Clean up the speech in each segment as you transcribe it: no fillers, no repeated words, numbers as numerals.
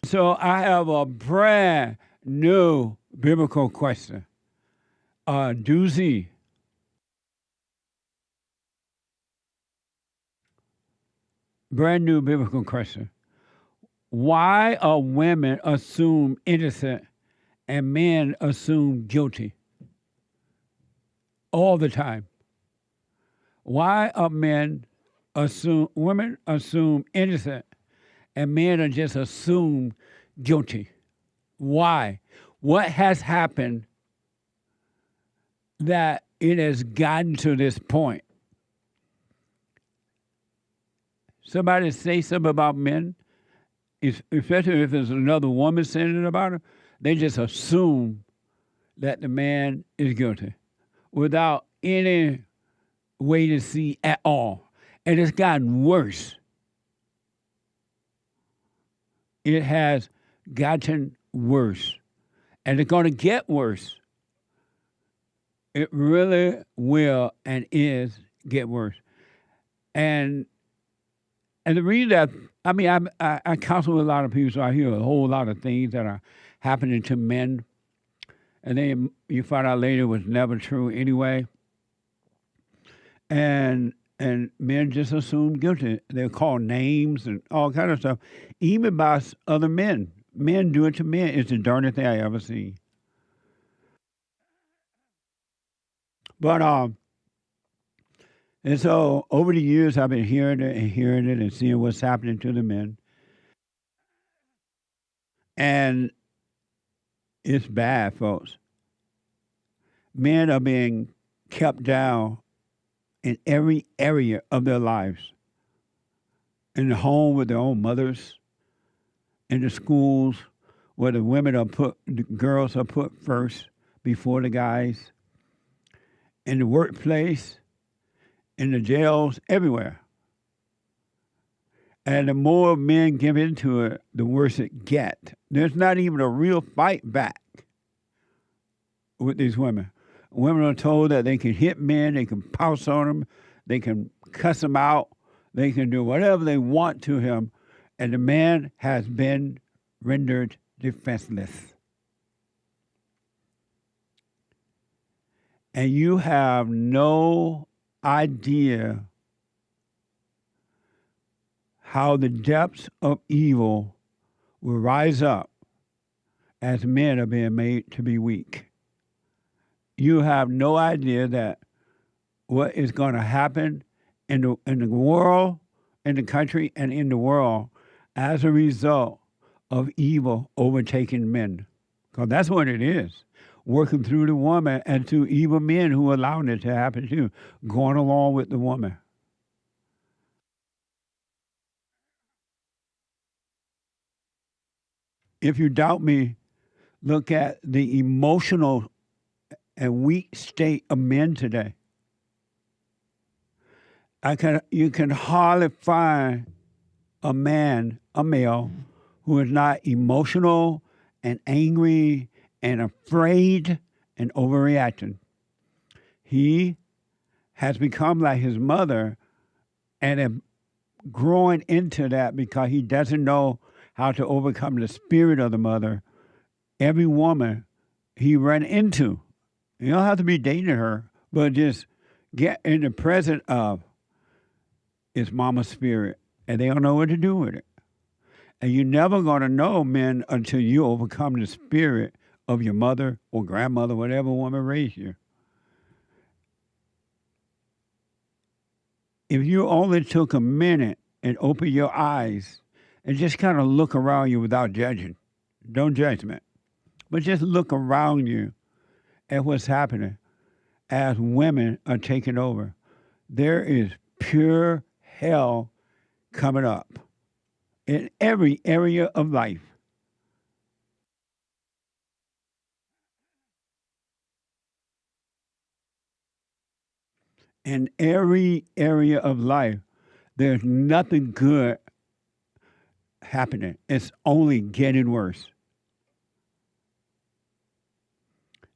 So I have a brand new biblical question. Doozy. Brand new biblical question. Why are women assumed innocent and men assumed guilty all the time? Why are women assume innocent and men are just assumed guilty? Why? What has happened that it has gotten to this point? Somebody say something about men, especially if there's another woman saying it about him, they just assume that the man is guilty without any way to see at all. And it's gotten worse. It has gotten worse. And it's going to get worse. It really will and is get worse. And the reason that, I counsel with a lot of people, so I hear a whole lot of things that are happening to men. And then you find out later it was never true anyway. And men just assume guilty. They're called names and all kind of stuff, even by other men. Men do it to men. It's the darndest thing I ever seen. But and so over the years, I've been hearing it and seeing what's happening to the men. And it's bad, folks. Men are being kept down in every area of their lives. In the home with their own mothers, in the schools where the girls are put first before the guys, in the workplace, in the jails, everywhere. And the more men give into it, the worse it gets. There's not even a real fight back with these women. Women are told that they can hit men, they can pounce on them, they can cuss them out, they can do whatever they want to him, and the man has been rendered defenseless. And you have no idea how the depths of evil will rise up as men are being made to be weak. You have no idea that what is going to happen in the world, in the country, and in the world as a result of evil overtaking men. Because that's what it is. Working through the woman and through evil men who are allowing it to happen too, going along with the woman. If you doubt me, look at the emotional and weak state of men today. You can hardly find a male, who is not emotional and angry and afraid and overreacting. He has become like his mother and growing into that because he doesn't know how to overcome the spirit of the mother. Every woman he run into, you don't have to be dating her, but just get in the presence of his mama's spirit, and they don't know what to do with it. And you're never going to know, men, until you overcome the spirit of your mother or grandmother, whatever woman raised you. If you only took a minute and open your eyes and just kind of look around you without judging, don't judgment, but just look around you at what's happening as women are taking over. There is pure hell coming up in every area of life. In every area of life, there's nothing good happening. It's only getting worse.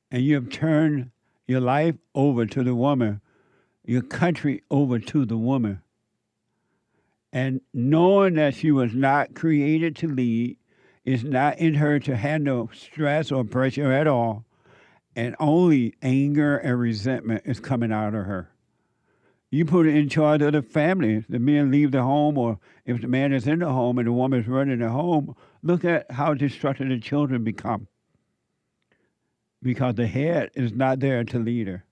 And you have turned your life over to the woman, your country over to the woman. And knowing that she was not created to lead, It's not in her to handle stress or pressure at all, and only anger and resentment is coming out of her. You put it in charge of the family. The men leave the home, or if the man is in the home and the woman is running the home, look at how destructive the children become. Because the head is not there to lead her.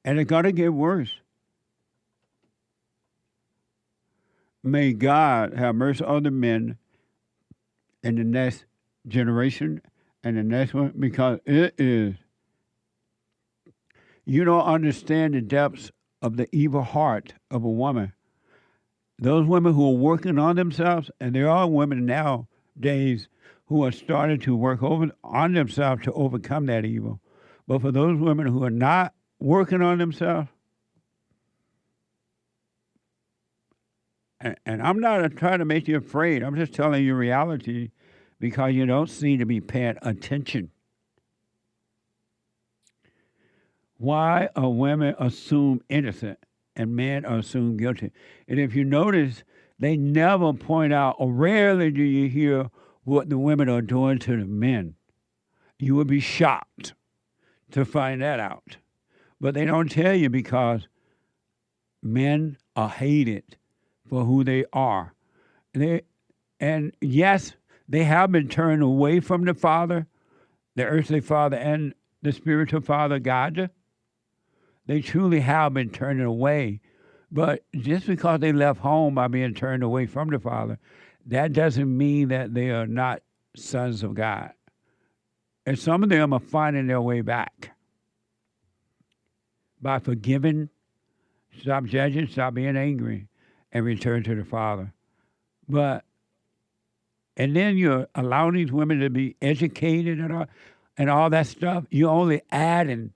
And it's going to get worse. May God have mercy on the men in the next generation and the next one, because it is. You don't understand the depths of the evil heart of a woman. Those women who are working on themselves, and there are women nowadays who are starting to work on themselves to overcome that evil. But for those women who are not working on themselves, and I'm not trying to make you afraid, I'm just telling you reality because you don't seem to be paying attention. Why are women assumed innocent and men are assumed guilty? And if you notice, they never point out, or rarely do you hear what the women are doing to the men. You would be shocked to find that out. But they don't tell you because men are hated for who they are. And yes, they have been turned away from the Father, the earthly Father and the spiritual Father, God. They truly have been turned away. But just because they left home by being turned away from the Father, that doesn't mean that they are not sons of God. And some of them are finding their way back by forgiving, stop judging, stop being angry, and return to the Father. And then you're allowing these women to be educated and all that stuff. You're only adding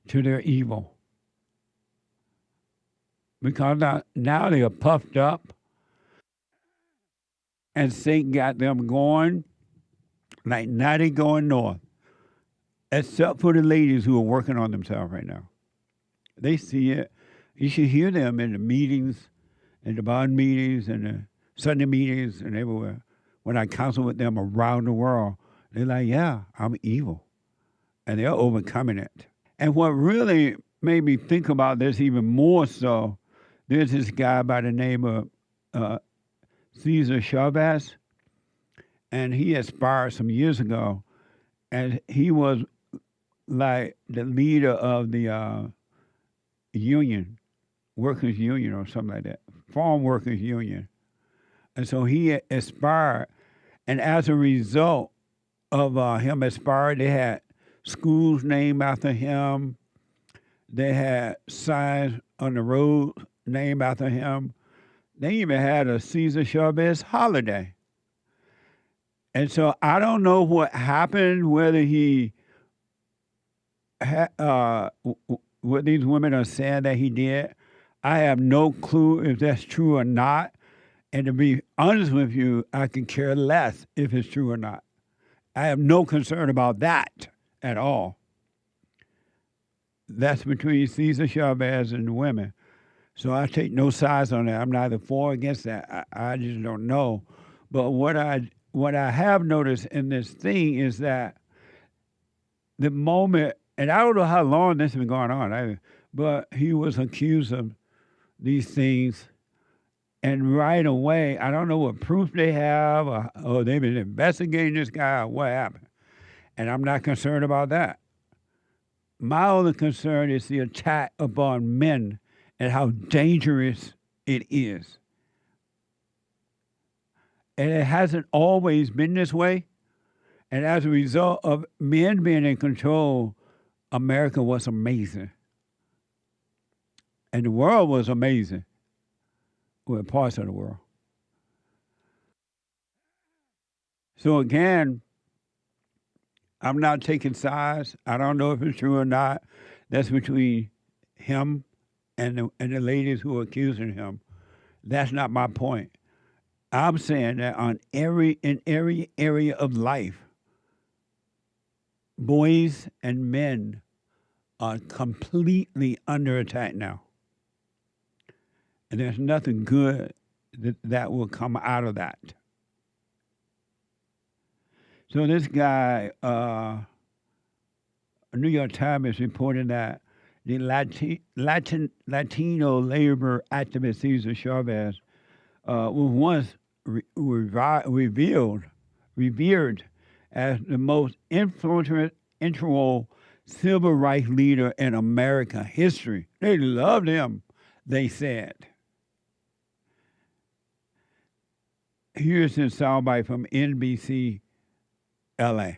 to their evil. Because now they are puffed up, and Satan got them going like now going north, except for the ladies who are working on themselves right now. They see it. You should hear them in the meetings, in the bond meetings, and the Sunday meetings, and everywhere. When I counsel with them around the world, they're like, yeah, I'm evil. And they're overcoming it. And what really made me think about this even more so, there's this guy by the name of Cesar Chavez, and he expired some years ago, and he was like the leader of the union, workers' union or something like that, farm workers' union. And so he expired, and as a result of him expired, they had schools named after him. They had signs on the road named after him. They even had a Cesar Chavez holiday. And so I don't know what happened, whether he, what these women are saying that he did. I have no clue if that's true or not. And to be honest with you, I can care less if it's true or not. I have no concern about that at all. That's between Cesar Chavez and the women. So I take no sides on that. I'm neither for or against that. I just don't know. But what I have noticed in this thing is that the moment, and I don't know how long this has been going on either, but he was accused of these things. And right away, I don't know what proof they have, or they've been investigating this guy, or what happened. And I'm not concerned about that. My only concern is the attack upon men and how dangerous it is. And it hasn't always been this way. And as a result of men being in control, America was amazing. And the world was amazing. Well, parts of the world. So again, I'm not taking sides. I don't know if it's true or not. That's between him and the ladies who are accusing him. That's not my point. I'm saying that in every area of life, boys and men are completely under attack now. And there's nothing good that will come out of that. So this guy, New York Times is reporting that the Latino labor activist Cesar Chavez was once revered as the most influential civil rights leader in American history. They loved him, they said. Here's his soundbite from NBC LA.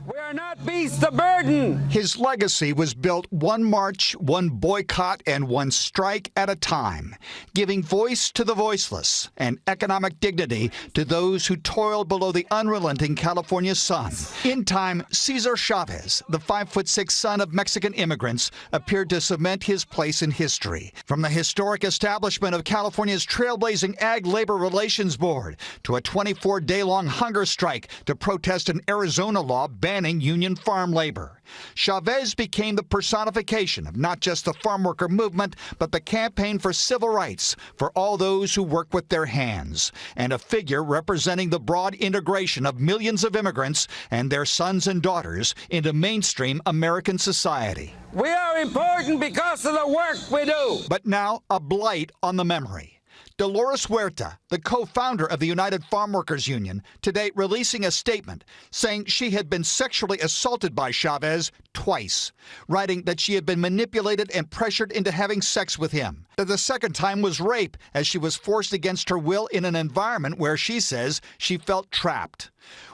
We are not beasts of burden. His legacy was built one march, one boycott, and one strike at a time, giving voice to the voiceless and economic dignity to those who toiled below the unrelenting California sun. In time, Cesar Chavez, the 5'6" son of Mexican immigrants, appeared to cement his place in history. From the historic establishment of California's trailblazing Ag Labor Relations Board to a 24-day-long hunger strike to protest an Arizona law banning union farm labor. Chavez became the personification of not just the farm worker movement, but the campaign for civil rights for all those who work with their hands, and a figure representing the broad integration of millions of immigrants and their sons and daughters into mainstream American society. We are important because of the work we do. But now, a blight on the memory. Dolores Huerta, the co-founder of the United Farm Workers Union, today releasing a statement saying she had been sexually assaulted by Chavez twice, writing that she had been manipulated and pressured into having sex with him. That the second time was rape, as she was forced against her will in an environment where she says she felt trapped.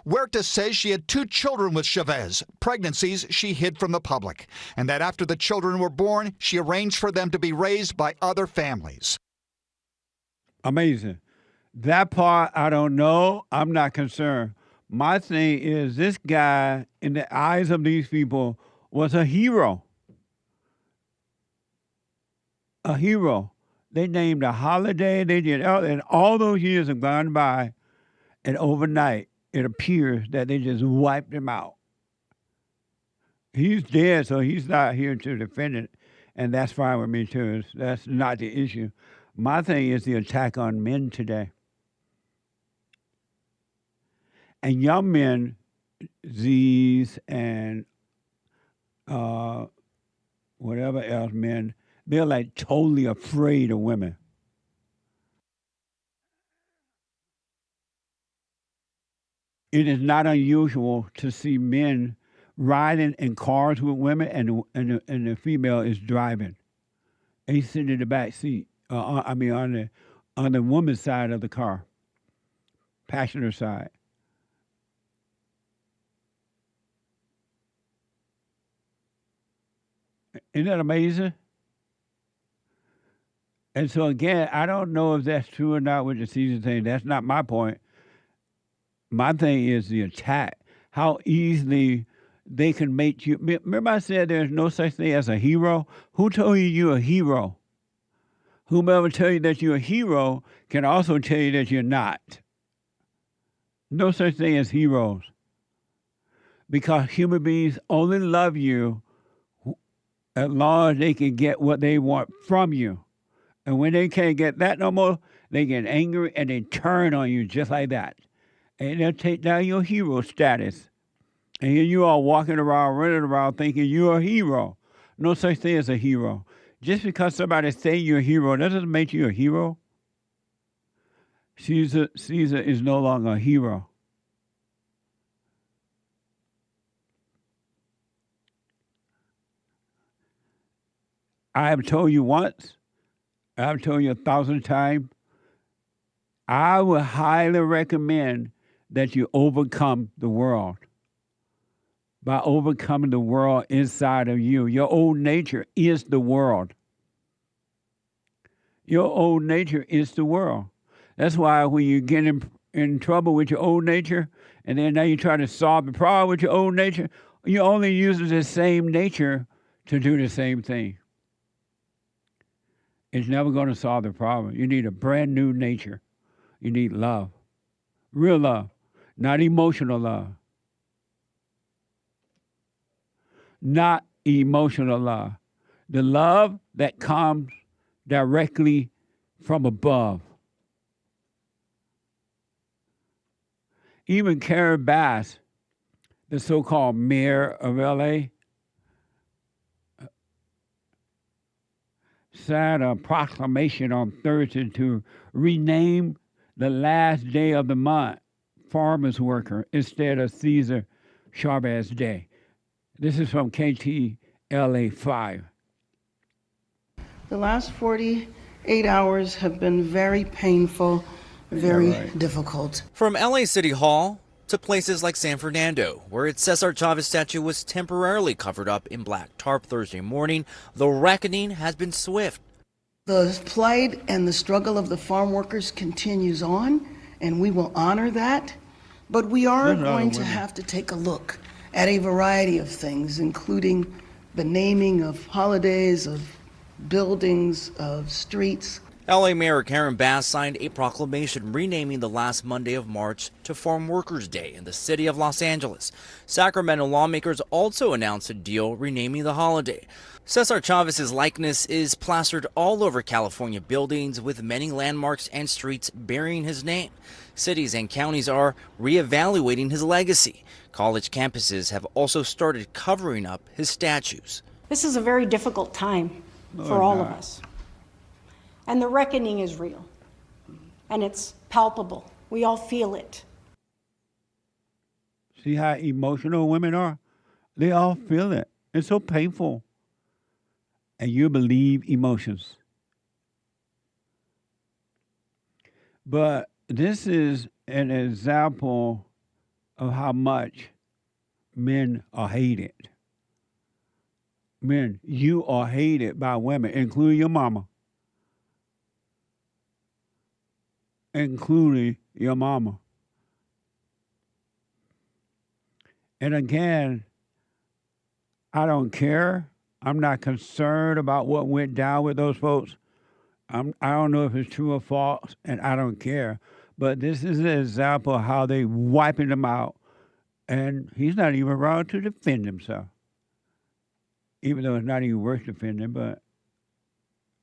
Huerta says she had 2 children with Chavez, pregnancies she hid from the public, and that after the children were born, she arranged for them to be raised by other families. Amazing. That part, I don't know. I'm not concerned. My thing is this guy, in the eyes of these people, was a hero. A hero. They named a holiday. They did, and all those years have gone by, and overnight, it appears that they just wiped him out. He's dead, so he's not here to defend it, and that's fine with me, too. That's not the issue. My thing is the attack on men today. And young men, Z's and whatever else men, they're like totally afraid of women. It is not unusual to see men riding in cars with women and the female is driving. And he's sitting in the back seat. On the woman's side of the car, passenger side. Isn't that amazing? And so again, I don't know if that's true or not with the season thing. That's not my point. My thing is the attack. How easily they can make you. Remember I said there's no such thing as a hero? Who told you you're a hero? Whomever tell you that you're a hero can also tell you that you're not. No such thing as heroes. Because human beings only love you as long as they can get what they want from you. And when they can't get that no more, they get angry and they turn on you just like that. And they'll take down your hero status. And here you are walking around, running around thinking you're a hero. No such thing as a hero. Just because somebody say you're a hero doesn't make you a hero. Cesar is no longer a hero. I have told you once, I've told you 1,000 times, I would highly recommend that you overcome the world. By overcoming the world inside of you. Your old nature is the world. Your old nature is the world. That's why when you get in trouble with your old nature, and then now you try to solve the problem with your old nature, you only use the same nature to do the same thing. It's never going to solve the problem. You need a brand new nature. You need love. Real love, not emotional love. Not emotional love. The love that comes directly from above. Even Karen Bass, the so-called mayor of LA, signed a proclamation on Thursday to rename the last day of the month Farmers Worker instead of Cesar Chavez Day. This is from KTLA 5. The last 48 hours have been very painful, very difficult. From LA City Hall to places like San Fernando, where its Cesar Chavez statue was temporarily covered up in black tarp Thursday morning, the reckoning has been swift. The plight and the struggle of the farm workers continues on, and we will honor that. But we are going to have to take a look at a variety of things, including the naming of holidays, of buildings, of streets. LA Mayor Karen Bass signed a proclamation renaming the last Monday of March to Farm Workers Day in the city of Los Angeles. Sacramento lawmakers also announced a deal renaming the holiday. Cesar Chavez's likeness is plastered all over California buildings, with many landmarks and streets bearing his name. Cities and counties are reevaluating his legacy. College campuses have also started covering up his statues. This is a very difficult time for all of us. And the reckoning is real. And it's palpable. We all feel it. See how emotional women are? They all feel it. It's so painful. And you believe emotions. But this is an example of how much men are hated. Men, you are hated by women, including your mama. Including your mama. And again, I don't care. I'm not concerned about what went down with those folks. I don't know if it's true or false, and I don't care. But this is an example of how they wiping him out, and he's not even around to defend himself. Even though it's not even worth defending, but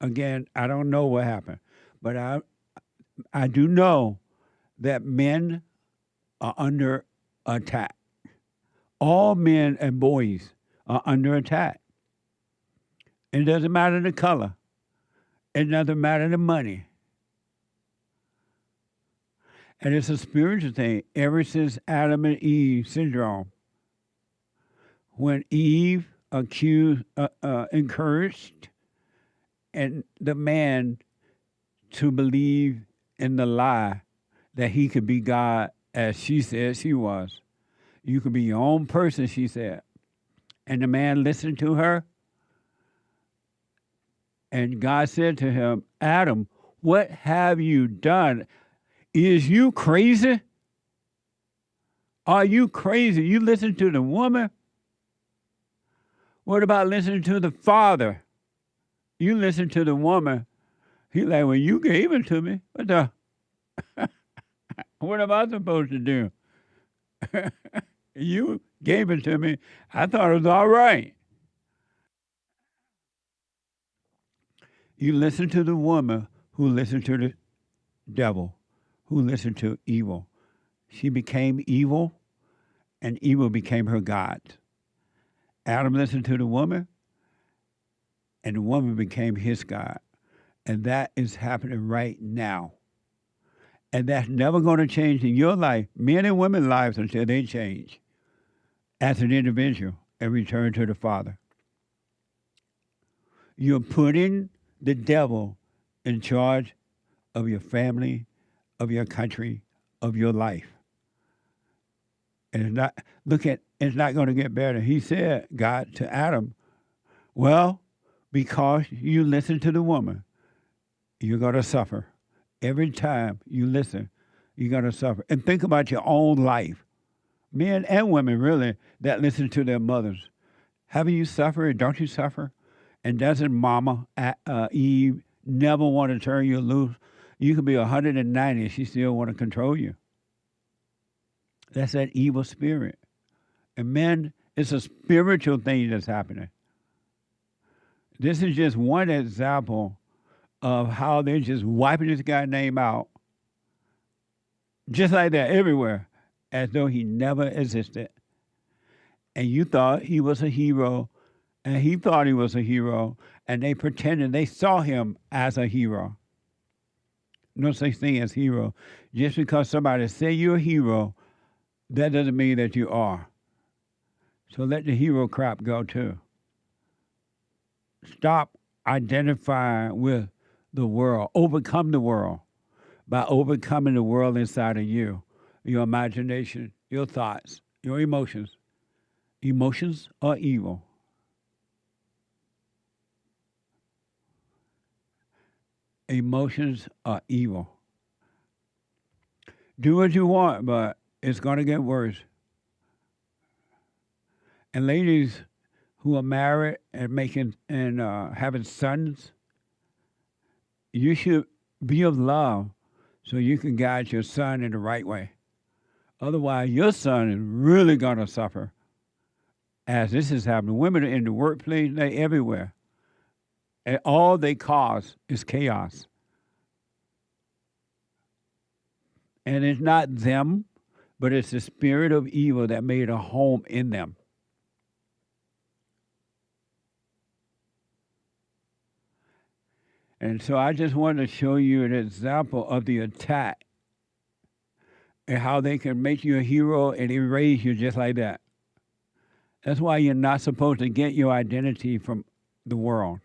again, I don't know what happened. But I do know that men are under attack. All men and boys are under attack. It doesn't matter the color. It doesn't matter the money. And it's a spiritual thing ever since Adam and Eve syndrome. When Eve encouraged and the man to believe in the lie that he could be God as she said she was. You could be your own person, she said. And the man listened to her. And God said to him, Adam, what have you done? Is you crazy? Are you crazy? You listen to the woman? What about listening to the father? You listen to the woman. He's like, well, you gave it to me. What am I supposed to do? You gave it to me. I thought it was all right. You listen to the woman who listened to the devil, who listened to evil. She became evil, and evil became her God. Adam listened to the woman, and the woman became his God. And that is happening right now. And that's never going to change in your life, men and women's lives, until they change as an individual and return to the Father. You're putting the devil in charge of your family, of your country, of your life. And it's not going to get better. He said, God, to Adam, well, because you listen to the woman, you're going to suffer. Every time you listen, you're going to suffer. And think about your own life. Men and women, really, that listen to their mothers. Haven't you suffered? Don't you suffer? And doesn't Mama Eve never want to turn you loose? You could be 190 and she still want to control you. That's that evil spirit. And men, it's a spiritual thing that's happening. This is just one example of how they're just wiping this guy's name out. Just like that, everywhere. as though he never existed. And you thought he was a hero, and he thought he was a hero, and they pretended they saw him as a hero. No such thing as hero. Just because somebody say you're a hero, that doesn't mean that you are. So let the hero crap go too. Stop identifying with the world. Overcome the world by overcoming the world inside of you, your imagination, your thoughts, your emotions. Emotions are evil. Emotions are evil. Do what you want, but it's going to get worse. And ladies who are married and making and having sons, you should be of love so you can guide your son in the right way. Otherwise, your son is really going to suffer. As this is happening, women are in the workplace, they're everywhere. And all they cause is chaos. And it's not them, but it's the spirit of evil that made a home in them. And so I just wanted to show you an example of the attack and how they can make you a hero and erase you just like that. That's why you're not supposed to get your identity from the world,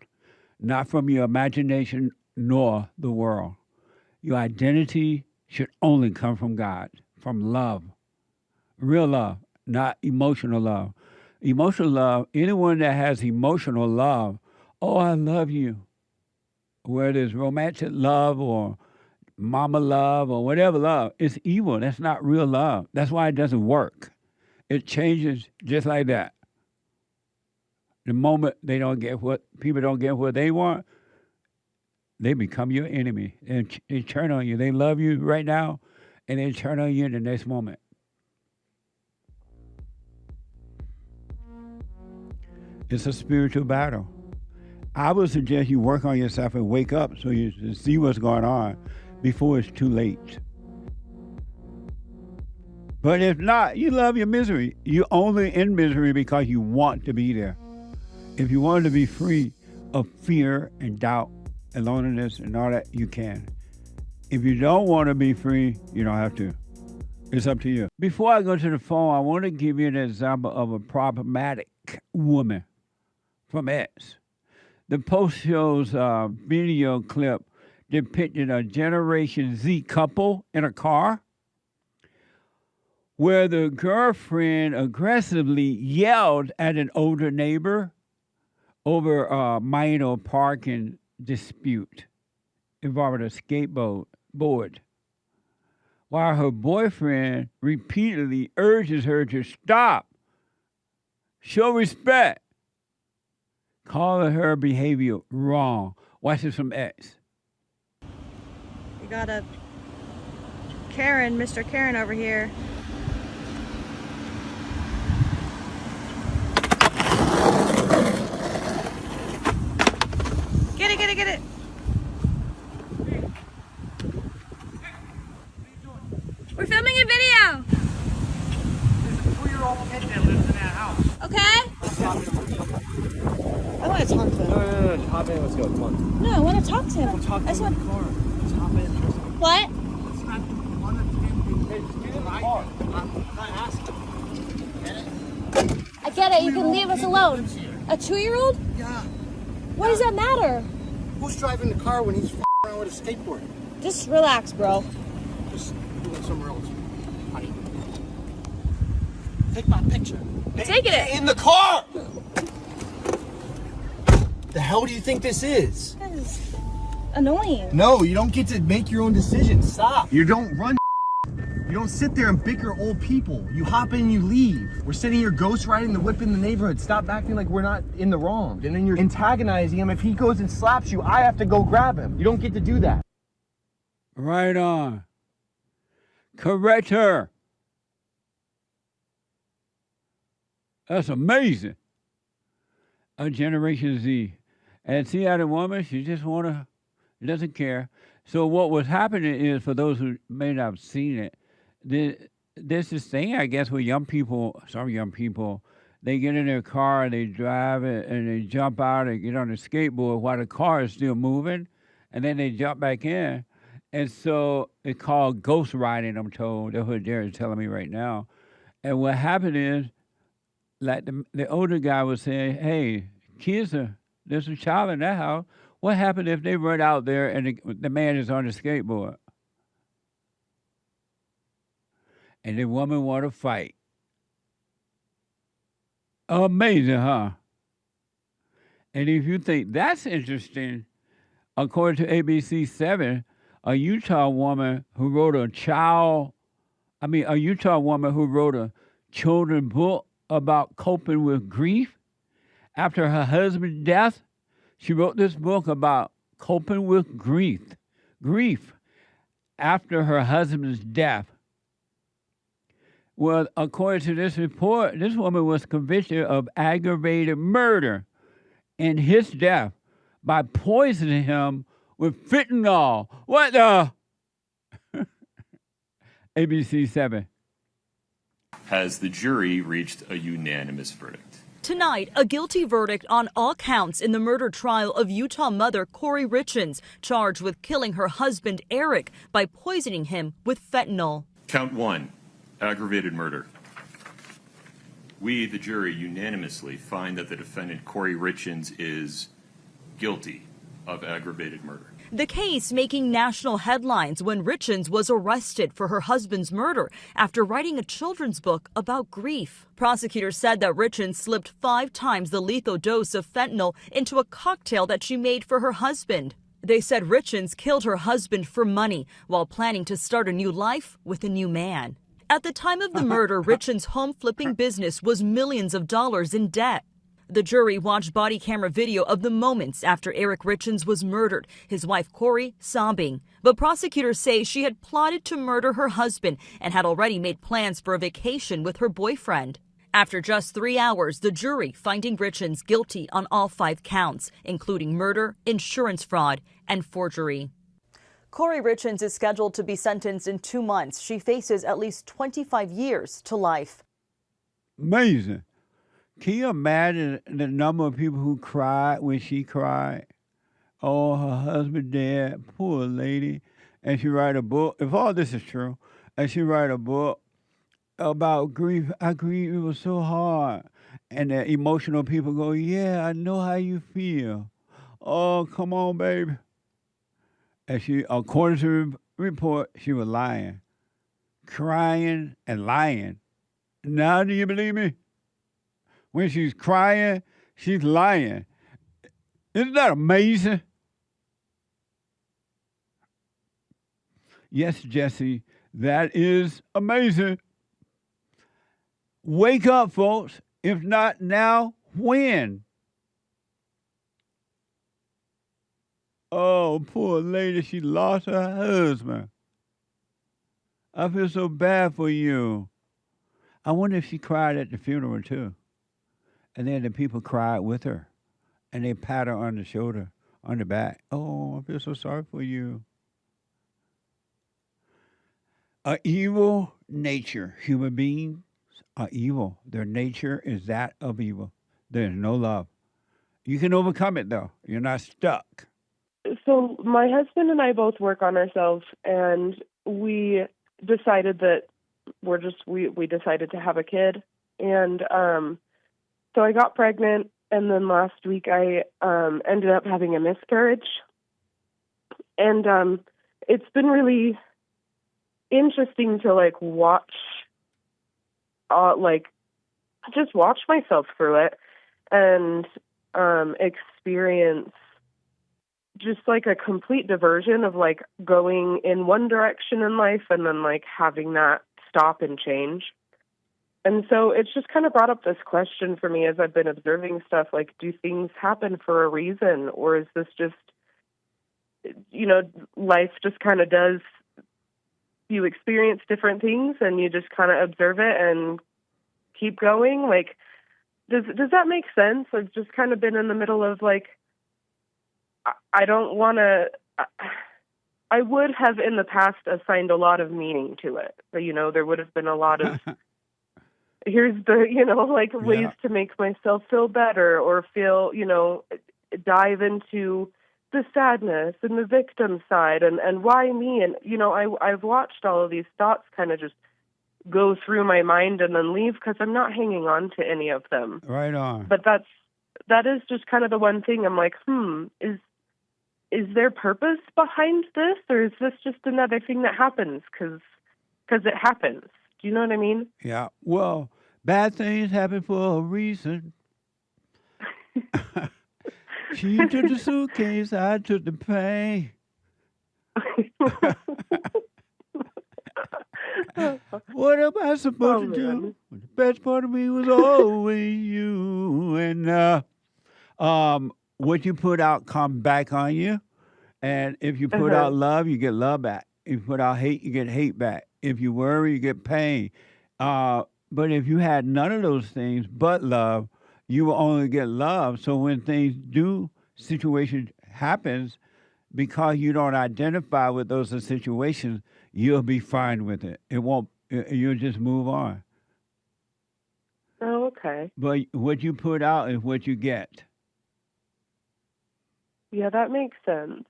not from your imagination nor the world. Your identity should only come from God, from love, real love, not emotional love. Emotional love, anyone that has emotional love, oh, I love you, whether it's romantic love or mama love or whatever love, it's evil. That's not real love. That's why it doesn't work. It changes just like that. The moment people don't get what they want, they become your enemy. And they turn on you. They love you right now, and they turn on you in the next moment. It's a spiritual battle. I would suggest you work on yourself and wake up so you can see what's going on before it's too late. But if not, you love your misery. You're only in misery because you want to be there. If you want to be free of fear and doubt and loneliness and all that, you can. If you don't want to be free, you don't have to. It's up to you. Before I go to the phone, I want to give you an example of a problematic woman from X. The post shows a video clip depicting a Generation Z couple in a car where the girlfriend aggressively yelled at an older neighbor over a minor parking dispute involving a skateboard, while her boyfriend repeatedly urges her to stop, show respect, calling her behavior wrong. Watch this from X. We got a Karen, Mr. Karen over here. Get it, get it, get it. We're filming a video. There's a 4-year-old kid that lives in that house. Okay? I want to talk to him. No, hop in, let's go, come on. No, I want to talk to him. We'll talk to him in the car. Let's hop in. What? Let's not one of them. Hey, just get in the car. I'm not asking. Get it? I get it, you can leave us alone. A 2-year-old? Yeah. What does that matter? Who's driving the car when he's around with a skateboard? Just relax, bro. Just do it somewhere else. Honey. Take my picture. Taking it. In the car! The hell do you think this is? That is annoying. No, you don't get to make your own decisions. Stop. You don't run. You don't sit there and bicker old people. You hop in, you leave. We're sitting here ghost riding the whip in the neighborhood. Stop acting like we're not in the wrong. And then you're antagonizing him. If he goes and slaps you, I have to go grab him. You don't get to do that. Right on. Correct her. That's amazing. A Generation Z. And see how the woman, she just doesn't care. So what was happening is, for those who may not have seen it, there's this thing, I guess, where some young people, they get in their car, they drive it, and they jump out and get on the skateboard while the car is still moving, and then they jump back in. And so it's called ghost riding, I'm told. That's what Jared's telling me right now. And what happened is, like the older guy was saying, hey, kids, there's a child in that house. What happened if they run out there and the man is on the skateboard? And the woman want to fight. Amazing, huh? And if you think that's interesting, according to ABC 7, a Utah woman who wrote a children's book about coping with grief after her husband's death. She wrote this book about coping with grief after her husband's death. Well, according to this report, this woman was convicted of aggravated murder in his death by poisoning him with fentanyl. What the? ABC 7. Has the jury reached a unanimous verdict? Tonight, a guilty verdict on all counts in the murder trial of Utah mother Corey Richens, charged with killing her husband Eric by poisoning him with fentanyl. Count 1, aggravated murder. We, the jury, unanimously find that the defendant Corey Richens is guilty of aggravated murder. The case making national headlines when Richens was arrested for her husband's murder after writing a children's book about grief. Prosecutors said that Richens slipped 5 times the lethal dose of fentanyl into a cocktail that she made for her husband. They said Richens killed her husband for money while planning to start a new life with a new man. At the time of the murder, Richens' home flipping business was millions of dollars in debt. The jury watched body camera video of the moments after Eric Richens was murdered, his wife Corey sobbing. But prosecutors say she had plotted to murder her husband and had already made plans for a vacation with her boyfriend. After just 3 hours, the jury finding Richens guilty on all 5 counts, including murder, insurance fraud, and forgery. Corey Richens is scheduled to be sentenced in 2 months. She faces at least 25 years to life. Amazing. Can you imagine the number of people who cried when she cried? Oh, her husband dead, poor lady. And she write a book, if all this is true, and she write a book about grief. I grieve, it was so hard. And the emotional people go, yeah, I know how you feel. Oh, come on, baby. And she, according to the report, she was lying, crying and lying. Now do you believe me? When she's crying, she's lying. Isn't that amazing? Yes, Jesse, that is amazing. Wake up, folks. If not now, when? Oh, poor lady, she lost her husband. I feel so bad for you. I wonder if she cried at the funeral, too. And then the people cried with her. And they pat her on the shoulder, on the back. Oh, I feel so sorry for you. A evil nature. Human beings are evil. Their nature is that of evil. There's no love. You can overcome it, though. You're not stuck. So my husband and I both work on ourselves, and we decided that we decided to have a kid. And so I got pregnant, and then last week I ended up having a miscarriage. And it's been really interesting to watch just watch myself through it and experience just a complete diversion of going in one direction in life and then having that stop and change. And so it's just kind of brought up this question for me as I've been observing stuff, do things happen for a reason, or is this just, life just kind of does, you experience different things and you just kind of observe it and keep going? Does that make sense? I've just kind of been in the middle of I don't want to, I would have in the past assigned a lot of meaning to it. You know, there would have been a lot of, here's the, you know, like ways to make myself feel better or feel, you know, dive into the sadness and the victim side and why me. And, you know, I've watched all of these thoughts kind of just go through my mind and then leave because I'm not hanging on to any of them. Right on. But that is just kind of the one thing I'm like, is there purpose behind this, or is this just another thing that happens because it happens? Do you know what I mean? Yeah. Well, bad things happen for a reason. She took the suitcase, I took the pain. What am I supposed to do? The best part of me was always you. And what you put out comes back on you. And if you put out love, you get love back. If you put out hate, you get hate back. If you worry, you get pain. But if you had none of those things but love, you will only get love. So when situation happens, because you don't identify with those situations, you'll be fine with it. You'll just move on. Oh, okay. But what you put out is what you get. Yeah, that makes sense.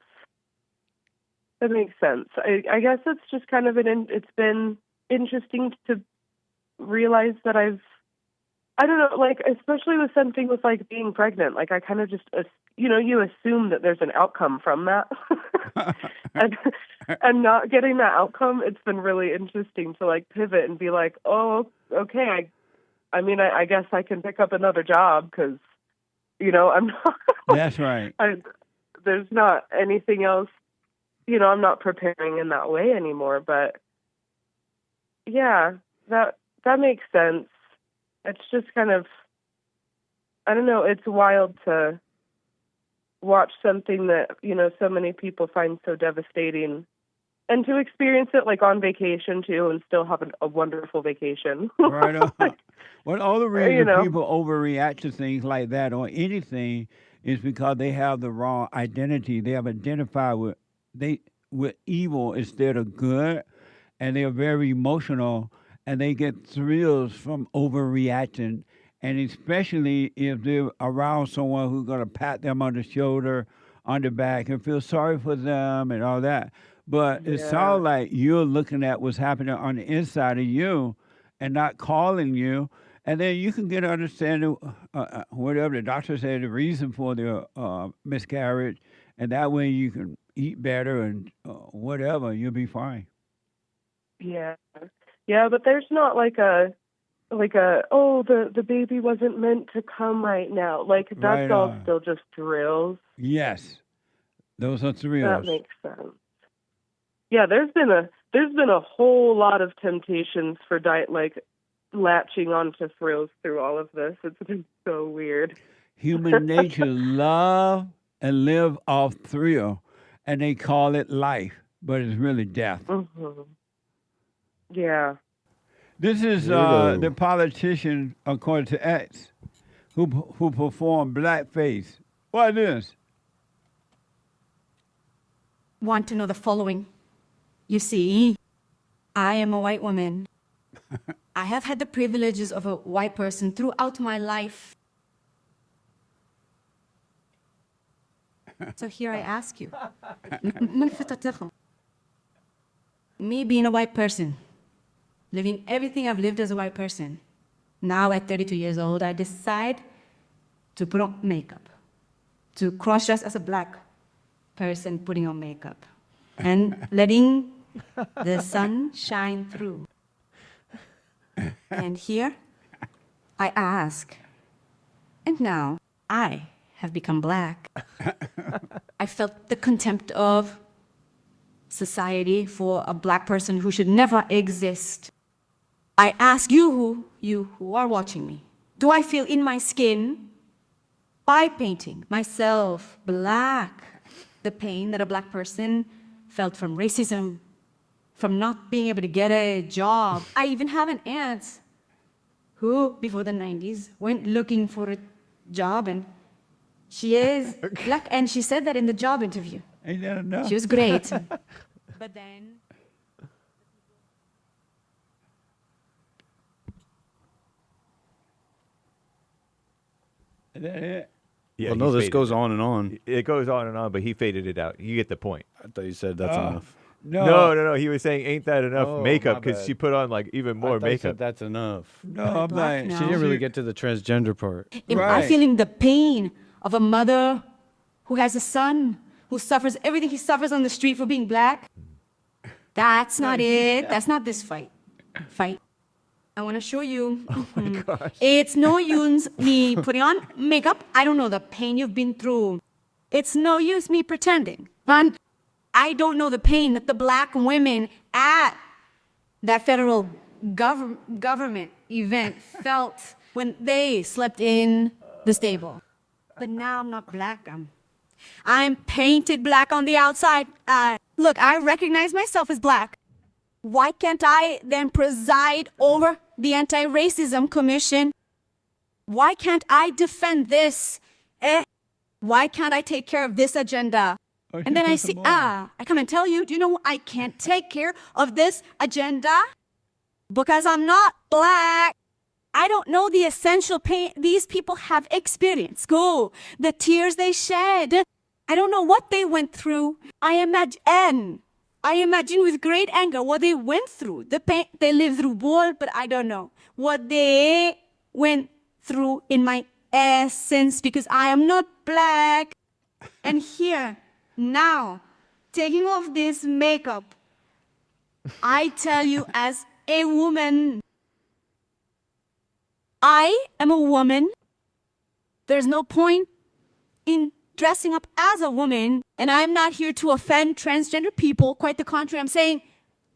That makes sense. I guess it's just kind of it's been interesting to realize that I don't know, like, especially with something with, like, being pregnant, like, I kind of just, you know, you assume that there's an outcome from that. and not getting that outcome, it's been really interesting to, like, pivot and be like, oh, okay, I mean, I guess I can pick up another job because, you know, I'm not. That's right. There's not anything else, you know, I'm not preparing in that way anymore. But, yeah, that makes sense. It's just kind of, I don't know, it's wild to watch something that, you know, so many people find so devastating and to experience it, like, on vacation, too, and still have a wonderful vacation. Right on. Well, all the reason You know. people overreact to things like that or anything is because they have the wrong identity. They have identified with evil instead of good, and they're very emotional, and they get thrills from overreacting, and especially if they're around someone who's going to pat them on the shoulder, on the back, and feel sorry for them and all that. But it sounds like you're looking at what's happening on the inside of you and not calling you, and then you can get an understanding, whatever the doctor said, the reason for the miscarriage, and that way you can eat better and whatever, you'll be fine. Yeah. Yeah, but there's not like a the baby wasn't meant to come right now. Like, that's Right all on. still just thrills. Yes, those are thrills. That makes sense. Yeah, there's been a whole lot of temptations for like latching onto thrills through all of this. It's been so weird. Human nature love and live off thrill, and they call it life, but it's really death. Mm-hmm. Yeah. This is the politician, according to X, who performed blackface. What is this? Want to know the following. You see, I am a white woman. I have had the privileges of a white person throughout my life. So here I ask you. Me being a white person, living everything I've lived as a white person, now at 32 years old, I decide to put on makeup, to cross-dress as a black person putting on makeup, and letting the sun shine through. And here, I ask, and now I have become black. I felt the contempt of society for a black person who should never exist. I ask you who are watching me, do I feel in my skin, by painting myself black, the pain that a black person felt from racism, from not being able to get a job? I even have an aunt who, before the 90s, went looking for a job, and she is black, and she said that in the job interview. Ain't that enough? She was great. But then... Is that it? Yeah, well, no, this goes on and on. It goes on and on, but he faded it out. You get the point. I thought you said that's enough. No. He was saying, ain't that enough makeup? my Because bad. she put on like even more I thought you makeup. said that's enough. No, I'm like, She didn't really get to the transgender part. I'm feeling the pain of a mother who has a son who suffers everything he suffers on the street for being black. That's not it. That's not this fight. I want to show you. Oh my gosh. It's no use me putting on makeup. I don't know the pain you've been through. It's no use me pretending. And I don't know the pain that the black women at that federal government event felt when they slept in the stable. But now I'm not black. I'm painted black on the outside. Look, I recognize myself as black. Why can't I then preside over the Anti-Racism Commission? Why can't I defend this? Why can't I take care of this agenda? And then I see, I come and tell you, do you know I can't take care of this agenda? Because I'm not black. I don't know the essential pain these people have experienced. The tears they shed. I don't know what they went through. I imagine with great anger what they went through. The pain they lived through, but I don't know what they went through in my essence because I am not black. And here, now, taking off this makeup, I tell you as a woman, I am a woman. There's no point in dressing up as a woman, and I'm not here to offend transgender people. Quite the contrary, I'm saying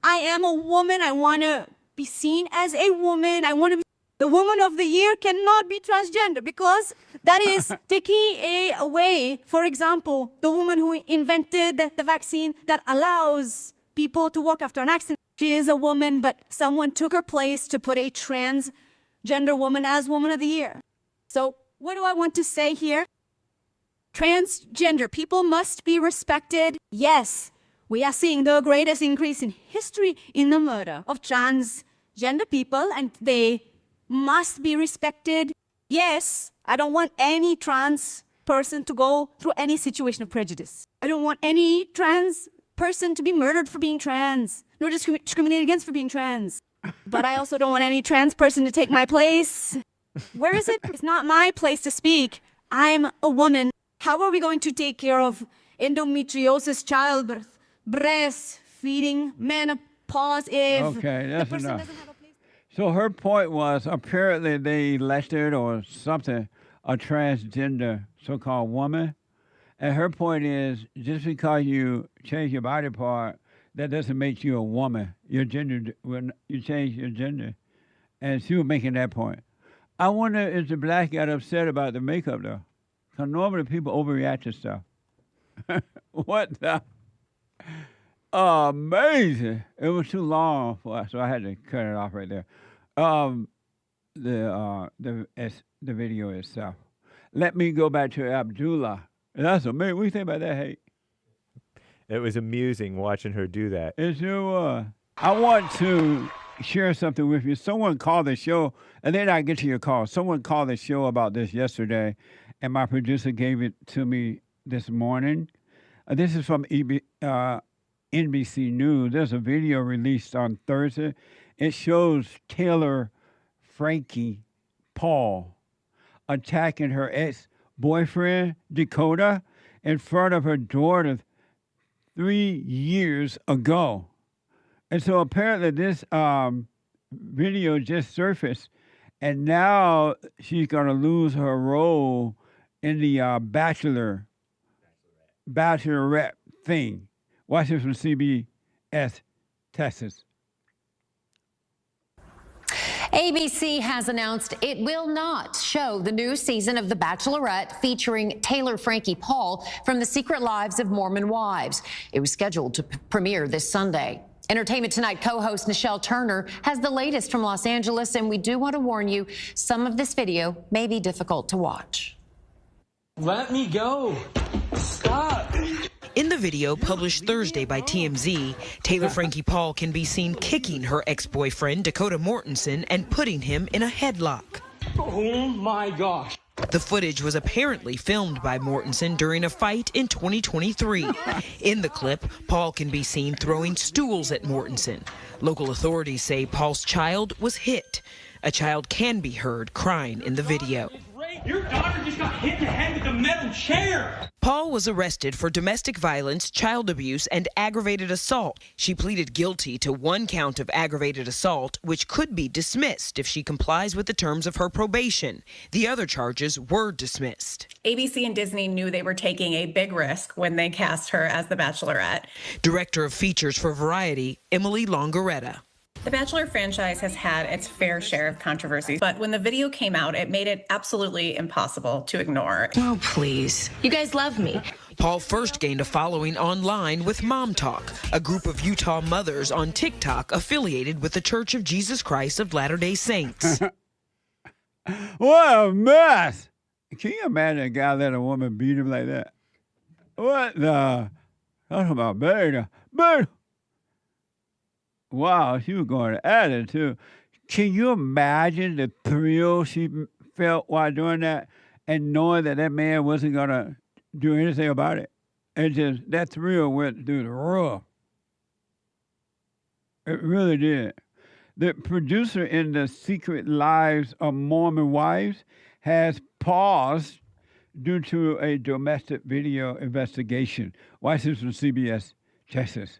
I am a woman. I want to be seen as a woman. I want to be the woman of the year. Cannot be transgender because that is taking away, for example, the woman who invented the vaccine that allows people to walk after an accident. She is a woman, but someone took her place to put a transgender woman as woman of the year. So what do I want to say here? Transgender people must be respected. Yes, we are seeing the greatest increase in history in the murder of transgender people, and they must be respected. Yes, I don't want any trans person to go through any situation of prejudice. I don't want any trans person to be murdered for being trans, nor discriminated against for being trans. But I also don't want any trans person to take my place. Where is it? It's not my place to speak. I'm a woman. How are we going to take care of endometriosis, childbirth, breastfeeding, menopause if okay, that's the person enough. doesn't have a place? So her point was apparently they elected or something a transgender so-called woman. And her point is just because you change your body part, that doesn't make you a woman. Your gender, when you change your gender. And she was making that point. I wonder if the black got upset about the makeup though. Because normally people overreact to stuff. What the? Amazing. It was too long for us, so I had to cut it off right there. The video itself. Let me go back to Abdullah. That's amazing. What do you think about that, Hey? It was amusing watching her do that. It sure was. I want to share something with you. Someone called the show, and then I get to your call. Someone called the show about this yesterday, and my producer gave it to me this morning. This is from NBC News. There's a video released on Thursday. It shows Taylor Frankie Paul attacking her ex-boyfriend, Dakota, in front of her daughter 3 years ago. And so apparently this video just surfaced, and now she's going to lose her role in the Bachelorette thing. Watch this from CBS, Texas. ABC has announced it will not show the new season of The Bachelorette featuring Taylor Frankie Paul from The Secret Lives of Mormon Wives. It was scheduled to premiere this Sunday. Entertainment Tonight co-host Nichelle Turner has the latest from Los Angeles, and we do want to warn you, some of this video may be difficult to watch. Let me go. Stop. In the video published Thursday by TMZ, Taylor Frankie Paul can be seen kicking her ex-boyfriend Dakota Mortensen and putting him in a headlock. Oh my gosh. The footage was apparently filmed by Mortensen during a fight in 2023. In the clip, Paul can be seen throwing stools at Mortensen. Local authorities say Paul's child was hit. A child can be heard crying in the video. Your daughter just got hit in the head with a metal chair. Paul was arrested for domestic violence, child abuse, and aggravated assault. She pleaded guilty to 1 count of aggravated assault, which could be dismissed if she complies with the terms of her probation. The other charges were dismissed. ABC and Disney knew they were taking a big risk when they cast her as the Bachelorette. Director of Features for Variety, Emily Longaretta. The Bachelor franchise has had its fair share of controversies, but when the video came out, it made it absolutely impossible to ignore. Oh, please. You guys love me. Paul first gained a following online with Mom Talk, a group of Utah mothers on TikTok affiliated with the Church of Jesus Christ of Latter-day Saints. What a mess! Can you imagine a guy let a woman beat him like that? What the? Talking about murder. Wow, she was going at it, too. Can you imagine the thrill she felt while doing that and knowing that man wasn't going to do anything about it? And just that thrill went through the roof. It really did. The producer in The Secret Lives of Mormon Wives has paused due to a domestic video investigation. Watch this from CBS, Texas.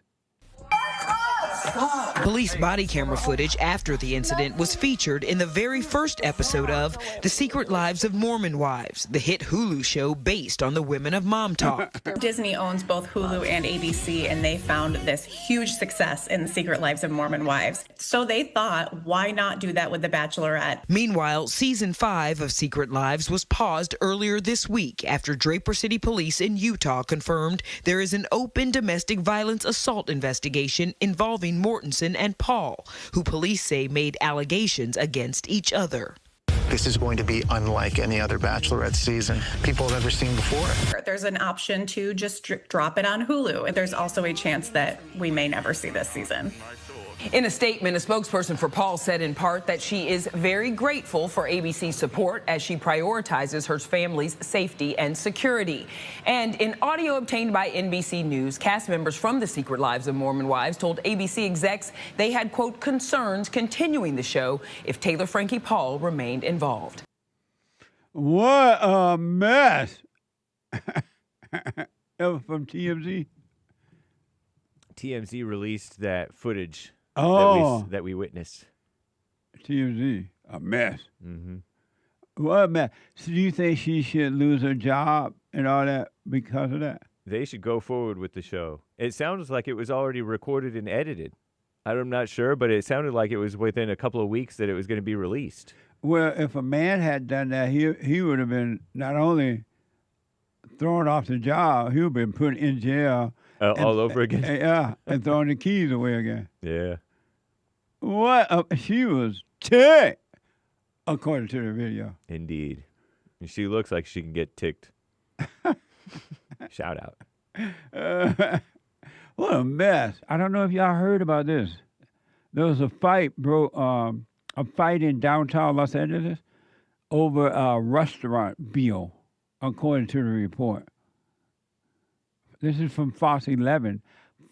Police body camera footage after the incident was featured in the very first episode of The Secret Lives of Mormon Wives, the hit Hulu show based on the women of Mom Talk. Disney owns both Hulu and ABC, and they found this huge success in The Secret Lives of Mormon Wives. So they thought, why not do that with The Bachelorette? Meanwhile, season 5 of Secret Lives was paused earlier this week after Draper City Police in Utah confirmed there is an open domestic violence assault investigation involving Mortensen and Paul, who police say made allegations against each other. This is going to be unlike any other Bachelorette season people have ever seen before. There's an option to just drop it on Hulu. There's also a chance that we may never see this season. In a statement, a spokesperson for Paul said in part that she is very grateful for ABC's support as she prioritizes her family's safety and security. And in audio obtained by NBC News, cast members from The Secret Lives of Mormon Wives told ABC execs they had, quote, concerns continuing the show if Taylor Frankie Paul remained involved. What a mess. From TMZ? TMZ released that footage that we witnessed. TMZ, a mess. Mm-hmm. What a mess. So do you think she should lose her job and all that because of that? They should go forward with the show. It sounds like it was already recorded and edited. I'm not sure, but it sounded like it was within a couple of weeks that it was going to be released. Well, if a man had done that, he would have been not only thrown off the job, he would have been put in jail. All over again? Yeah, and throwing the keys away again. Yeah. She was ticked, according to the video. Indeed. She looks like she can get ticked. Shout out. What a mess. I don't know if y'all heard about this. There was a fight, a fight in downtown Los Angeles over a restaurant bill, according to the report. This is from Fox 11.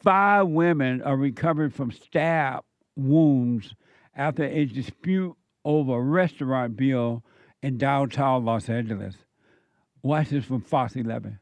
5 women are recovered from stab wounds after a dispute over a restaurant bill in downtown Los Angeles. Watch this from Fox 11.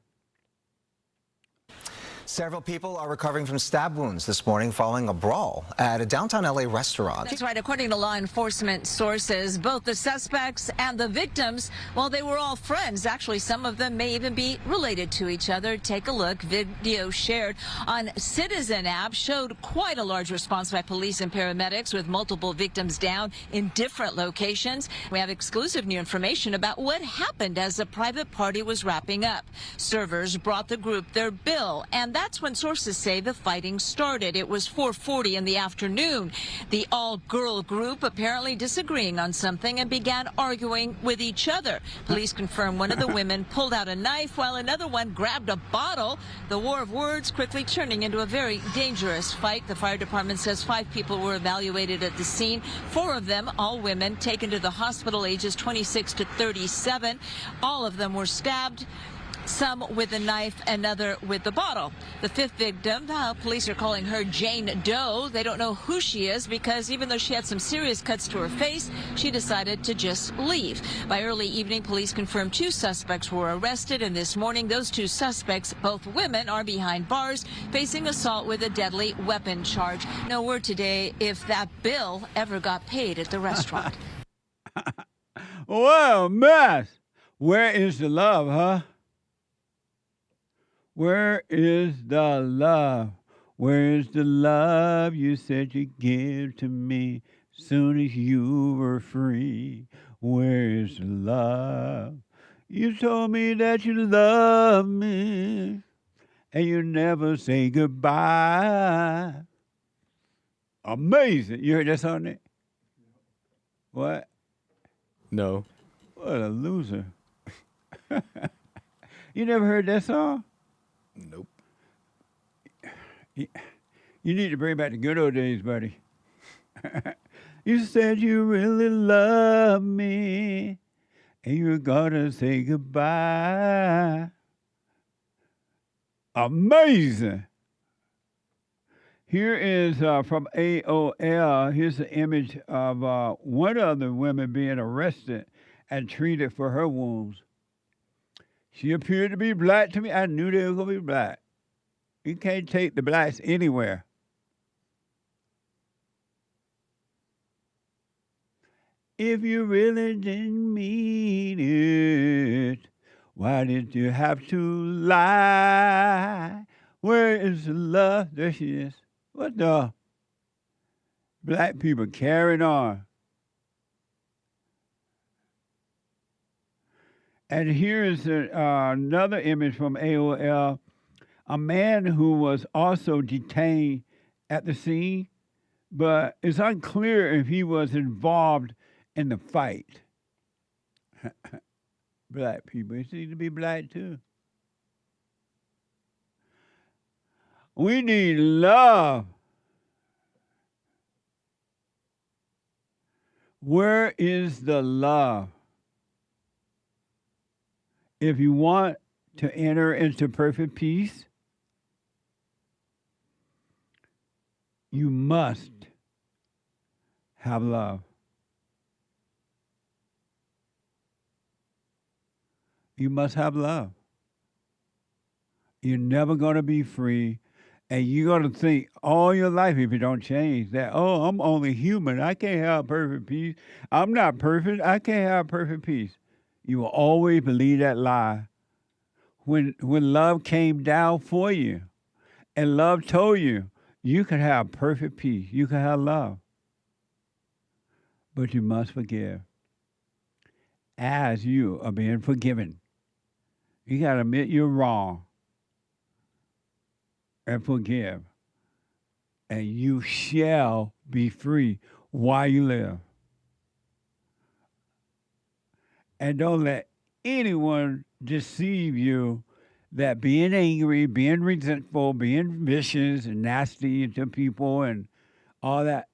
Several people are recovering from stab wounds this morning following a brawl at a downtown LA restaurant. That's right. According to law enforcement sources, both the suspects and the victims, well, they were all friends. Actually, some of them may even be related to each other. Take a look. Video shared on Citizen app showed quite a large response by police and paramedics with multiple victims down in different locations. We have exclusive new information about what happened as the private party was wrapping up. Servers brought the group their bill, and that's when sources say the fighting started. It was 4:40 in the afternoon. The all-girl group apparently disagreeing on something and began arguing with each other. Police confirm one of the women pulled out a knife while another one grabbed a bottle. The war of words quickly turning into a very dangerous fight. The fire department says 5 people were evaluated at the scene. 4 of them, all women, taken to the hospital, ages 26 to 37. All of them were stabbed, some with a knife, another with the bottle. The 5th victim, police are calling her Jane Doe. They don't know who she is because even though she had some serious cuts to her face, she decided to just leave. By early evening, police confirmed 2 suspects were arrested, and this morning those 2 suspects, both women, are behind bars facing assault with a deadly weapon charge. No word today if that bill ever got paid at the restaurant. Well, mess. Where is the love, huh? Where is the love? Where is the love you said you'd give to me soon as you were free? Where is the love? You told me that you love me and you never say goodbye. Amazing. You heard that song, Nick? What? No. What a loser. You never heard that song? Nope. You need to bring back the good old days, buddy. You said you really love me, and you're gonna say goodbye. Amazing. Here is from AOL. Here's an image of one of the women being arrested and treated for her wounds. She appeared to be black to me. I knew they were going to be black. You can't take the blacks anywhere. If you really didn't mean it, why did you have to lie? Where is the love? There she is. What the? Black people carrying on. And here is another image from AOL. A man who was also detained at the scene, but it's unclear if he was involved in the fight. Black people, it seems to be black too. We need love. Where is the love? If you want to enter into perfect peace, you must have love. You must have love. You're never going to be free. And you're going to think all your life, if you don't change, that, oh, I'm only human. I can't have perfect peace. I'm not perfect. I can't have perfect peace. You will always believe that lie. When love came down for you and love told you, you can have perfect peace. You can have love. But you must forgive as you are being forgiven. You got to admit you're wrong and forgive. And you shall be free while you live. And don't let anyone deceive you that being angry, being resentful, being vicious and nasty to people and all that,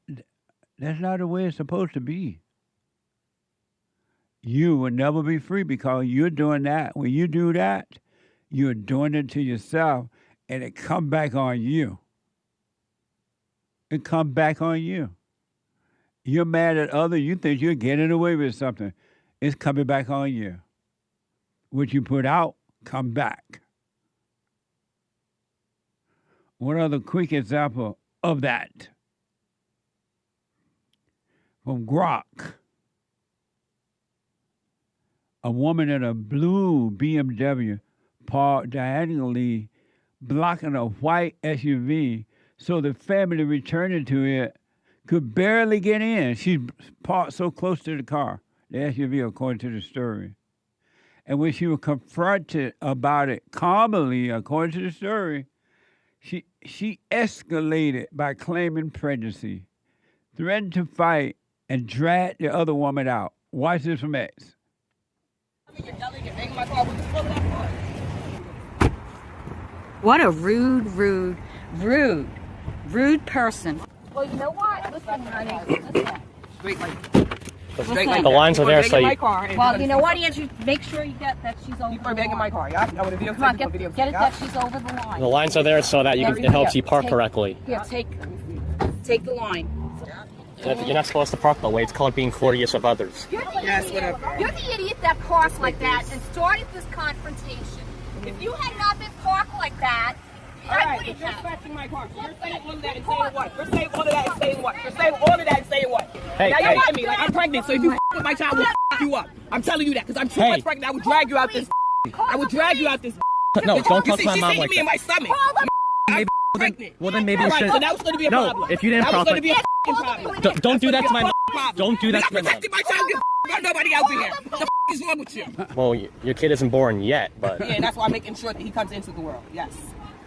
that's not the way it's supposed to be. You will never be free because you're doing that. When you do that, you're doing it to yourself and it come back on you. It come back on you. You're mad at others. You think you're getting away with something. It's coming back on you. What you put out, come back. One other quick example of that. From Grok. A woman in a blue BMW parked diagonally blocking a white SUV so the family returning to it could barely get in. She parked so close to the car, the SUV, according to the story. And when she was confronted about it calmly, according to the story, She escalated by claiming pregnancy, threatened to fight, and dragged the other woman out. Watch this from X. What a rude person. Well, you know what? Listen, honey. Listen. The lines are there, so you... Well, you know what, Andrew? Make sure you get that she's over the line. in my car, yeah? Come on, get it that she's over the line. The lines are there so that it helps you park correctly. Here, take the line. You're not supposed to park that way. It's called being courteous with others. You're the idiot that crossed like that and started this confrontation. If you had not been parked like that, I wouldn't have. You're scratching my car. You're saying all of that and saying what? You're saying all of that and saying what? You're saying all of that and saying what? Hey, now you're hitting me like I'm pregnant, so if you with my child, we'll you up. I'm telling you that because I'm too much pregnant. I would drag you out this. I would drag you out this. No, don't talk to my mom like me in my stomach. Well, then maybe you should. So that was going to be a problem. No, if you didn't that was properly. going to be a problem. Don't do that to my mom. Don't do that to my mom. My child, got nobody else in here. What the is wrong with you? Well, your kid isn't born yet, but. Yeah, that's why I'm making sure that he comes into the world. Yes.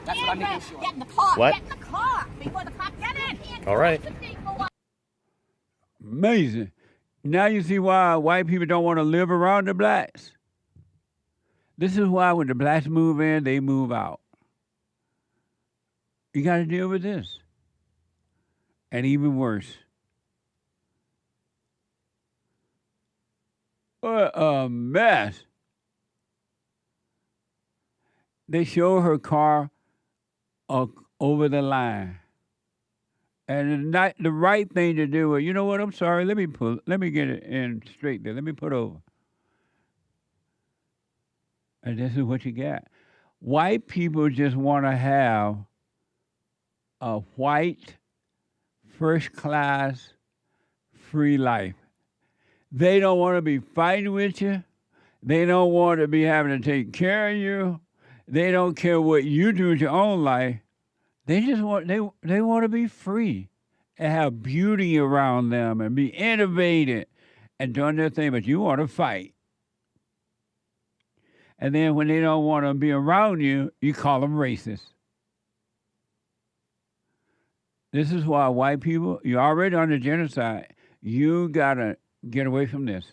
That's what I'm making sure. Get in the car. What? Get in the car before the cop get in. All right. Amazing. Now you see why white people don't want to live around the blacks. This is why when the blacks move in, they move out. You got to deal with this. And even worse. What a mess. They show her car over the line. And it's not the right thing to do. You know what? I'm sorry. Let me get it in straight there. Let me put over. And this is what you got. White people just want to have a white, first-class, free life. They don't want to be fighting with you. They don't want to be having to take care of you. They don't care what you do with your own life. They just want they want to be free and have beauty around them and be innovative and doing their thing, but you want to fight. And then when they don't want to be around you, you call them racist. This is why white people, you're already under genocide. You got to get away from this.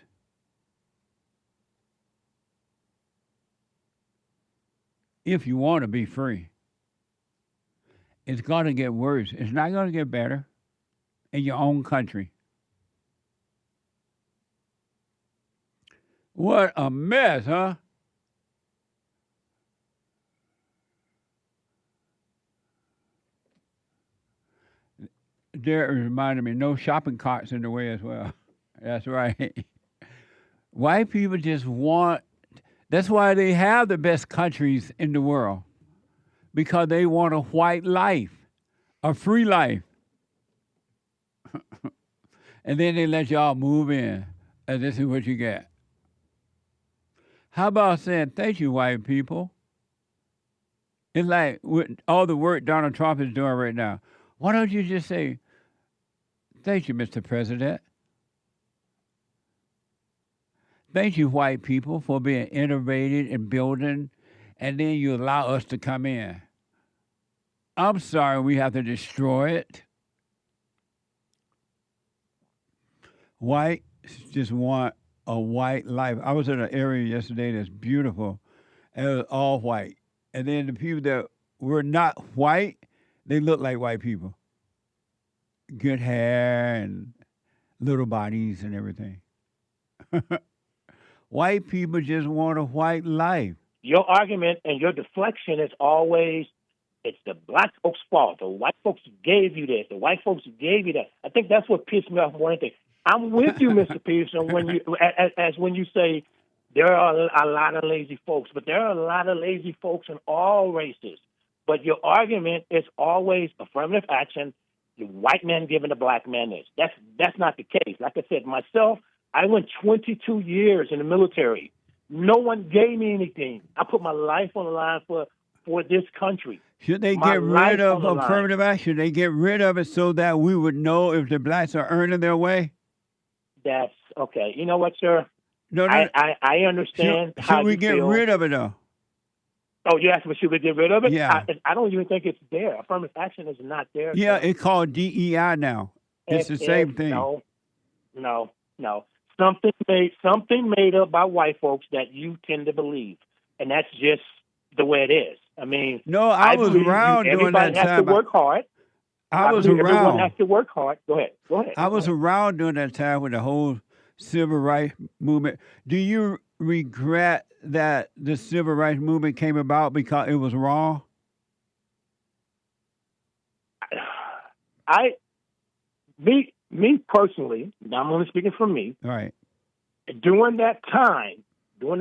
If you want to be free. It's going to get worse. It's not going to get better in your own country. What a mess, huh? Derek reminded me, no shopping carts in the way as well. That's right. White people just want, that's why they have the best countries in the world. Because they want a white life, a free life. And then they let y'all move in, and this is what you get. How about saying, thank you, white people? It's like with all the work Donald Trump is doing right now. Why don't you just say, thank you, Mr. President? Thank you, white people, for being innovative and building, and then you allow us to come in. I'm sorry we have to destroy it. Whites just want a white life. I was in an area yesterday that's beautiful, and it was all white. And then the people that were not white, they look like white people. Good hair and little bodies and everything. White people just want a white life. Your argument and your deflection is always, it's the black folks' fault. The white folks gave you this. The white folks gave you that. I think that's what pissed me off more than anything. I'm with you, Mr. Peterson, when you say there are a lot of lazy folks, but there are a lot of lazy folks in all races. But your argument is always affirmative action. The white man giving the black man this. That's not the case. Like I said, myself, I went 22 years in the military. No one gave me anything. I put my life on the line for this country. Should they get rid of affirmative action? Should they get rid of it so that we would know if the blacks are earning their way? That's okay. You know what, sir? No. I understand how should we you get feel. rid of it, though? Oh, you asked me should we get rid of it? Yeah. I don't even think it's there. Affirmative action is not there. Yeah, it's called DEI now. It's the same thing. No. Something made up by white folks that you tend to believe, and that's just the way it is. I mean, no, I was around during that time. Everybody has to work hard. Everyone has to work hard. Go ahead. I was around during that time with the whole civil rights movement. Do you regret that the civil rights movement came about because it was wrong? Me personally, now I'm only speaking for me. Right. During that time, when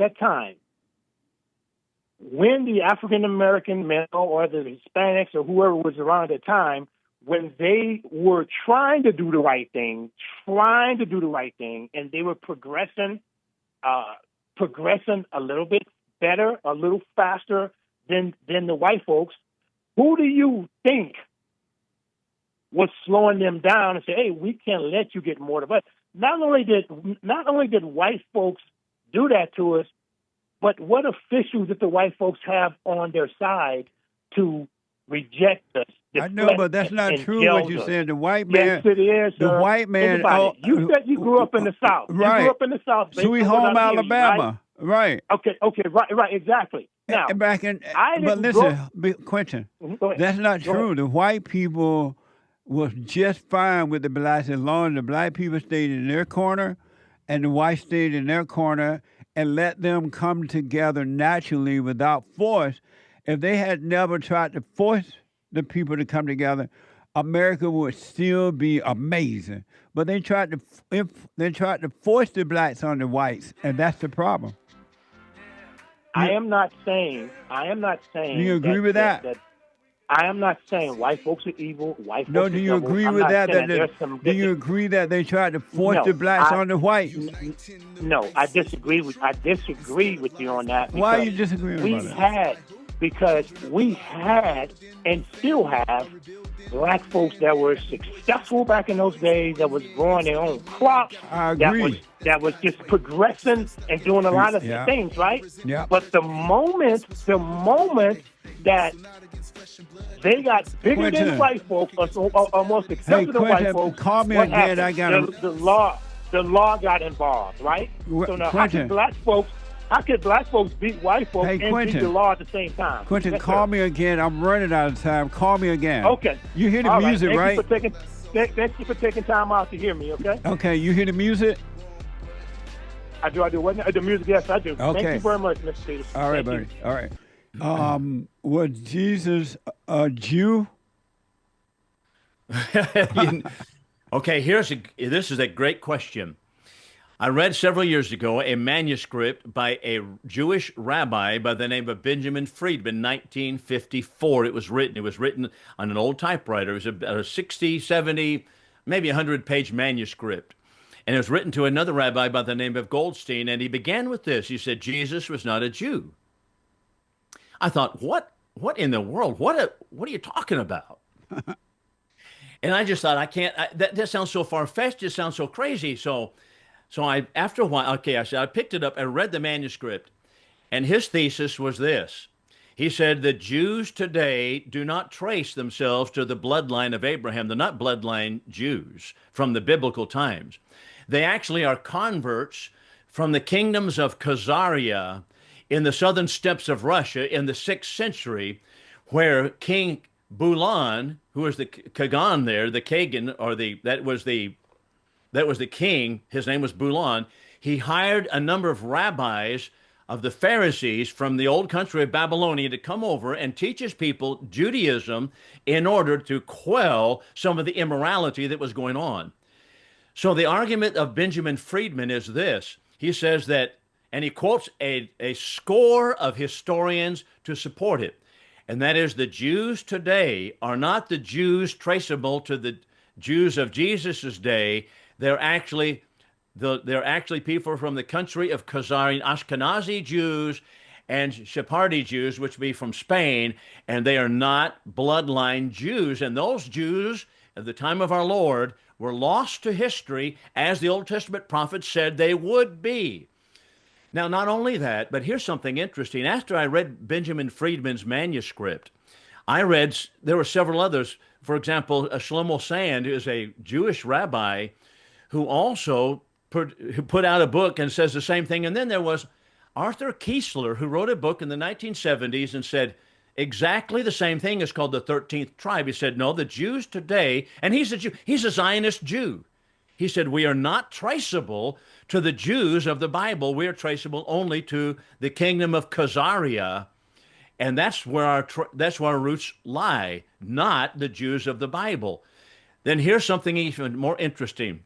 the African American male or the Hispanics or whoever was around at the time, when they were trying to do the right thing, and they were progressing a little bit better, a little faster than the white folks, who do you think was slowing them down and say, "Hey, we can't let you get more of us"? Not only did white folks do that to us, but what officials did the white folks have on their side to reject us? I know, but that's not true what you said. The white man. Yes, it is. The white man. You said you grew up in the South. Right. You grew up in the South. Sweet Home, Alabama. Right. Okay, right, exactly. Now, but listen, Quentin, that's not true. The white people was just fine with the blacks as long as the black people stayed in their corner and the whites stayed in their corner and let them come together naturally without force. If they had never tried to force the people to come together, America would still be amazing. But they tried to force the blacks on the whites, and that's the problem. I am not saying. Do you agree with that? I am not saying white folks are evil. White folks no, do you are agree evil. with that? Do you agree that they tried to force the blacks on the whites? No, I disagree with you on that. Why are you disagreeing about that? Because we had and still have black folks that were successful back in those days, that was growing their own crops. I agree. That was just progressing and doing a lot of things, right? Yeah. But the moment that they got bigger than white folks, or more successful than white folks, call me again. The law got involved, right? So now, how could black folks beat white folks and beat the law at the same time? Quentin, call me again. I'm running out of time. Call me again. Okay. You hear the music, right? Thank you for taking time out to hear me, okay? Okay, you hear the music? I do. The music, yes, I do. Okay. Thank you very much, Mr. Peters. All right, buddy. All right. Was Jesus a Jew? Okay, this is a great question. I read several years ago a manuscript by a Jewish rabbi by the name of Benjamin Friedman, 1954. It was written on an old typewriter. It was a 60, 70, maybe 100-page manuscript. And it was written to another rabbi by the name of Goldstein, and he began with this. He said, Jesus was not a Jew. I thought, what in the world? What are you talking about? And I just thought, that sounds so far-fetched. It sounds so crazy. So after a while, I picked it up and read the manuscript, and his thesis was this. He said, the Jews today do not trace themselves to the bloodline of Abraham. They're not bloodline Jews from the biblical times. They actually are converts from the kingdoms of Khazaria in the southern steppes of Russia in the 6th century, where King Bulan, who was the Kagan there, the Kagan, or that was the king, his name was Bulan, he hired a number of rabbis of the Pharisees from the old country of Babylonia to come over and teach his people Judaism in order to quell some of the immorality that was going on. So the argument of Benjamin Friedman is this. He says that, and he quotes a score of historians to support it, and that is the Jews today are not the Jews traceable to the Jews of Jesus's day. They're actually people from the country of Khazarian Ashkenazi Jews and Sephardi Jews, which would be from Spain, and they are not bloodline Jews. And those Jews at the time of our Lord were lost to history, as the Old Testament prophets said they would be. Now, not only that, but here's something interesting. After I read Benjamin Friedman's manuscript, I read there were several others. For example, Shlomo Sand is a Jewish rabbi who also put out a book and says the same thing. And then there was Arthur Kiesler, who wrote a book in the 1970s and said exactly the same thing. It's called the 13th tribe. He said, no, the Jews today, and he's a Jew, he's a Zionist Jew. He said, we are not traceable to the Jews of the Bible. We are traceable only to the kingdom of Khazaria. And that's where our roots lie, not the Jews of the Bible. Then here's something even more interesting.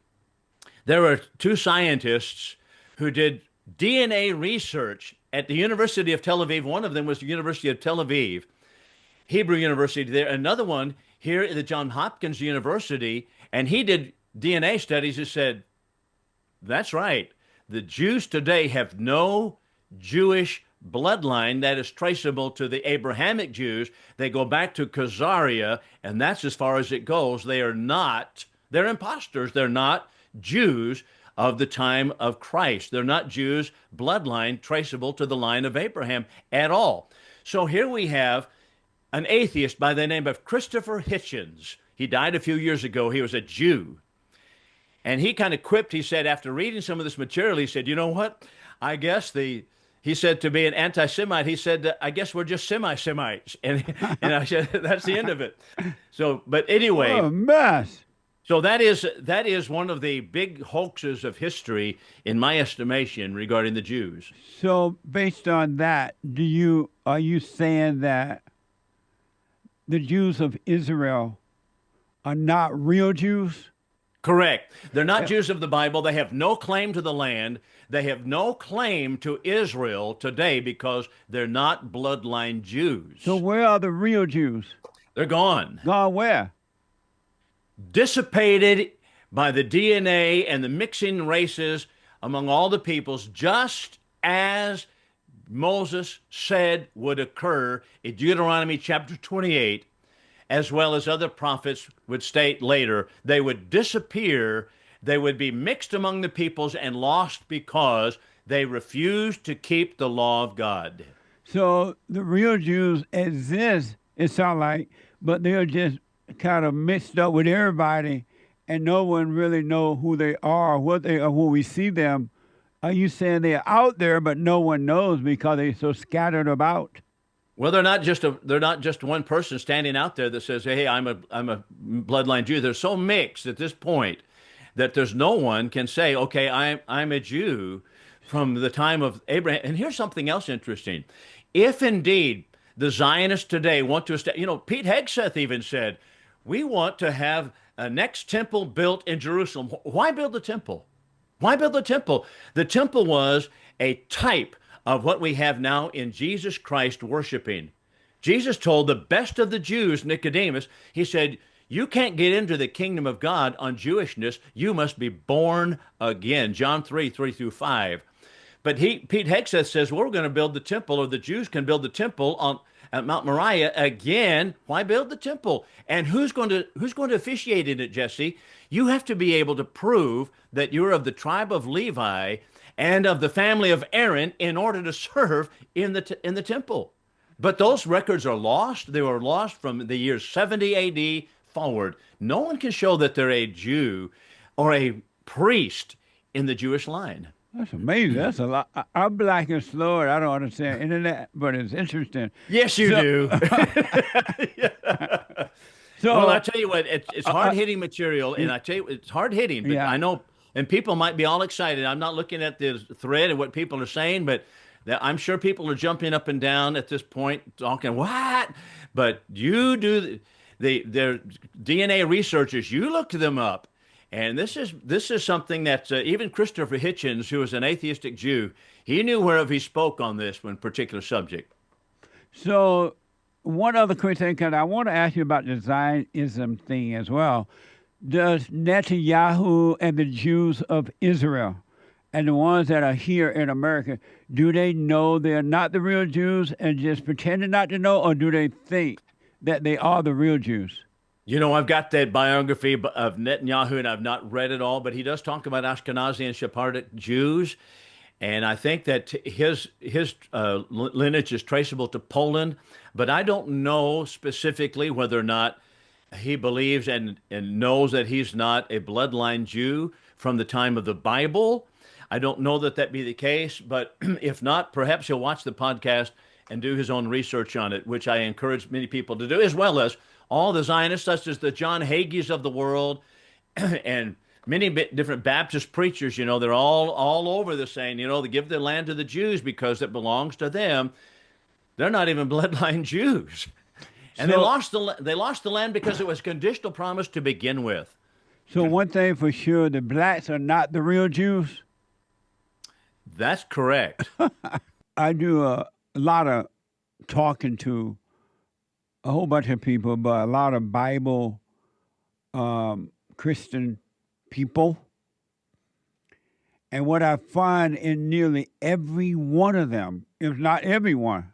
There were two scientists who did DNA research at the University of Tel Aviv. One of them was the University of Tel Aviv, Hebrew University there. Another one here at the Johns Hopkins University, and he did DNA studies that said, that's right, the Jews today have no Jewish bloodline that is traceable to the Abrahamic Jews. They go back to Khazaria, and that's as far as it goes. They're imposters. They're not Jews of the time of Christ. They're not Jews bloodline traceable to the line of Abraham at all. So here we have an atheist by the name of Christopher Hitchens. He died a few years ago. He was a Jew. And he kind of quipped, he said, after reading some of this material, he said, you know what? I guess he said to be an anti-Semite, he said, I guess we're just semi-Semites. And I said, that's the end of it. So, but anyway. What a mess. So that is one of the big hoaxes of history, in my estimation, regarding the Jews. So based on that, are you saying that the Jews of Israel are not real Jews? Correct. They're not Jews of the Bible. They have no claim to the land. They have no claim to Israel today because they're not bloodline Jews. So where are the real Jews? They're gone. Gone where? Dissipated by the DNA and the mixing races among all the peoples, just as Moses said would occur in Deuteronomy chapter 28, as well as other prophets would state later. They would disappear. They would be mixed among the peoples and lost because they refused to keep the law of God. So the real Jews exist, it sounds like, but they're just kind of mixed up with everybody, and no one really know who they are, what they are, when we see them. Are you saying they're out there, but no one knows because they're so scattered about? Well, they're not just one person standing out there that says, "Hey, I'm a bloodline Jew." They're so mixed at this point that there's no one can say, "Okay, I'm a Jew from the time of Abraham." And here's something else interesting: if indeed the Zionists today want to, Pete Hegseth even said, "We want to have a next temple built in Jerusalem." Why build the temple? Why build the temple? The temple was a type of what we have now in Jesus Christ worshiping. Jesus told the best of the Jews, Nicodemus, he said, you can't get into the kingdom of God on Jewishness. You must be born again. John 3:3-5. But Pete Hegseth says, we're going to build the temple, or the Jews can build the temple at Mount Moriah again. Why build the temple? And who's going to officiate in it, Jesse? You have to be able to prove that you're of the tribe of Levi and of the family of Aaron in order to serve in the temple. But those records are lost. They were lost from the year 70 A.D. forward. No one can show that they're a Jew or a priest in the Jewish line. That's amazing. That's a lot. I'm black and slow, and I don't understand internet, but it's interesting. Yes, you do. So, well, I tell you what, it's hard-hitting material, and I tell you, it's hard-hitting, but I know, and people might be all excited. I'm not looking at the thread and what people are saying, but I'm sure people are jumping up and down at this point, talking, what? But you do, they're DNA researchers, you look them up, and this is something that even Christopher Hitchens, who was an atheistic Jew, he knew wherever he spoke on this one particular subject. So, one other quick thing, because I want to ask you about the Zionism thing as well. Does Netanyahu and the Jews of Israel and the ones that are here in America, do they know they're not the real Jews and just pretending not to know, or do they think that they are the real Jews? You know, I've got that biography of Netanyahu, and I've not read it all, but he does talk about Ashkenazi and Sephardic Jews. And I think that his lineage is traceable to Poland, but I don't know specifically whether or not he believes and knows that he's not a bloodline Jew from the time of the Bible. I don't know that that be the case, but if not, perhaps he'll watch the podcast and do his own research on it, which I encourage many people to do, as well as all the Zionists, such as the John Hagees of the world, and many different Baptist preachers. You know, they're all over this saying, you know, they give the land to the Jews because it belongs to them. They're not even bloodline Jews. And they lost the land because it was conditional promise to begin with. So one thing for sure, the blacks are not the real Jews? That's correct. I do a lot of talking to a whole bunch of people, but a lot of Bible Christian people. And what I find in nearly every one of them, if not everyone,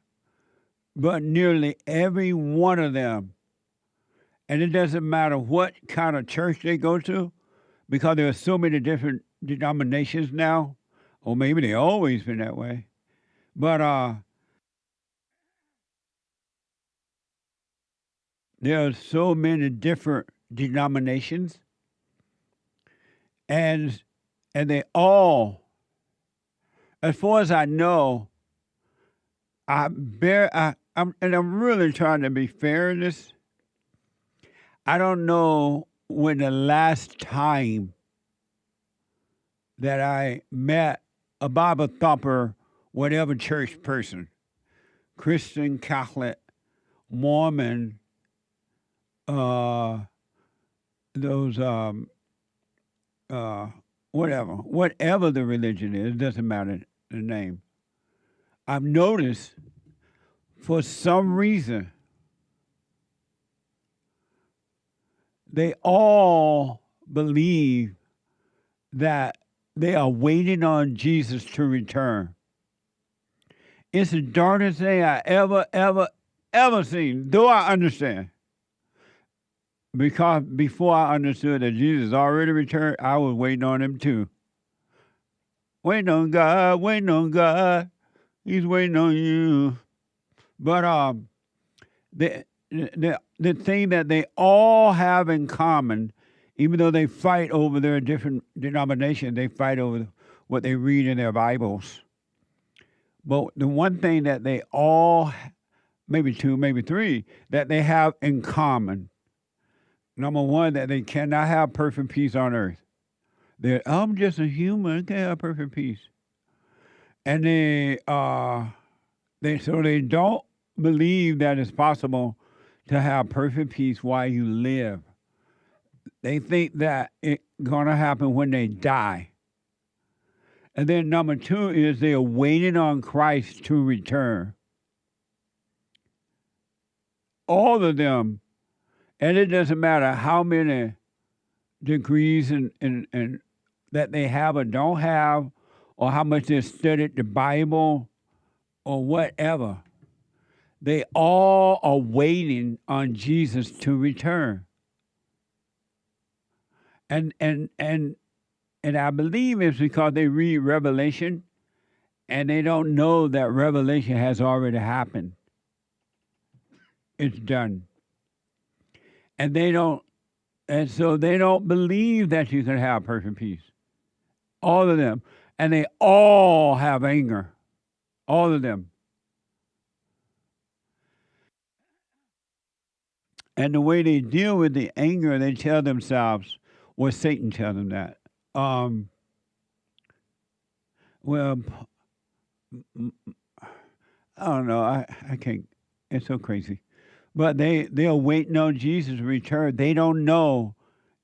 but nearly every one of them, and it doesn't matter what kind of church they go to, because there are so many different denominations now, or maybe they always been that way. But there are so many different denominations, and they all, as far as I know, I'm really trying to be fair in this. I don't know when the last time that I met a Bible thumper, whatever church person, Christian, Catholic, Mormon, whatever the religion is, doesn't matter the name. I've noticed for some reason they all believe that they are waiting on Jesus to return. It's the darndest thing I ever seen, though I understand. Because before I understood that Jesus already returned, I was waiting on him too. Waiting on God. He's waiting on you. But the thing that they all have in common, even though they fight over their different denominations, they fight over what they read in their Bibles. But the one thing that they all, maybe two, maybe three, that they have in common, number one, that they cannot have perfect peace on earth. I'm just a human, I can't have perfect peace. And they don't believe that it's possible to have perfect peace while you live. They think that it's going to happen when they die. And then number two is they're waiting on Christ to return. All of them, and it doesn't matter how many degrees and that they have or don't have, or how much they studied the Bible or whatever, they all are waiting on Jesus to return. And I believe it's because they read Revelation and they don't know that Revelation has already happened. It's done. And so they don't believe that you can have perfect peace. All of them. And they all have anger. All of them. And the way they deal with the anger, they tell themselves, or Satan tells them that. Well, I don't know. I can't. It's so crazy. But they are waiting on Jesus' return. They don't know.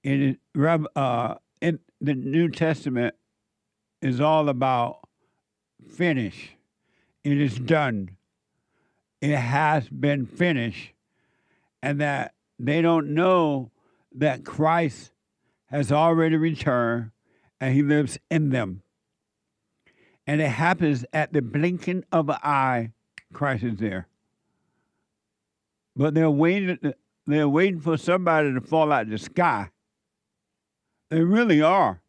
In the New Testament is all about finish. It is done. It has been finished. And that they don't know that Christ has already returned and he lives in them. And it happens at the blinking of an eye, Christ is there. But they're waiting for somebody to fall out of the sky. They really are.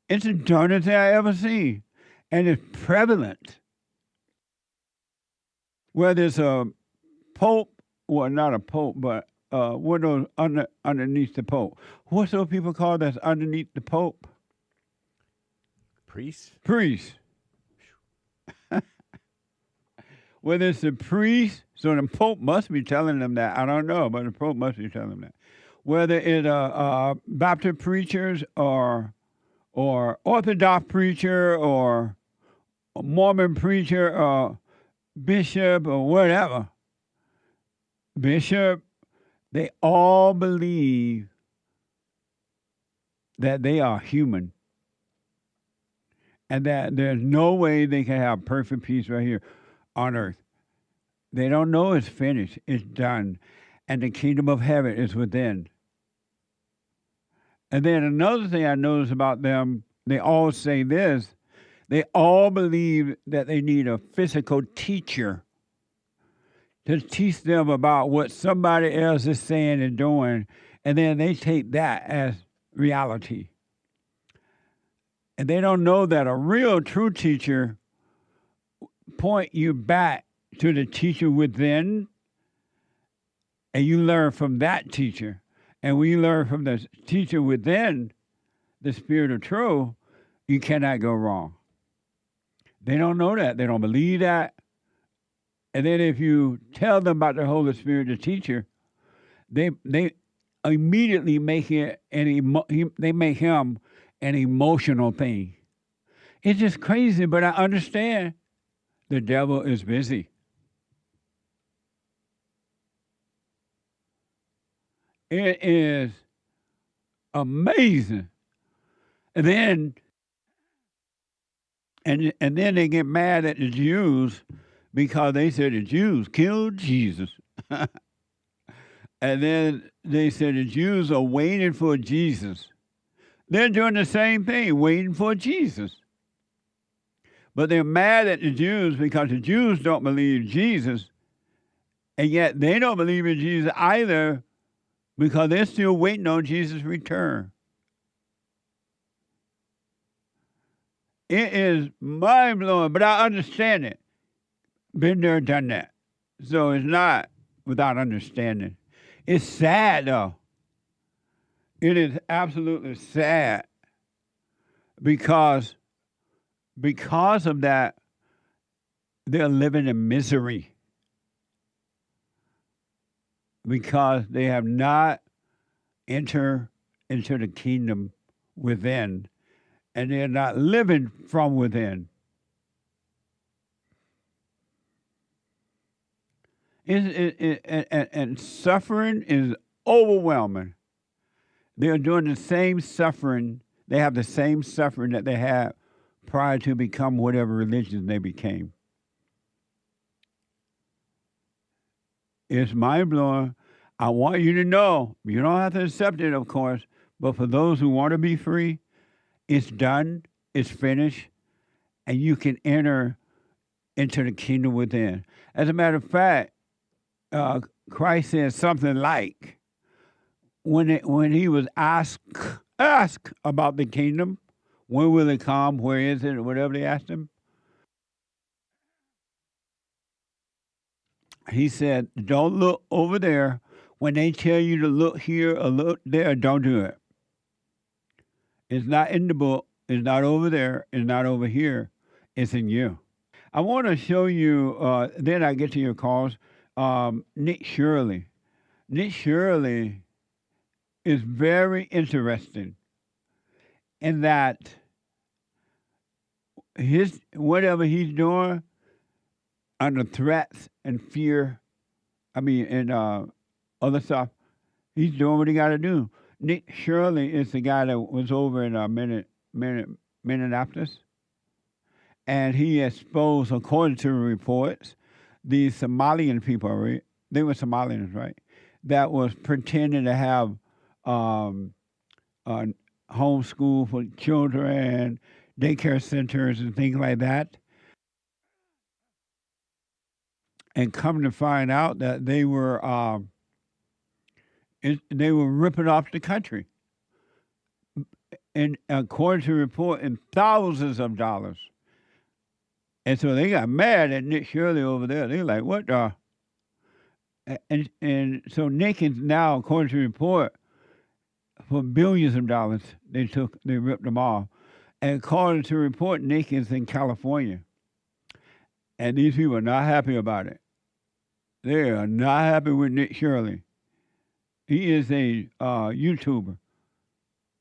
It's the darndest thing I ever seen. and it's prevalent. Whether it's a pope, well, not a pope, but what are those underneath the pope? What's those people called that's underneath the pope? Priests? Priests. Whether it's a priest, so the pope must be telling them that. I don't know, but the pope must be telling them that. Whether it's Baptist preachers or Orthodox preacher or a Mormon preacher or bishop or whatever, bishop, they all believe that they are human and that there's no way they can have perfect peace right here on earth. They don't know it's finished, it's done, and the kingdom of heaven is within. And then another thing I notice about them, they all say this, they all believe that they need a physical teacher to teach them about what somebody else is saying and doing, and then they take that as reality. And they don't know that a real, true teacher point you back to the teacher within, and you learn from that teacher. And when you learn from the teacher within, the spirit of truth, you cannot go wrong. They don't know that. They don't believe that. And then if you tell them about the Holy Spirit, the teacher, they immediately make it they make him an emotional thing. It's just crazy, but I understand the devil is busy. It is amazing. And then they get mad at the Jews because they said the Jews killed Jesus. And then they said the Jews are waiting for Jesus. They're doing the same thing, waiting for Jesus. But they're mad at the Jews because the Jews don't believe Jesus, and yet they don't believe in Jesus either because they're still waiting on Jesus' return. It is mind-blowing, but I understand it. Been there, done that. So it's not without understanding. It's sad, though. It is absolutely sad because of that, they're living in misery because they have not entered into the kingdom within, and they're not living from within. And suffering is overwhelming. They're doing the same suffering. They have the same suffering that they had prior to become whatever religion they became. It's mind-blowing. I want you to know, you don't have to accept it, of course, but for those who want to be free, it's done, it's finished, and you can enter into the kingdom within. As a matter of fact, Christ said something like, when he was asked about the kingdom, when will it come, where is it, or whatever they asked him, he said, don't look over there. When they tell you to look here or look there, don't do it. It's not in the book. It's not over there. It's not over here. It's in you. I want to show you, then I get to your calls, Nick Shirley. Nick Shirley is very interesting in that whatever he's doing under threats and fear, and other stuff, he's doing what he got to do. Nick Shirley is the guy that was over in Minneapolis, and he exposed, according to reports, these Somalian people, right? They were Somalians, right? That was pretending to have homeschool for children, daycare centers, and things like that. And come to find out that they were ripping off the country. And according to report, in thousands of dollars. And so they got mad at Nick Shirley over there. They like, what the? And so Nick is now, according to the report, for billions of dollars, they ripped them off. And according to the report, Nick is in California. And these people are not happy about it. They are not happy with Nick Shirley. He is a YouTuber.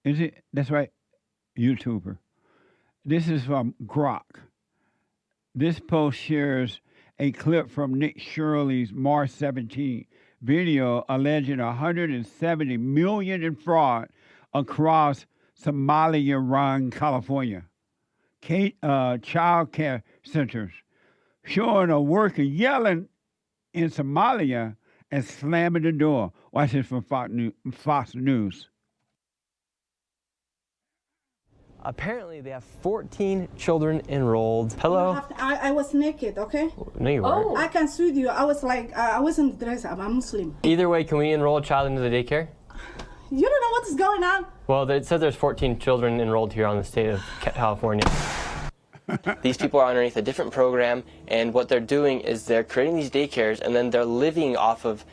Is it? That's right, YouTuber. This is from Grok. This post shares a clip from Nick Shirley's March 17 video alleging $170 million in fraud across Somalia-run California child care centers, showing a worker yelling in Somalia and slamming the door. Watch this from Fox News. Apparently, they have 14 children enrolled. Hello? I was naked, okay? No, you weren't. I can sue you. I was like, I wasn't dressed up. I'm Muslim. Either way, can we enroll a child into the daycare? You don't know what's going on. Well, it says there's 14 children enrolled here on the state of California. These people are underneath a different program, and what they're doing is they're creating these daycares, and then they're living off of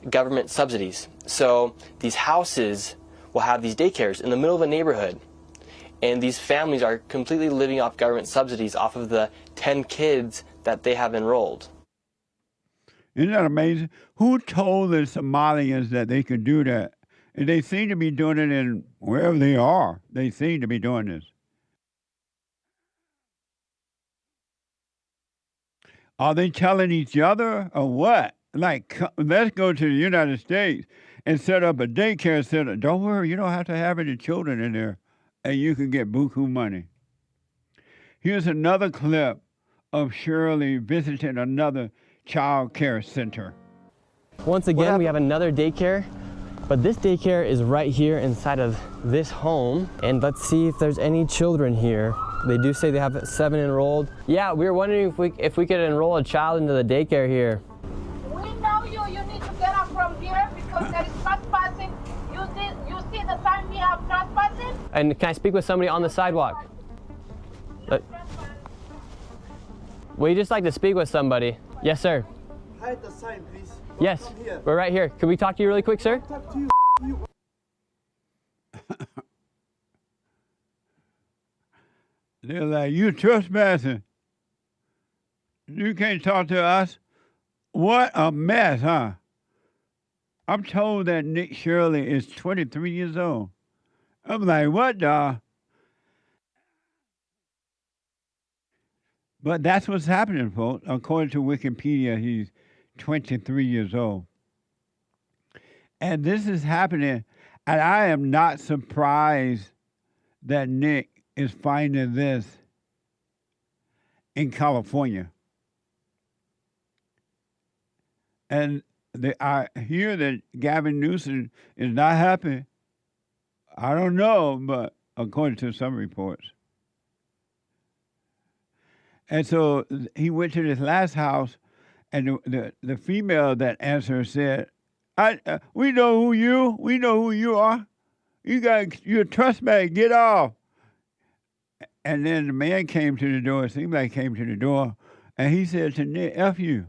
government subsidies. So these houses will have these daycares in the middle of a neighborhood. And these families are completely living off government subsidies off of the 10 kids that they have enrolled. Isn't that amazing? Who told the Somalians that they could do that? And they seem to be doing it in wherever they are. They seem to be doing this. Are they telling each other or what? Like, let's go to the United States and set up a daycare center. Don't worry, you don't have to have any children in there. And you can get buku money. Here's another clip of Shirley visiting another child care center. Once again, we have another daycare, but this daycare is right here inside of this home. And let's see if there's any children here. They do say they have 7 enrolled. Yeah, we were wondering if we could enroll a child into the daycare here. We know you. You need to get up from here because there is trespassing. You see the sign we have trespassing? And can I speak with somebody on the sidewalk? Would you just like to speak with somebody? Yes, sir. Hide the sign, please. Yes, we're right here. Can we talk to you really quick, sir? Talk to you. They're like, you trespassing. You can't talk to us. What a mess, huh? I'm told that Nick Shirley is 23 years old. I'm like, what the? But that's what's happening, folks. According to Wikipedia, he's 23 years old. And this is happening, and I am not surprised that Nick is finding this in California. And I hear that Gavin Newsom is not happy. I don't know, but according to some reports. And so he went to this last house, and the female that answered said, we know who you are. You're a trespass, get off. And then the man came to the door, it seemed like he came to the door, and he said to Nick, F you.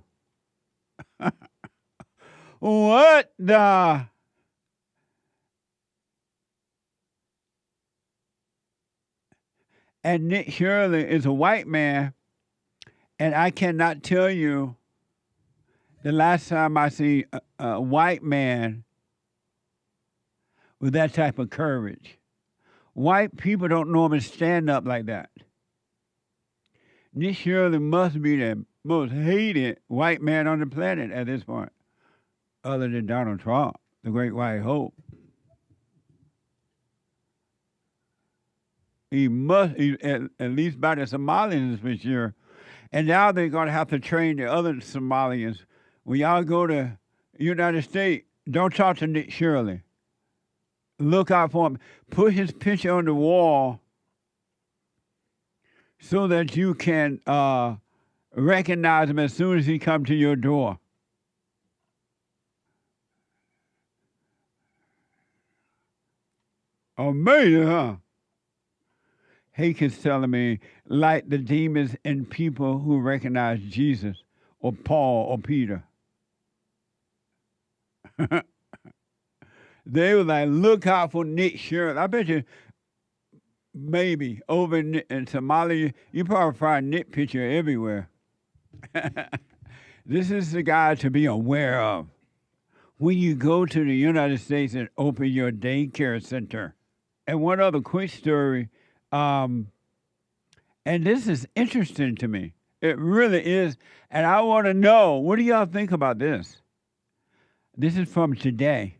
What the? And Nick Shirley is a white man, and I cannot tell you the last time I see a white man with that type of courage. White people don't normally stand up like that. Nick Shirley must be the most hated white man on the planet at this point, other than Donald Trump, the great white hope. He must, at least by the Somalians for sure. And now they're going to have to train the other Somalians. When y'all go to United States, don't talk to Nick Shirley. Look out for him. Put his picture on the wall so that you can recognize him as soon as he comes to your door. Amazing, huh? Haken's telling me, like the demons in people who recognize Jesus or Paul or Peter. They were like, look out for Nick Shirley. I bet you maybe over in Somalia, you probably find Nick picture everywhere. This is the guy to be aware of. When you go to the United States and open your daycare center. And one other quick story, and this is interesting to me. It really is. And I want to know, what do y'all think about this? This is from today.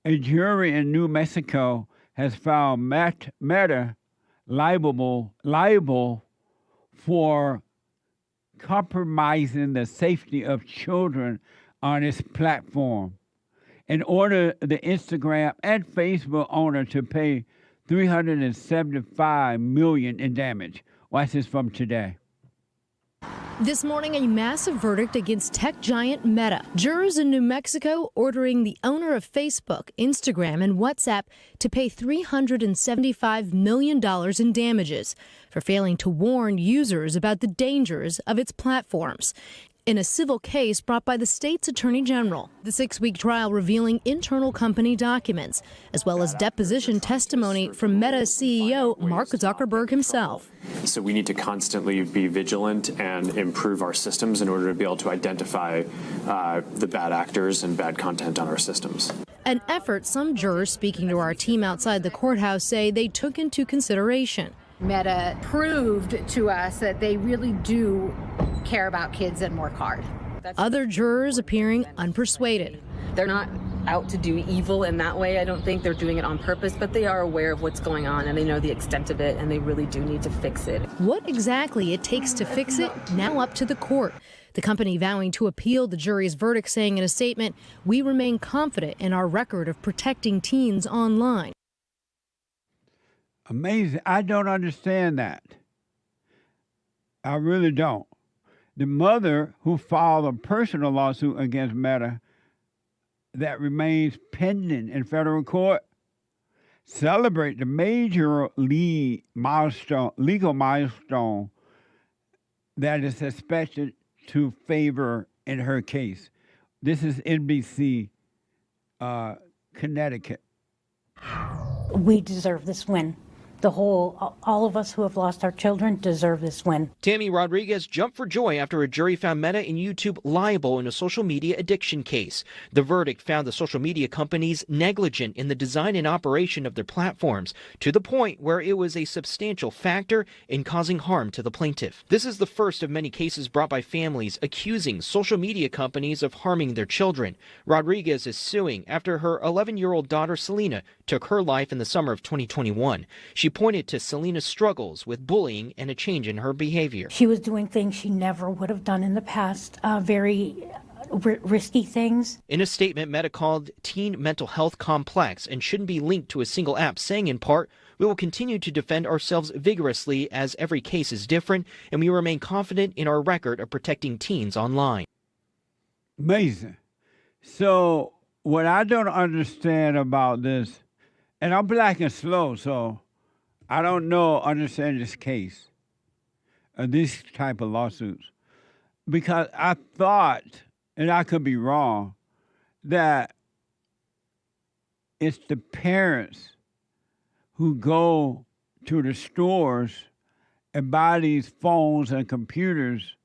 A jury in New Mexico has found Meta liable for compromising the safety of children on its platform and ordered the Instagram and Facebook owner to pay $375 million in damage. Watch this from today. This morning, a massive verdict against tech giant Meta. Jurors in New Mexico ordering the owner of Facebook, Instagram, and WhatsApp to pay $375 million in damages for failing to warn users about the dangers of its platforms. In a civil case brought by the state's attorney general, the 6-week trial revealing internal company documents, as well as deposition testimony from Meta's CEO, Mark Zuckerberg himself. So we need to constantly be vigilant and improve our systems in order to be able to identify the bad actors and bad content on our systems. An effort some jurors speaking to our team outside the courthouse say they took into consideration. Meta proved to us that they really do care about kids and work hard. Other jurors appearing unpersuaded. They're not out to do evil in that way. I don't think they're doing it on purpose, but they are aware of what's going on and they know the extent of it and they really do need to fix it. What exactly it takes to fix it, now up to the court. The company vowing to appeal the jury's verdict, saying in a statement, "We remain confident in our record of protecting teens online." Amazing. I don't understand that. I really don't. The mother who filed a personal lawsuit against Meta that remains pending in federal court celebrate the major legal milestone that is expected to favor in her case. This is NBC, Connecticut. We deserve this win. All of us who have lost our children deserve this win. Tammy Rodriguez jumped for joy after a jury found Meta and YouTube liable in a social media addiction case. The verdict found the social media companies negligent in the design and operation of their platforms, to the point where it was a substantial factor in causing harm to the plaintiff. This is the first of many cases brought by families accusing social media companies of harming their children. Rodriguez is suing after her 11-year-old daughter Selena took her life in the summer of 2021. She pointed to Selena's struggles with bullying and a change in her behavior. She was doing things she never would have done in the past, very risky things. In a statement, Meta called teen mental health complex and shouldn't be linked to a single app, saying in part, "We will continue to defend ourselves vigorously as every case is different, and we remain confident in our record of protecting teens online." Amazing. So what I don't understand about this, and I'm black and slow, so I don't understand this case, these type of lawsuits, because I thought, and I could be wrong, that it's the parents who go to the stores and buy these phones and computers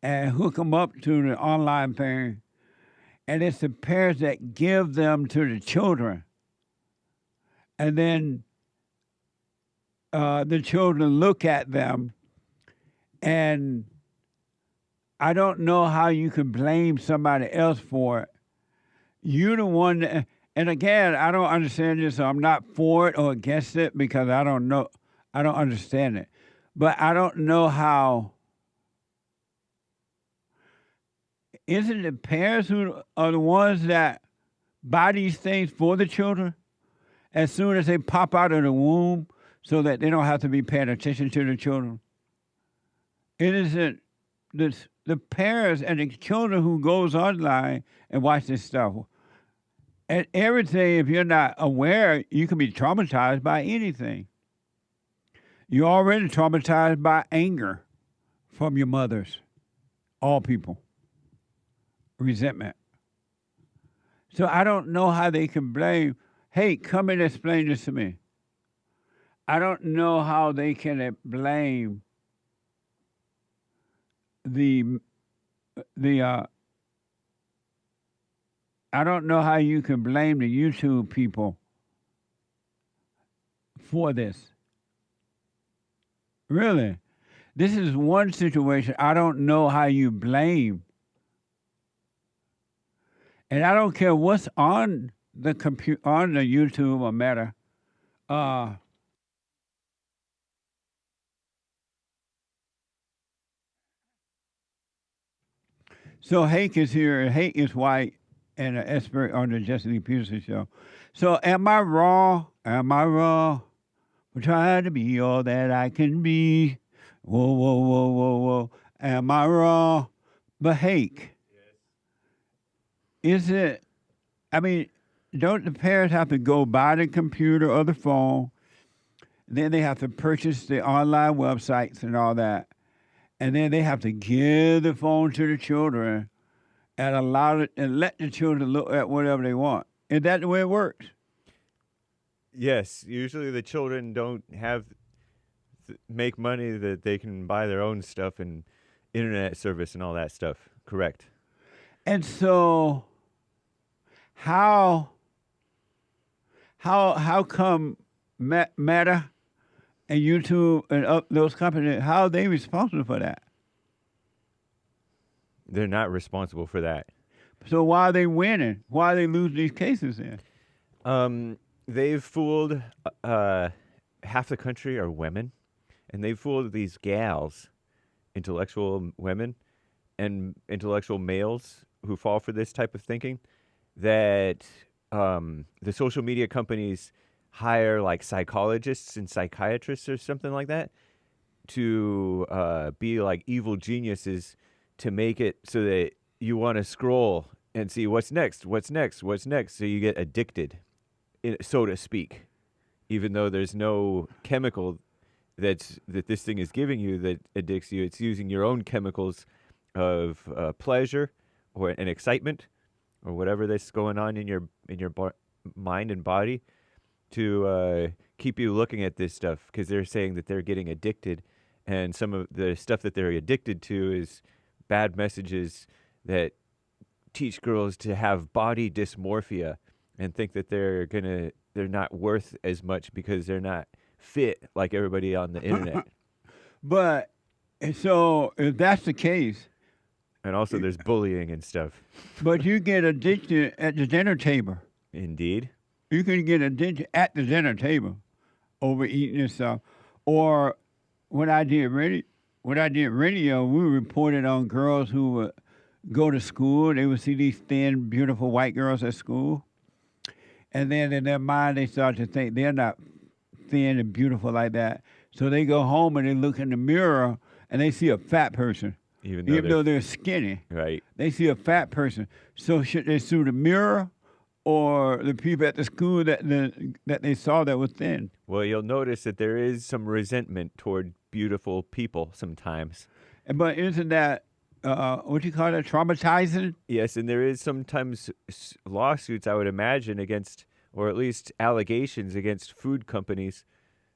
and hook them up to the online thing, and it's the parents that give them to the children, and then the children look at them, and I don't know how you can blame somebody else for it. You're the one that, and again, I don't understand this, so I'm not for it or against it because I don't know, I don't understand it. But I don't know how, isn't the parents who are the ones that buy these things for the children as soon as they pop out of the womb, so that they don't have to be paying attention to the children? It isn't the parents and the children who goes online and watch this stuff. And everything, if you're not aware, you can be traumatized by anything. You're already traumatized by anger from your mothers, all people, resentment. So I don't know how they can blame, hey, come and explain this to me. I don't know how they can blame I don't know how you can blame the YouTube people for this. Really. This is one situation I don't know how you blame. And I don't care what's on the on the YouTube or Meta. So Hake is here, and Hake is white and an expert on the Jesse Lee Peterson show. So am I wrong? Am I wrong for trying to be all that I can be? Whoa, whoa, whoa, whoa, whoa. Am I wrong? But Hake, is it, I mean, don't the parents have to go buy the computer or the phone? Then they have to purchase the online websites and all that. And then they have to give the phone to the children and allow it and let the children look at whatever they want. Is that the way it works? Yes. Usually the children don't make money that they can buy their own stuff and internet service and all that stuff. Correct. And so how come Meta and YouTube and those companies, how are they responsible for that? They're not responsible for that. So why are they winning? Why are they losing these cases then? They've fooled half the country are women, and they've fooled these gals, intellectual women and intellectual males who fall for this type of thinking, that the social media companies hire like psychologists and psychiatrists or something like that to be like evil geniuses to make it so that you want to scroll and see what's next, what's next, what's next. So you get addicted, so to speak, even though there's no chemical that this thing is giving you that addicts you. It's using your own chemicals of pleasure or an excitement or whatever that's going on in your mind and body to keep you looking at this stuff, because they're saying that they're getting addicted, and some of the stuff that they're addicted to is bad messages that teach girls to have body dysmorphia and think that they're not worth as much because they're not fit like everybody on the internet. But so if that's the case, and also there's bullying and stuff. But you get addicted at the dinner table. Indeed. You can get addicted at the dinner table, overeating and stuff. Or when I did radio, we reported on girls who would go to school. They would see these thin, beautiful white girls at school. And then in their mind, they start to think they're not thin and beautiful like that. So they go home and they look in the mirror and they see a fat person. Even though they're skinny. Right. They see a fat person. So should they sue the mirror or the people at the school that they saw that was thin? Well, you'll notice that there is some resentment toward beautiful people sometimes. But isn't that, what do you call that, traumatizing? Yes, and there is sometimes lawsuits, I would imagine, against, or at least allegations against food companies,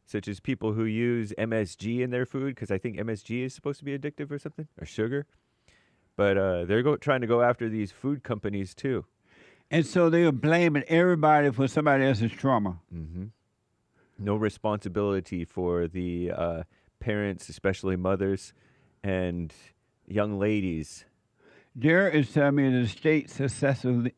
such as people who use MSG in their food, because I think MSG is supposed to be addictive or something, or sugar. But they're trying to go after these food companies, too. And so they are blaming everybody for somebody else's trauma. Mm-hmm. No responsibility for the parents, especially mothers and young ladies. Derek is telling me the state successfully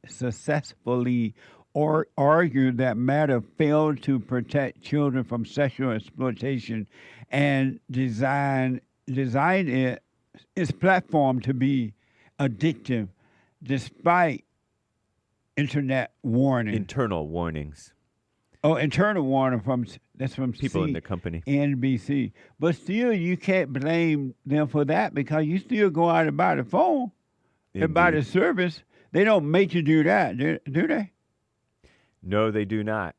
argued that Meta failed to protect children from sexual exploitation and designed its platform to be addictive, despite internal warnings. Oh, internal warning from people in the company, NBC. But still, you can't blame them for that because you still go out and buy the phone and buy the service. They don't make you do that, do they? No, they do not.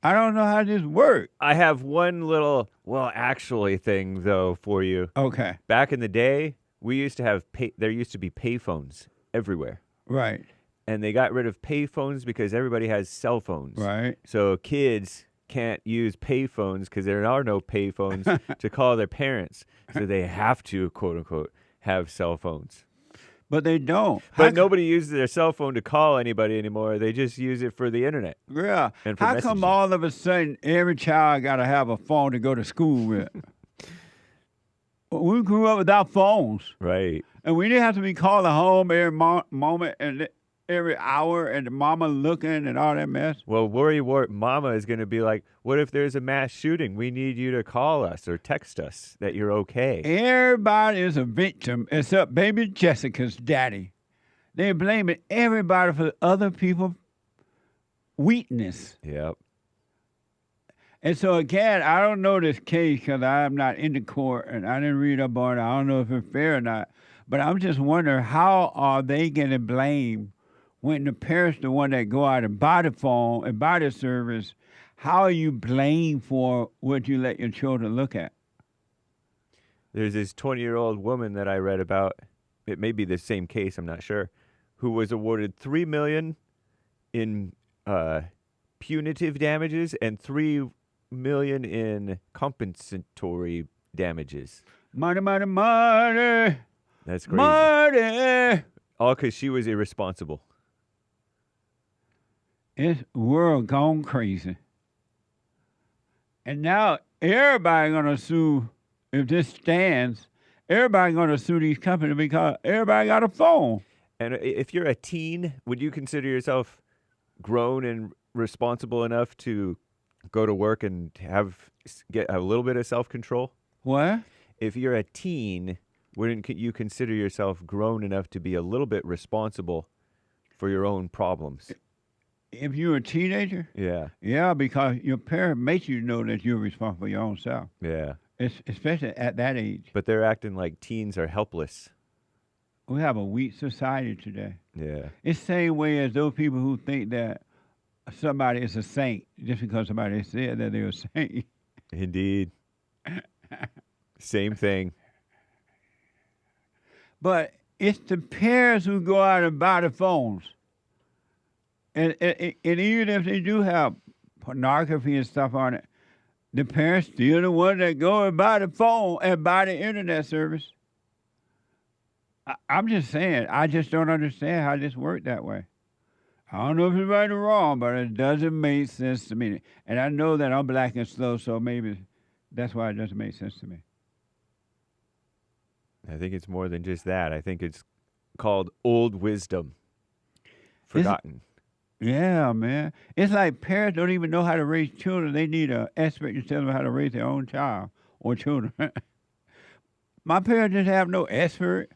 I don't know how this works. I have one little, actually thing, though, for you. Okay. Back in the day, we used to have, there used to be payphones everywhere. Right. And they got rid of payphones because everybody has cell phones. Right. So kids can't use payphones because there are no payphones to call their parents. So they have to, quote unquote, have cell phones. But they don't. But nobody uses their cell phone to call anybody anymore. They just use it for the internet. Yeah. And for How come messaging. all of a sudden every child got to have a phone to go to school with? We grew up without phones. Right. And we didn't have to be calling home every moment and every hour and the mama looking and all that mess. Well, worry mama is going to be like, what if there's a mass shooting? We need you to call us or text us that you're okay. Everybody is a victim except baby Jessica's daddy. They're blaming everybody for other people's weakness. Yep. And so, again, I don't know this case because I'm not in the court and I didn't read up on it. I don't know if it's fair or not. But I'm just wondering, how are they getting blamed when the parents the one that go out and buy the phone and buy the service? How are you blamed for what you let your children look at? There's this 20-year-old woman that I read about. It may be the same case, I'm not sure, who was awarded $3 million in punitive damages and $3 million in compensatory damages. Money, money, money. That's crazy. Money. All because she was irresponsible. It's world gone crazy. And now everybody gonna sue if this stands. Everybody gonna sue these companies because everybody got a phone. And if you're a teen, would you consider yourself grown and responsible enough to go to work and get a little bit of self-control? What? If you're a teen, wouldn't you consider yourself grown enough to be a little bit responsible for your own problems? If you're a teenager? Yeah. Yeah, because your parent makes you know that you're responsible for your own self. Yeah. Especially at that age. But they're acting like teens are helpless. We have a weak society today. Yeah. It's the same way as those people who think that somebody is a saint just because somebody said that they're a saint. Indeed. Same thing. But it's the parents who go out and buy the phones. And even if they do have pornography and stuff on it, the parents still the one that go and buy the phone and buy the internet service. I'm just saying, I just don't understand how this worked that way. I don't know if it's right or wrong, but it doesn't make sense to me. And I know that I'm black and slow, so maybe that's why it doesn't make sense to me. I think it's more than just that. I think it's called old wisdom. Forgotten. Yeah, man. It's like parents don't even know how to raise children. They need an expert to tell them how to raise their own child or children. My parents didn't have no expert.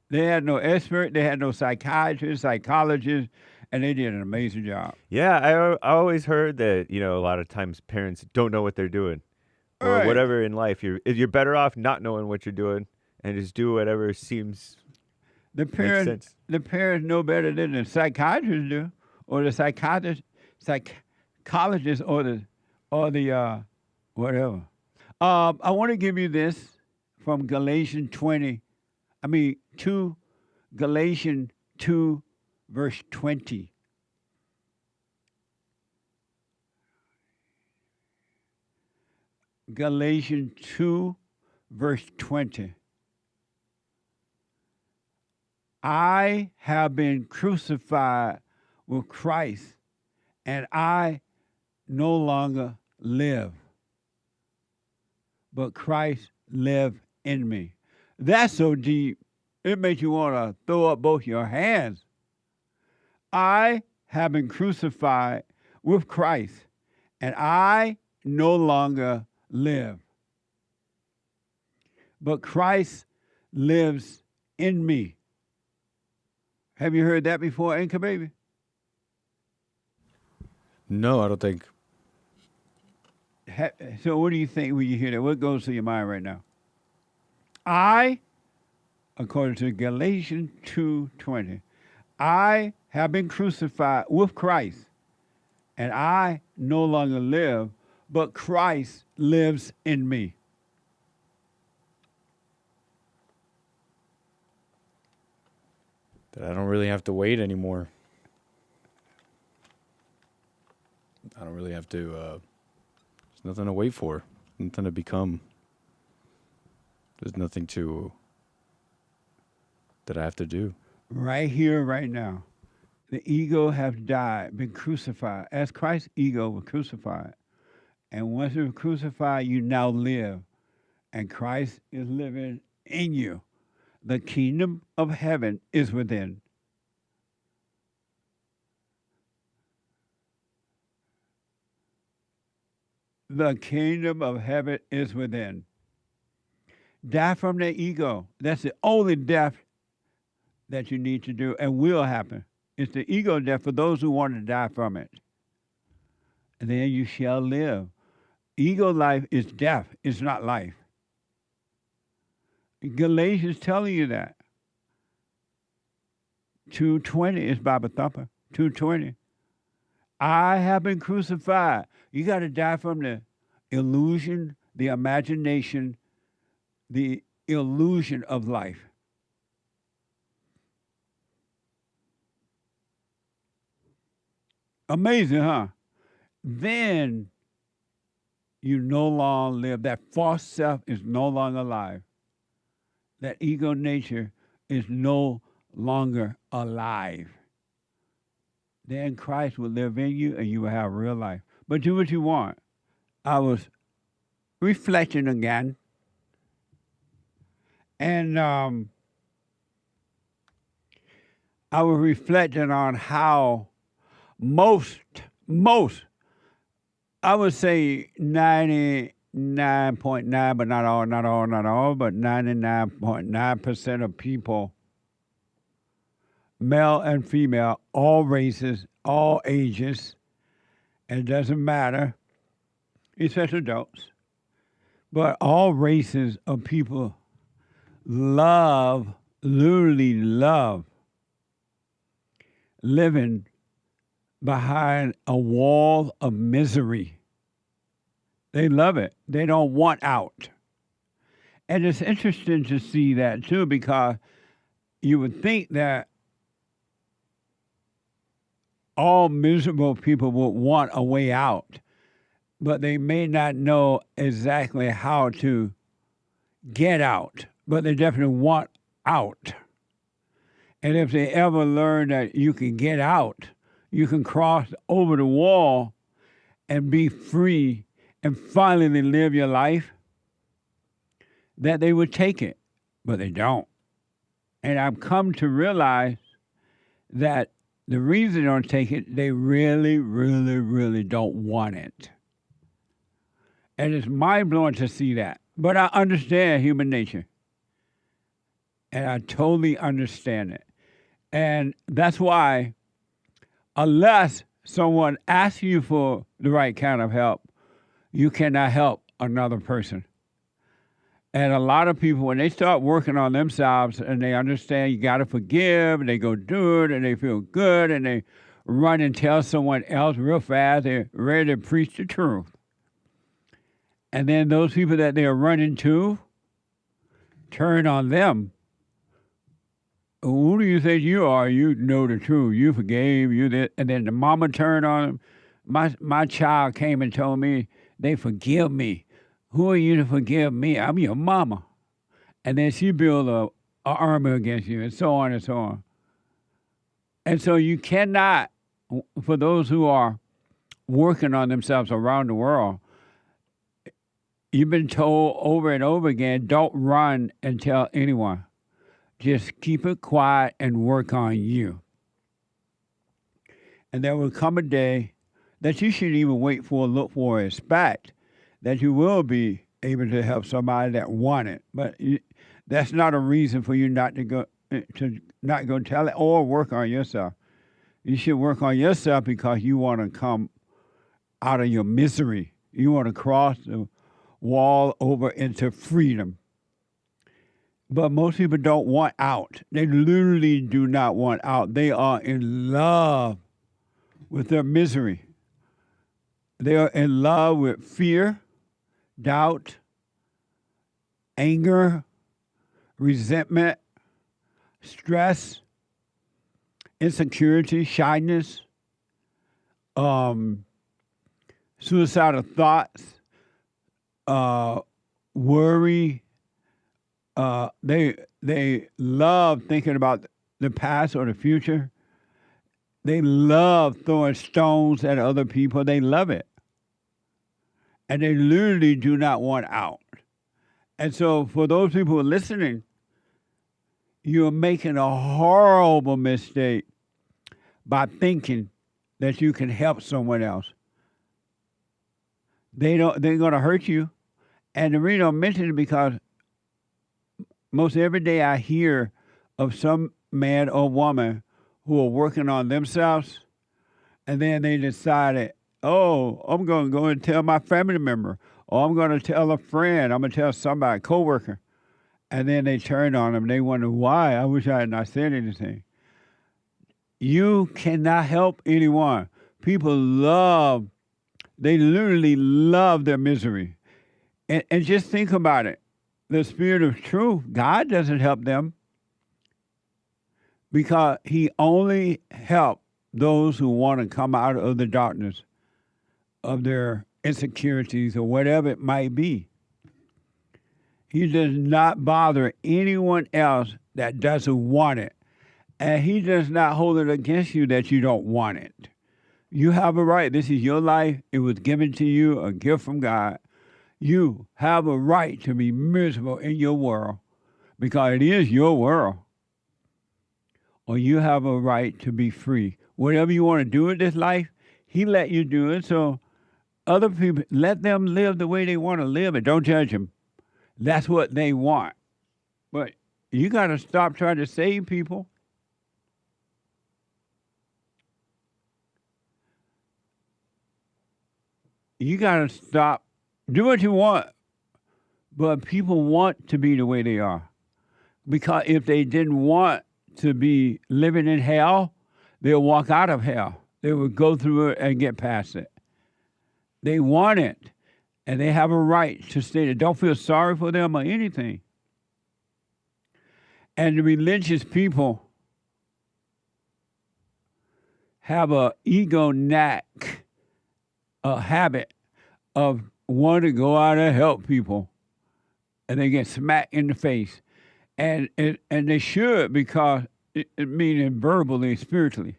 They had no expert. They had no psychiatrist, psychologist, and they did an amazing job. Yeah, I always heard that, a lot of times parents don't know what they're doing. Or Right. whatever in life. You're better off not knowing what you're doing and just do whatever seems makes sense. The parents know better than the psychiatrists do, or the psychologist, or the whatever. I want to give you this from Galatians 2, verse 20. Galatians 2, verse 20. I have been crucified with Christ, and I no longer live, but Christ lives in me. That's so deep, it makes you want to throw up both your hands. I have been crucified with Christ, and I no longer live, but Christ lives in me. Have you heard that before, Anchor Baby? No, I don't think. So what do you think when you hear that? What goes through your mind right now? I, according to Galatians 2:20, I have been crucified with Christ, And I no longer live, but Christ lives in me. That I don't really have to wait anymore. I don't really have to, there's nothing to wait for, nothing to become. There's nothing that I have to do. Right here, right now. The ego has died, been crucified. As Christ's ego was crucified. And once it was crucified, you now live. And Christ is living in you. The kingdom of heaven is within. The kingdom of heaven is within. Die from the ego. That's the only death that you need to do and will happen. It's the ego death for those who want to die from it. And then you shall live. Ego life is death. It's not life. Galatians telling you that. 2:20 is Bible thumper. 2:20. I have been crucified. You got to die from the illusion, the imagination, the illusion of life. Amazing, huh? Then you no longer live. That false self is no longer alive. That ego nature is no longer alive. Then Christ will live in you and you will have real life. But do what you want. I was reflecting again. And I was reflecting on how most, I would say 99.9, but not all, but 99.9% of people, male and female, all races, all ages, and it doesn't matter, especially adults, but all races of people literally love living behind a wall of misery. They love it. They don't want out. And it's interesting to see that too, because you would think that all miserable people would want a way out, but they may not know exactly how to get out, but they definitely want out. And if they ever learn that you can get out, you can cross over the wall and be free and finally live your life, that they would take it, but they don't. And I've come to realize that the reason they don't take it, they really, really, really don't want it. And it's mind-blowing to see that. But I understand human nature. And I totally understand it. And that's why, unless someone asks you for the right kind of help, you cannot help another person. And a lot of people, when they start working on themselves and they understand you got to forgive, and they go do it, and they feel good, and they run and tell someone else real fast, they're ready to preach the truth. And then those people that they're running to turn on them. Who do you think you are? You know the truth. You forgave. You did. And then the mama turned on them. My child came and told me they forgive me. Who are you to forgive me? I'm your mama. And then she built a armor against you, and so on and so on. And so you cannot, for those who are working on themselves around the world, you've been told over and over again, don't run and tell anyone. Just keep it quiet and work on you. And there will come a day that you shouldn't even wait for, look for, or expect that you will be able to help somebody that want it. But that's not a reason for you not to go tell it or work on yourself. You should work on yourself because you want to come out of your misery. You want to cross the wall over into freedom. But most people don't want out. They literally do not want out. They are in love with their misery. They are in love with fear, doubt, anger, resentment, stress, insecurity, shyness, suicidal thoughts, worry. They love thinking about the past or the future. They love throwing stones at other people. They love it. And they literally do not want out. And so for those people who are listening, you're making a horrible mistake by thinking that you can help someone else. They're going to hurt you. And the reason I mention it because most every day I hear of some man or woman who are working on themselves, and then they decided, oh, I'm going to go and tell my family member, or I'm going to tell a friend, I'm going to tell somebody, coworker, and then they turn on them. They wonder why. I wish I had not said anything. You cannot help anyone. People they literally love their misery. And just think about it. The Spirit of truth, God doesn't help them because he only helps those who want to come out of the darkness of their insecurities or whatever it might be. He does not bother anyone else that doesn't want it. And he does not hold it against you that you don't want it. You have a right. This is your life. It was given to you, a gift from God. You have a right to be miserable in your world because it is your world. Or you have a right to be free. Whatever you want to do in this life, he let you do it. So other people, let them live the way they want to live and don't judge them. That's what they want. But you got to stop trying to save people. You got to stop. Do what you want. But people want to be the way they are. Because if they didn't want to be living in hell, they'll walk out of hell. They would go through it and get past it. They want it. And they have a right to stay there. Don't feel sorry for them or anything. And the religious people have a ego knack, a habit of wanting to go out and help people. And they get smacked in the face. And they should because, meaning verbally, spiritually.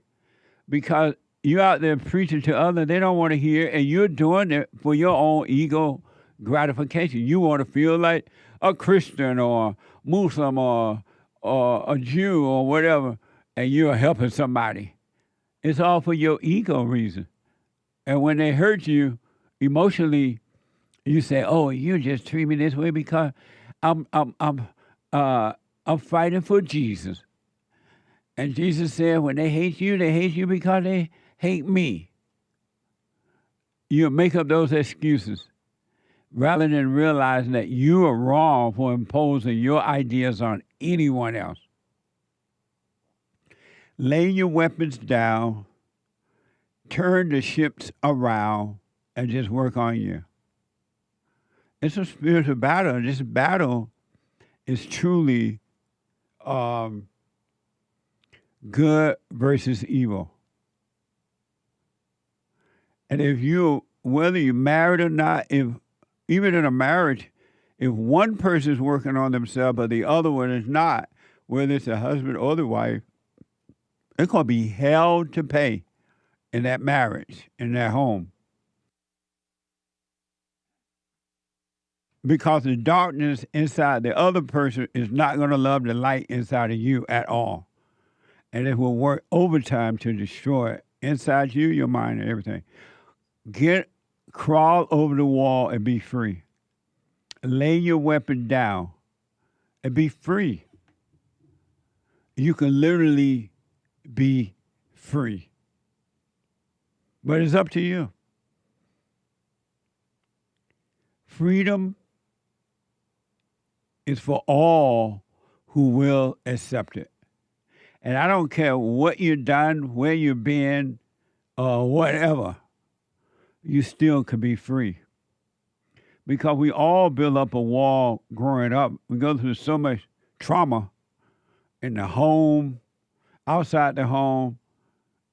Because you're out there preaching to others, they don't want to hear, and you're doing it for your own ego gratification. You want to feel like a Christian or Muslim or a Jew or whatever, and you're helping somebody. It's all for your ego reason. And when they hurt you emotionally, you say, "Oh, you just treat me this way because I'm fighting for Jesus." And Jesus said, when they hate you because they hate me. You make up those excuses rather than realizing that you are wrong for imposing your ideas on anyone else. Lay your weapons down, turn the ships around, and just work on you. It's a spiritual battle. This battle is truly good versus evil. And if whether you're married or not, even in a marriage, if one person is working on themselves but the other one is not, whether it's the husband or the wife, it's going to be hell to pay in that marriage, in that home. Because the darkness inside the other person is not going to love the light inside of you at all. And it will work overtime to destroy it inside you, your mind, and everything. Crawl over the wall and be free. Lay your weapon down and be free. You can literally be free. But it's up to you. Freedom is for all who will accept it. And I don't care what you've done, where you've been, or whatever. you still could be free. Because we all build up a wall growing up. We go through so much trauma in the home, outside the home,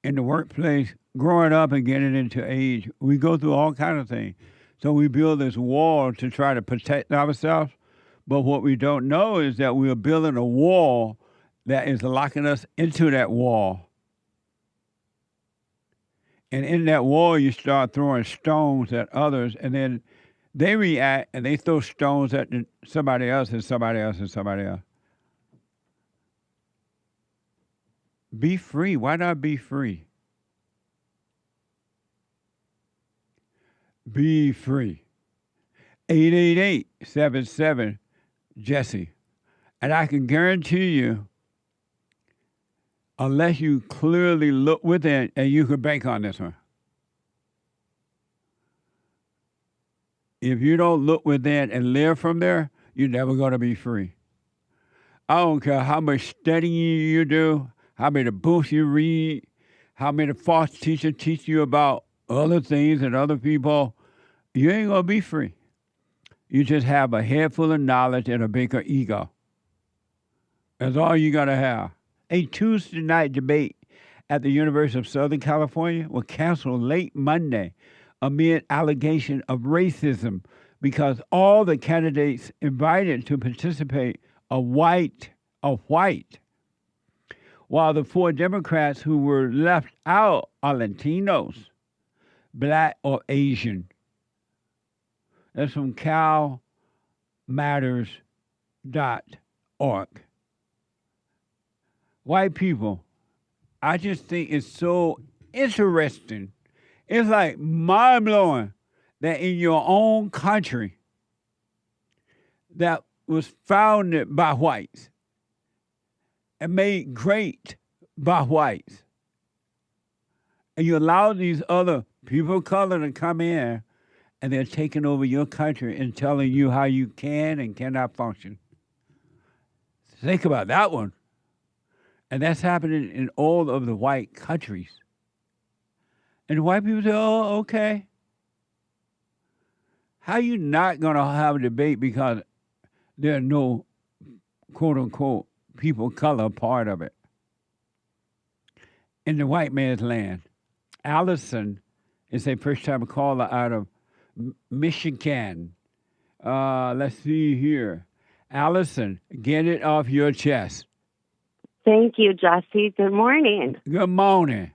in the workplace, growing up and getting into age. We go through all kinds of things. So we build this wall to try to protect ourselves. But what we don't know is that we are building a wall that is locking us into that wall. And in that wall, you start throwing stones at others, and then they react and they throw stones at somebody else and somebody else and somebody else. Be free. Why not be free? Be free. 888-77-JESSE. And I can guarantee you, unless you clearly look within, and you can bank on this one. If you don't look within and live from there, you're never going to be free. I don't care how much studying you do, how many books you read, how many false teachers teach you about other things and other people, you ain't going to be free. You just have a head full of knowledge and a bigger ego. That's all you got to have. A Tuesday night debate at the University of Southern California was canceled late Monday amid allegation of racism because all the candidates invited to participate are white, while the 4 Democrats who were left out are Latinos, Black, or Asian. That's from calmatters.org. White people, I just think it's so interesting. It's like mind-blowing that in your own country that was founded by whites and made great by whites, and you allow these other people of color to come in and they're taking over your country and telling you how you can and cannot function. Think about that one. And that's happening in all of the white countries. And white people say, oh, okay. How you not going to have a debate because there are no, quote unquote, people of color part of it? In the white man's land. ALISON is a first-time caller out of Michigan. Let's see here. ALISON, get it off your chest. Thank you, Jesse. Good morning. Good morning.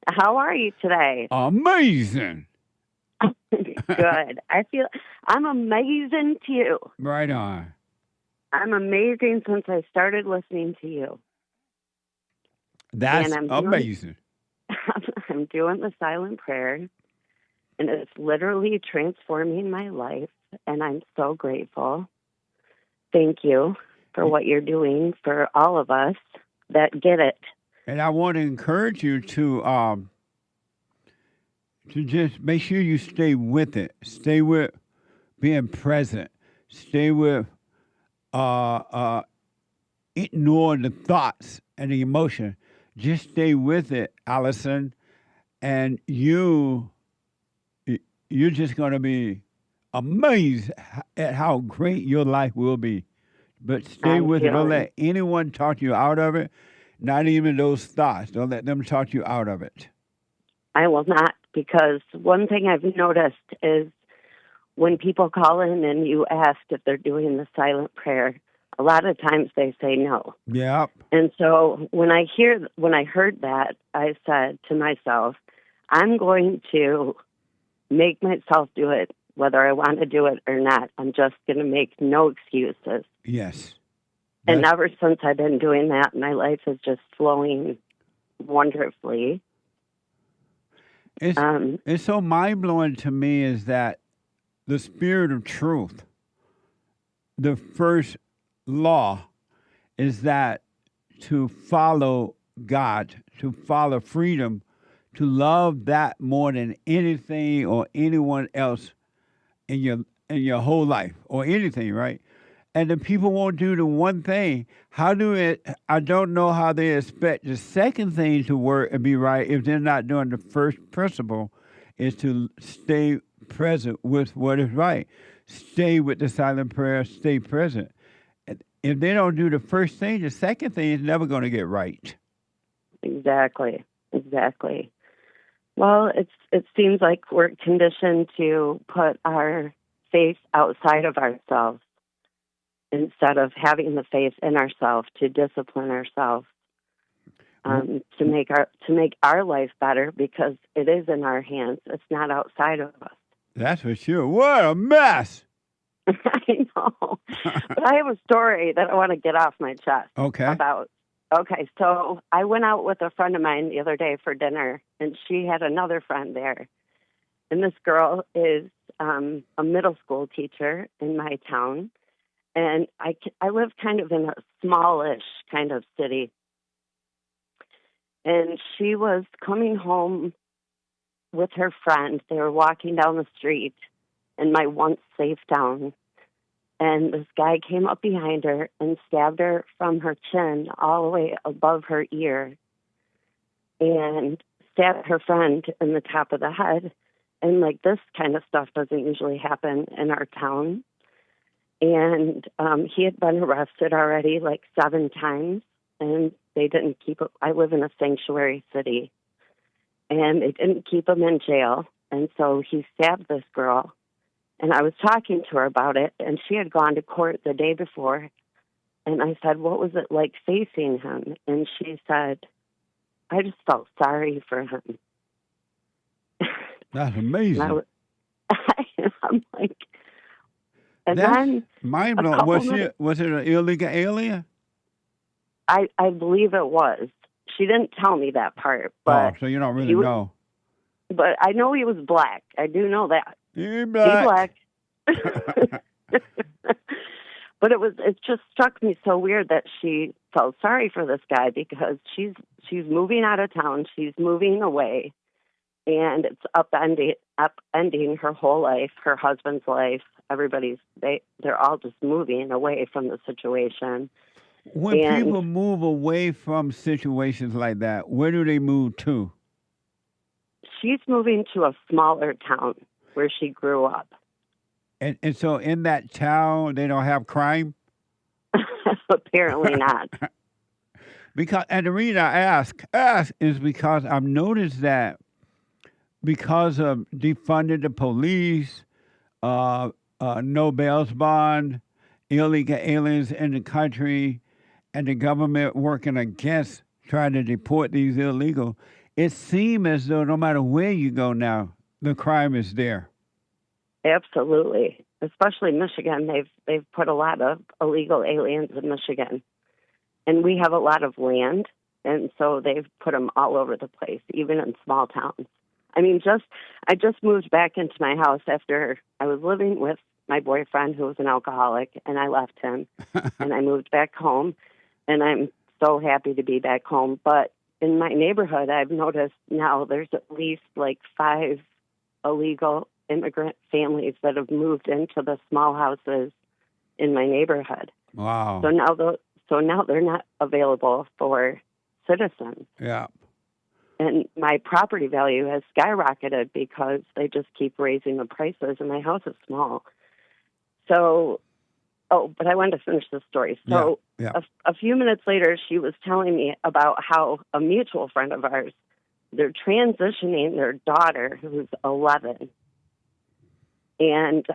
How are you today? Amazing. Good. I'm amazing too. Right on. I'm amazing since I started listening to you. That's amazing. I'm doing the silent prayer, and it's literally transforming my life, and I'm so grateful. Thank you for what you're doing for all of us that get it. And I want to encourage you to just make sure you stay with it. Stay with being present. Stay with ignore the thoughts and the emotion. Just stay with it, ALISON, and you're just going to be amazed at how great your life will be. But stay with it. Don't let anyone talk you out of it, not even those thoughts. Don't let them talk you out of it. I will not, because one thing I've noticed is when people call in and you ask if they're doing the silent prayer, a lot of times they say no. Yeah. And so when I heard that, I said to myself, I'm going to make myself do it, whether I want to do it or not. I'm just going to make no excuses. Yes. And ever since I've been doing that, my life is just flowing wonderfully. It's so mind-blowing to me is that the spirit of truth, the first law is that to follow God, to follow freedom, to love that more than anything or anyone else in your whole life or anything, right? And the people won't do the one thing. I don't know how they expect the second thing to work and be right if they're not doing the first principle is to stay present with what is right. Stay with the silent prayer, stay present. If they don't do the first thing, the second thing is never going to get right. Exactly. Well, it seems like we're conditioned to put our faith outside of ourselves instead of having the faith in ourselves to discipline ourselves, to make our life better, because it is in our hands. It's not outside of us. That's for sure. What a mess! I know. But I have a story that I want to get off my chest. Okay. Okay, so I went out with a friend of mine the other day for dinner, and she had another friend there. And this girl is a middle school teacher in my town. And I live kind of in a smallish kind of city. And she was coming home with her friend. They were walking down the street in my once safe town. And this guy came up behind her and stabbed her from her chin all the way above her ear and stabbed her friend in the top of the head. And, like, this kind of stuff doesn't usually happen in our town. And he had been arrested already, like, 7 times, and they didn't keep him. I live in a sanctuary city, and they didn't keep him in jail. And so he stabbed this girl. And I was talking to her about it, and she had gone to court the day before. And I said, what was it like facing him? And she said, I just felt sorry for him. That's amazing. I'm like, and that's then mind-blowing. Was it an illegal alien? I believe it was. She didn't tell me that part. But so you don't really know. But I know he was black. I do know that. You're black. But it just struck me so weird that she felt sorry for this guy, because she's moving out of town, she's moving away, and it's upending her whole life, her husband's life. They're all just moving away from the situation. When people move away from situations like that, where do they move to? She's moving to a smaller town where she grew up. And so in that town, they don't have crime? Apparently not. And the reason I ask is because I've noticed that because of defunding the police, no bail bond, illegal aliens in the country, and the government working against trying to deport these illegal, it seems as though no matter where you go now, the crime is there. Absolutely. Especially Michigan. They've put a lot of illegal aliens in Michigan. And we have a lot of land, and so they've put them all over the place, even in small towns. I mean, I just moved back into my house after I was living with my boyfriend, who was an alcoholic, and I left him, and I moved back home, and I'm so happy to be back home. But in my neighborhood, I've noticed now there's at least like 5 illegal immigrant families that have moved into the small houses in my neighborhood. Wow. So now they're not available for citizens. Yeah. And my property value has skyrocketed because they just keep raising the prices, and my house is small. So, but I wanted to finish the story. So a few minutes later, she was telling me about how a mutual friend of ours, they're transitioning their daughter, who's 11. And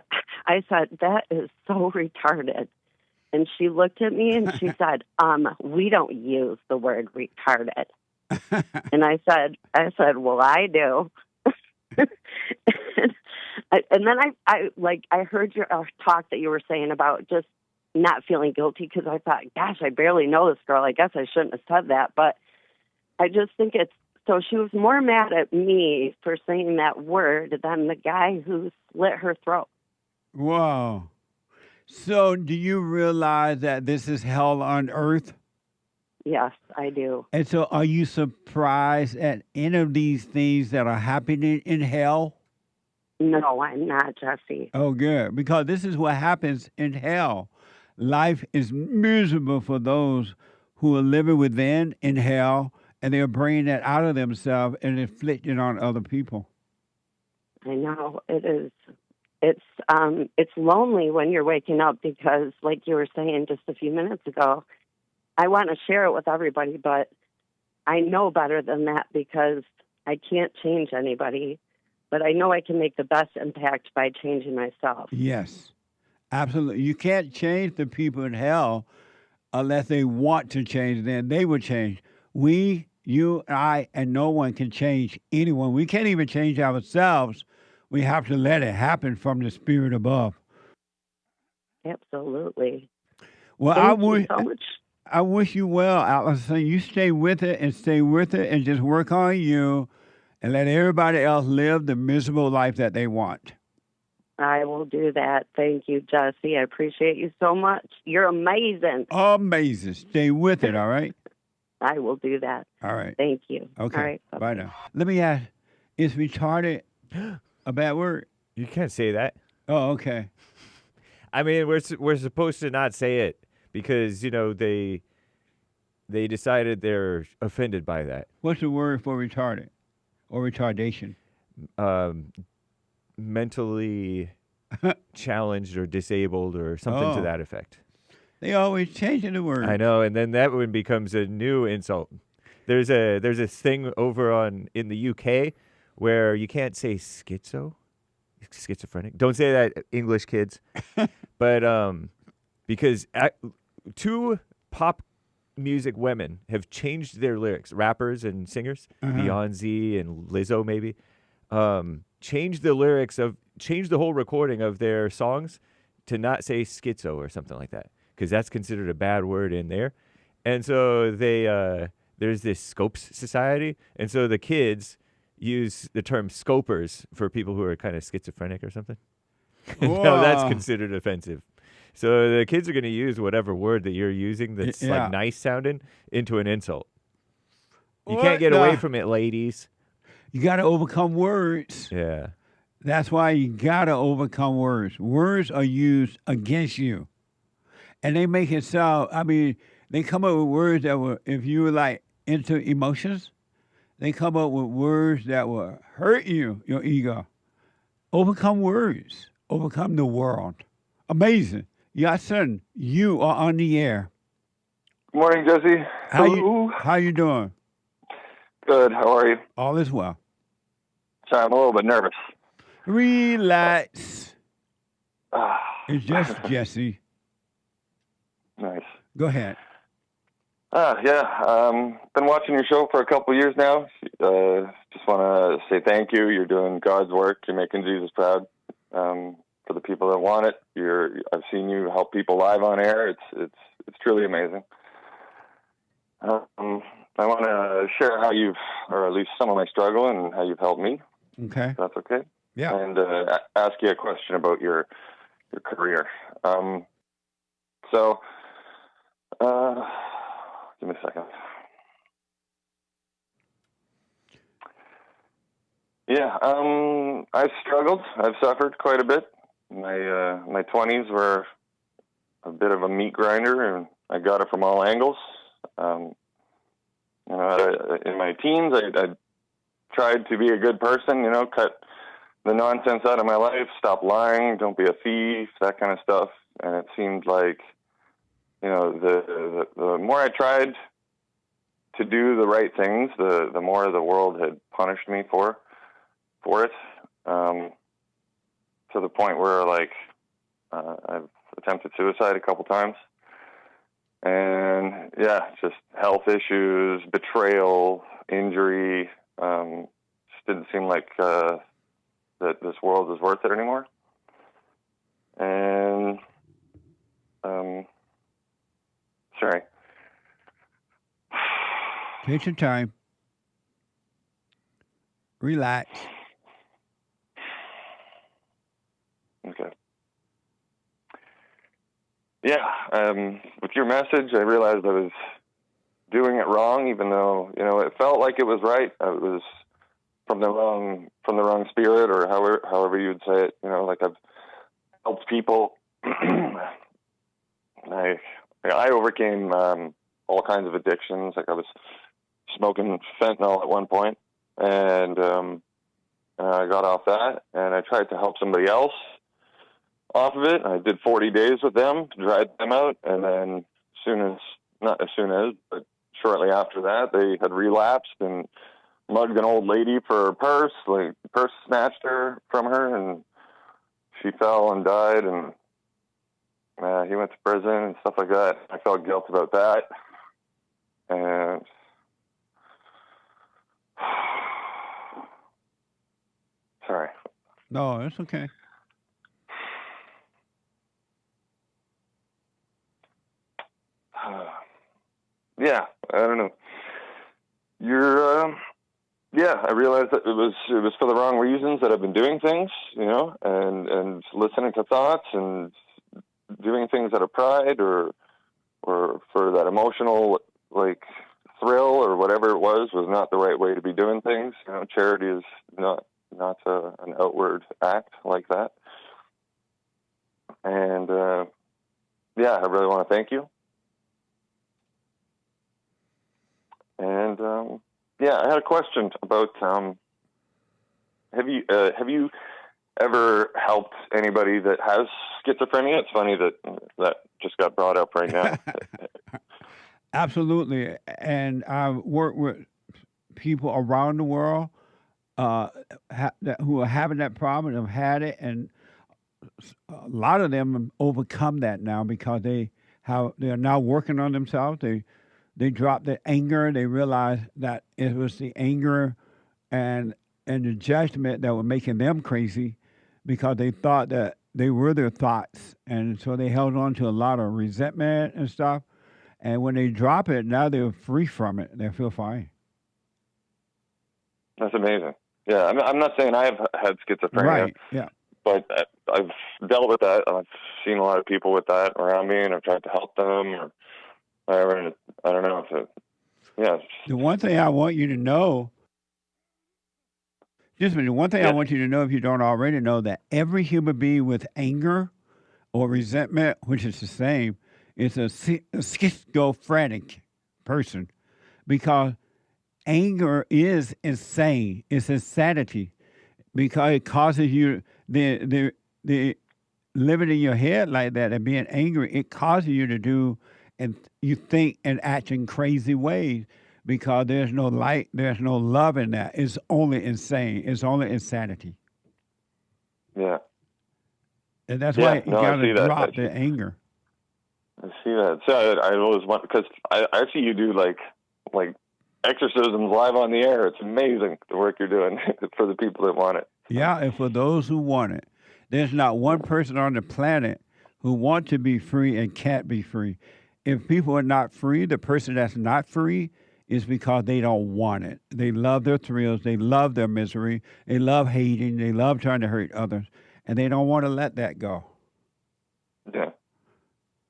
I said, that is so retarded. And she looked at me and she said, we don't use the word retarded. And I said, well, I do. And then I heard your talk that you were saying about just not feeling guilty, because I thought, gosh, I barely know this girl. I guess I shouldn't have said that. But I just think so she was more mad at me for saying that word than the guy who slit her throat. Wow. So do you realize that this is hell on earth? Yes, I do. And so are you surprised at any of these things that are happening in hell? No, I'm not, Jesse. Oh, good. Because this is what happens in hell. Life is miserable for those who are living within in hell, and they're bringing that out of themselves and inflicting on other people. I know it is. It's lonely when you're waking up because, like you were saying just a few minutes ago, I want to share it with everybody, but I know better than that because I can't change anybody. But I know I can make the best impact by changing myself. Yes, absolutely. You can't change the people in hell unless they want to change. Then they will change. We, you, I, and no one can change anyone. We can't even change ourselves. We have to let it happen from the spirit above. Absolutely. Well, Thank you so much. I wish you well, Allison. You stay with it and just work on you and let everybody else live the miserable life that they want. I will do that. Thank you, Jesse. I appreciate you so much. You're amazing. Amazing. Stay with it, all right? I will do that. All right. Thank you. Okay. All right. Bye now. Let me ask, is retarded a bad word? You can't say that. Oh, okay. I mean, we're supposed to not say it because, they decided they're offended by that. What's the word for retarded or retardation? Mentally challenged or disabled or something to that effect. They always changing the word. I know, and then that one becomes a new insult. There's this thing over in the UK where you can't say schizophrenic. Don't say that, English kids. But because two pop music women have changed their lyrics, rappers and singers, Beyonce and Lizzo maybe, changed the whole recording of their songs to not say schizo or something like that, because that's considered a bad word in there. And so there's this Scopes Society, and so the kids use the term scopers for people who are kind of schizophrenic or something. Now that's considered offensive. So the kids are going to use whatever word that you're using that's like nice sounding into an insult. You can't get away from it, ladies. You got to overcome words. Yeah. That's why you got to overcome words. Words are used against you. And they make it sound, they come up with words that were, if you were like into emotions, they come up with words that will hurt you, your ego. Overcome words. Overcome the world. Amazing. Yasin, you are on the air. Good morning, Jesse. How you doing? Good. How are you? All is well. Sorry, I'm a little bit nervous. Relax. It's just Jesse. Nice. Go ahead. Been watching your show for a couple of years now. Just want to say thank you. You're doing God's work. You're making Jesus proud. For the people that want it, I've seen you help people live on air. It's truly amazing. I want to share how or at least some of my struggle and how you've helped me. Okay. If that's okay. Yeah. And ask you a question about your career. Give me a second. Yeah, I've struggled. I've suffered quite a bit. My 20s were a bit of a meat grinder, and I got it from all angles. In my teens, I tried to be a good person, cut the nonsense out of my life, stop lying, don't be a thief, that kind of stuff. And it seemed like, the more I tried to do the right things, the more the world had punished me for it. To the point where, I've attempted suicide a couple times. And, just health issues, betrayal, injury. Just didn't seem like that this world was worth it anymore. And, sorry. Take your time. Relax. Okay. Yeah, with your message, I realized I was doing it wrong, even though it felt like it was right. It was from the wrong spirit, or however you would say it. I've helped people. I overcame all kinds of addictions. I was smoking fentanyl at one point, and I got off that, and I tried to help somebody else off of it. I did 40 days with them to dry them out, and then but shortly after that, they had relapsed and mugged an old lady for her purse, like Purse-snatched her from her, and she fell and died, and he went to prison and stuff like that. I felt guilt about that, and sorry. No, it's okay. Yeah, I don't know. I realized that it was for the wrong reasons that I've been doing things, and listening to thoughts and doing things out of pride or for that emotional thrill or whatever it was not the right way to be doing things. Charity is not an outward act like that. And I really want to thank you. And I had a question about have you ever helped anybody that has schizophrenia? It's funny that just got brought up right now. Absolutely. And I've worked with people around the world who are having that problem and have had it, and a lot of them have overcome that now because they are now working on themselves. They dropped the anger. They realized that it was the anger and the judgment that were making them crazy because they thought that they were their thoughts. And so they held on to a lot of resentment and stuff. And when they drop it, now they're free from it. They feel fine. That's amazing. Yeah, I'm not saying I've had schizophrenia. Right, yeah. But I've dealt with that. I've seen a lot of people with that around me, and I've tried to help them or whatever. And I don't know The one thing I want you to know, I want you to know, if you don't already know, that every human being with anger or resentment, which is the same, is a schizophrenic person, because anger is insane. It's insanity because it causes you the living in your head like that and being angry. It causes you to do and you think and act in crazy ways because there's no light, there's no love in that. It's only insane. It's only insanity. Yeah. And that's why you got to drop the anger. I see that. So I always want, because I see you do like exorcisms live on the air. It's amazing the work you're doing for the people that want it. Yeah, and for those who want it. There's not one person on the planet who want to be free and can't be free. If people are not free, the person that's not free is because they don't want it. They love their thrills. They love their misery. They love hating. They love trying to hurt others. And they don't want to let that go. Yeah.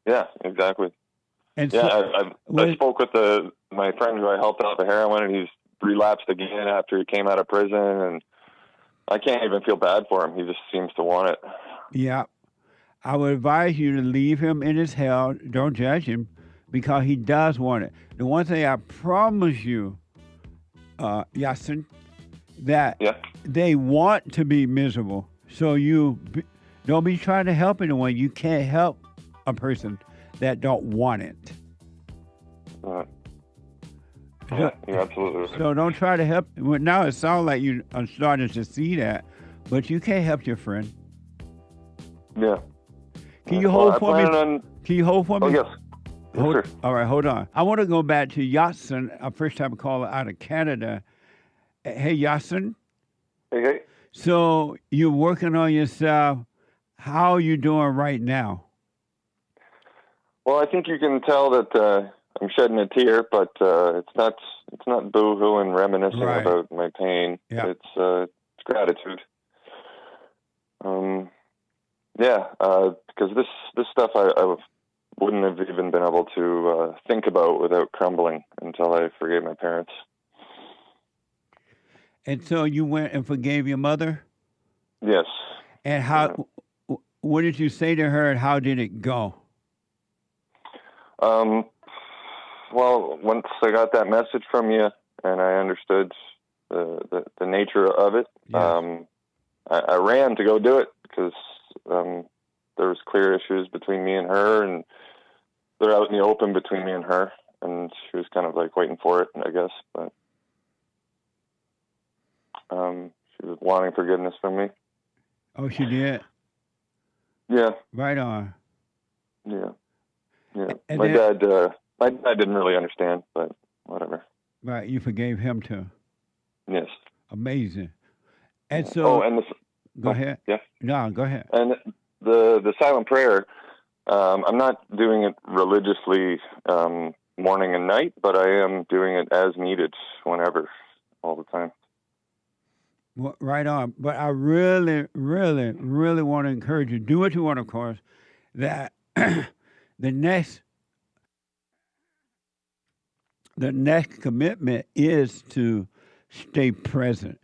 Yeah, exactly. And I spoke with my friend who I helped out with heroin, and he's relapsed again after he came out of prison, and I can't even feel bad for him. He just seems to want it. Yeah. I would advise you to leave him in his hell. Don't judge him because he does want it. The one thing I promise you, Yasin, that they want to be miserable. So don't be trying to help anyone. You can't help a person that don't want it. Yeah, you're absolutely right. So don't try to help. Well, now it sounds like you are starting to see that, but you can't help your friend. Yeah. Can you hold for me? Can you hold for me? Oh, yes. Yes, sir. All right, hold on. I want to go back to Yasin, a first-time caller out of Canada. Hey, Yasin. Hey. So you're working on yourself. How are you doing right now? Well, I think you can tell that I'm shedding a tear, but it's not boo-hooing, reminiscing about my pain. Yeah. It's gratitude. Because this stuff I wouldn't have even been able to think about without crumbling until I forgave my parents. And so you went and forgave your mother? Yes. And what did you say to her, and how did it go? Well, once I got that message from you and I understood the nature of it. I ran to go do it because there was clear issues between me and her, and they're out in the open between me and her, and she was kind of like waiting for it, I guess. But she was wanting forgiveness from me. Oh, she did? Yeah. Right on. Yeah. Yeah. And My then- dad didn't really understand, but whatever. Right, you forgave him too. Yes. Amazing. And so, go ahead. Yeah. No, go ahead. And the silent prayer, I'm not doing it religiously morning and night, but I am doing it as needed, whenever, all the time. Well, right on. But I really, really, really want to encourage you, do what you want, of course, that the next commitment is to stay present.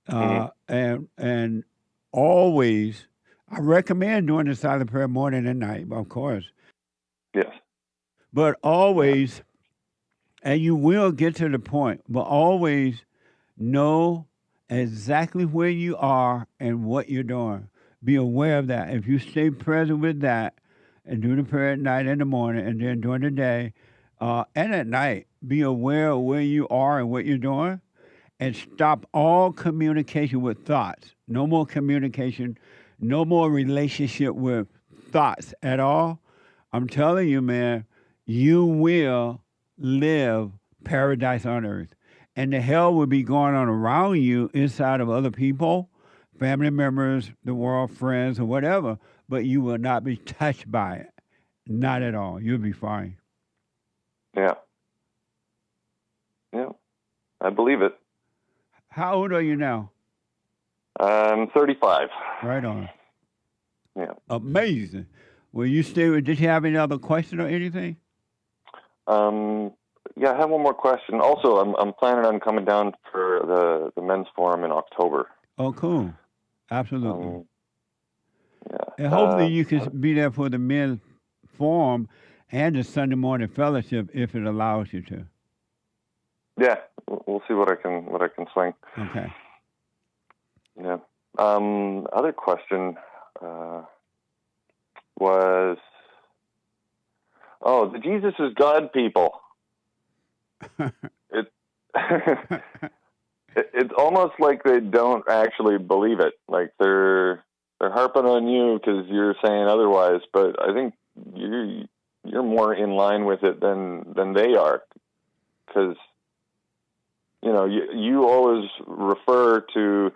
And always, I recommend doing the silent prayer morning and night, of course. Yes. But always, and you will get to the point, but always know exactly where you are and what you're doing. Be aware of that. If you stay present with that and do the prayer at night and the morning and then during the day and at night, be aware of where you are and what you're doing, and stop all communication with thoughts. No more communication, no more relationship with thoughts at all. I'm telling you, man, you will live paradise on earth. And the hell will be going on around you inside of other people, family members, the world, friends, or whatever, but you will not be touched by it. Not at all. You'll be fine. Yeah. Yeah. I believe it. How old are you now? I'm 35. Right on. Yeah. Amazing. Will you stay with, did you have any other question or anything? Yeah, I have one more question. Also, I'm planning on coming down for the men's forum in October. Oh, cool. Absolutely. Yeah. And hopefully you can be there for the men's forum and the Sunday morning fellowship if it allows you to. Yeah, we'll see what I can swing. Okay. Yeah. Other question was, the Jesus is God people. It's almost like they don't actually believe it. Like they're harping on you because you're saying otherwise. But I think you're more in line with it than they are, because you always refer to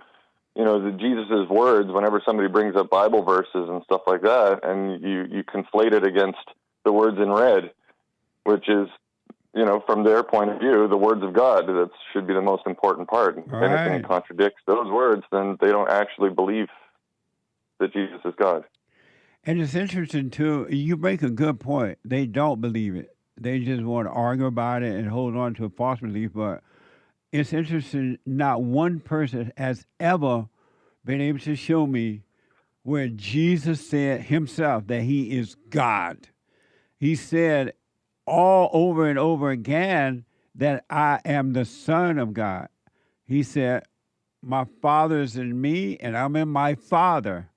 the Jesus's words whenever somebody brings up Bible verses and stuff like that, and you conflate it against the words in red, which is, from their point of view, the words of God. That should be the most important part. If anything contradicts those words, then they don't actually believe that Jesus is God. And it's interesting, too, you make a good point. They don't believe it. They just want to argue about it and hold on to a false belief. But it's interesting, not one person has ever been able to show me where Jesus said himself that he is God. He said all over and over again that I am the Son of God. He said, my Father is in me and I'm in my Father.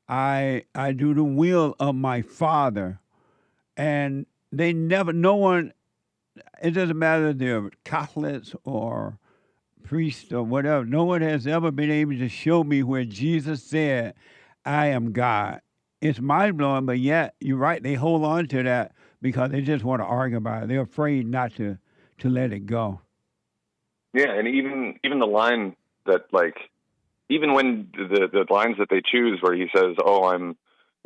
I do the will of my Father. And no one, it doesn't matter if they're Catholics or priests or whatever, no one has ever been able to show me where Jesus said, I am God. It's mind-blowing, but yet, you're right, they hold on to that because they just want to argue about it. They're afraid not to let it go. Yeah, and even the line that, even when the lines that they choose where he says,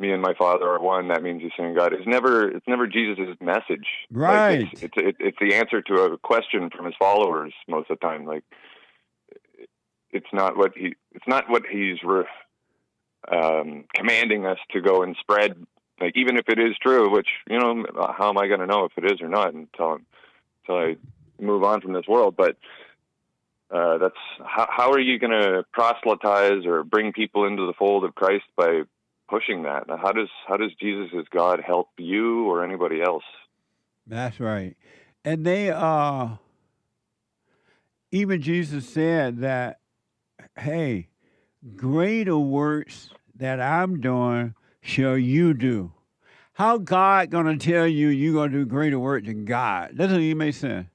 me and my Father are one, that means he's saying God. It's never Jesus' message. Right. It's the answer to a question from his followers most of the time. It's not what he's commanding us to go and spread. Even if it is true, which how am I going to know if it is or not until I move on from this world? But that's how are you going to proselytize or bring people into the fold of Christ by pushing that? How does Jesus as God help you or anybody else? That's right. And they even Jesus said that, hey, greater works that I'm doing shall you do. How God gonna tell you you're gonna do greater work than God? That doesn't even make sense.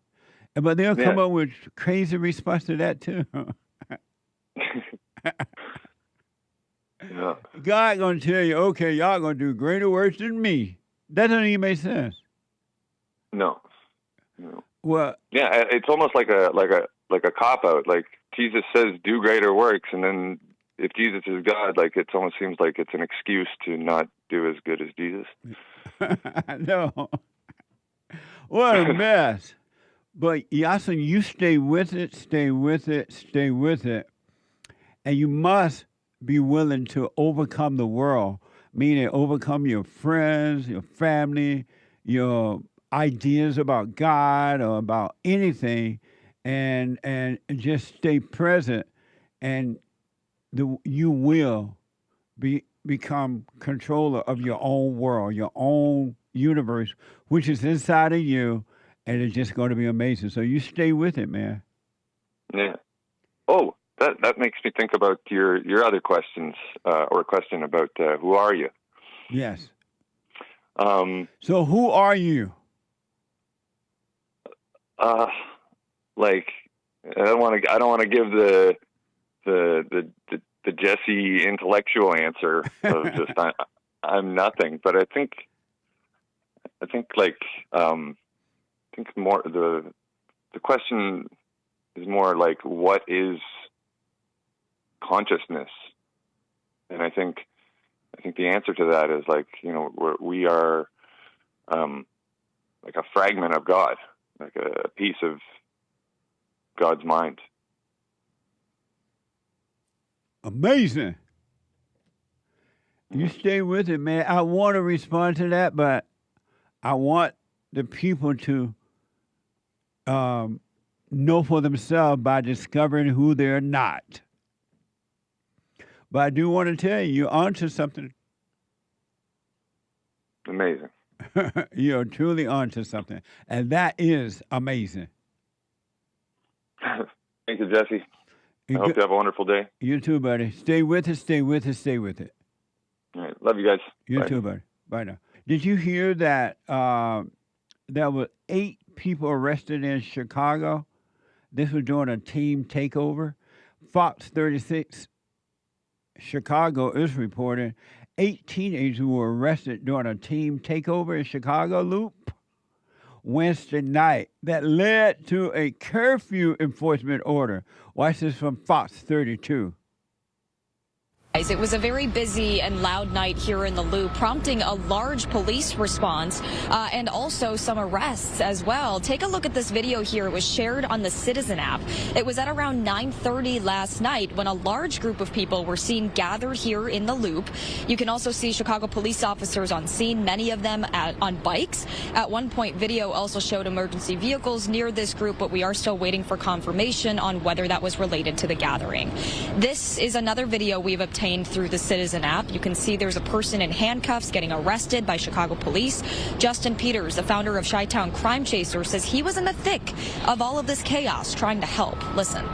But they'll come up with crazy response to that too. Yeah. God gonna tell you, okay, y'all gonna do greater works than me. That doesn't even make sense. No. Well, yeah, it's almost like a cop out. Like Jesus says, do greater works, and then if Jesus is God, like it almost seems like it's an excuse to not do as good as Jesus. No. What a mess. But Yasin, you stay with it, stay with it, stay with it. And you must be willing to overcome the world, meaning overcome your friends, your family, your ideas about God or about anything, and just stay present, and you will become controller of your own world, your own universe, which is inside of you, and it's just going to be amazing. So you stay with it, man. Yeah. Oh, that makes me think about your other questions, or question about who are you? Yes. So who are you? Like I don't want to give the Jesse intellectual answer of just I'm nothing, but I think more the question is more like, what is consciousness? And I think the answer to that is like, we are like a fragment of God, like a piece of God's mind. Amazing. You stay with it, man. I want to respond to that, but I want the people to know for themselves by discovering who they're not. But I do want to tell you, you're onto something. Amazing. You're truly onto something. And that is amazing. Thank you, Jesse. I hope you have a wonderful day. You too, buddy. Stay with it, stay with it, stay with it. All right. Love you guys. You Bye. too, buddy. Bye now. Did you hear that there were 8 people arrested in Chicago? This was during a team takeover. Fox 36 Chicago is reporting 8 teenagers were arrested during a team takeover in Chicago Loop Wednesday night that led to a curfew enforcement order. Watch this from Fox 32. It was a very busy and loud night here in the Loop, prompting a large police response and also some arrests as well. Take a look at this video here. It was shared on the Citizen app. It was at around 9:30 last night when a large group of people were seen gathered here in the Loop. You can also see Chicago police officers on scene, many of them on bikes. At one point, video also showed emergency vehicles near this group, but we are still waiting for confirmation on whether that was related to the gathering. This is another video we've obtained through the Citizen app. You can see there's a person in handcuffs getting arrested by Chicago police. Justin Peters, the founder of Chi-Town Crime Chaser, says he was in the thick of all of this chaos trying to help. Listen.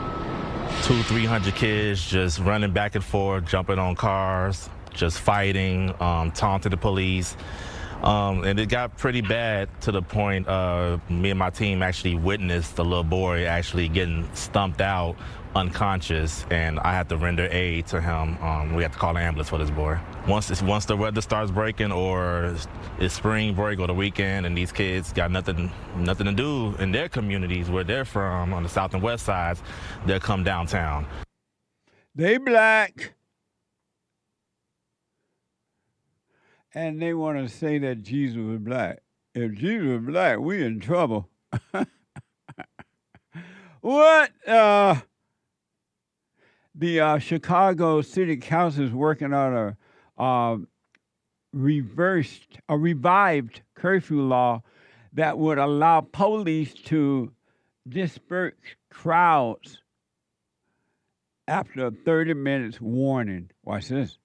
200-300 kids just running back and forth, jumping on cars, just fighting, taunting the police. And it got pretty bad to the point me and my team actually witnessed the little boy actually getting stumped out unconscious, and I had to render aid to him. We had to call an ambulance for this boy. Once the weather starts breaking, or it's spring break or the weekend, and these kids got nothing to do in their communities where they're from on the south and west sides, they'll come downtown. They black. And they want to say that Jesus was black. If Jesus was black, we in trouble. What? The Chicago City Council is working on a revived curfew law that would allow police to disperse crowds after a 30 minutes warning. Watch this.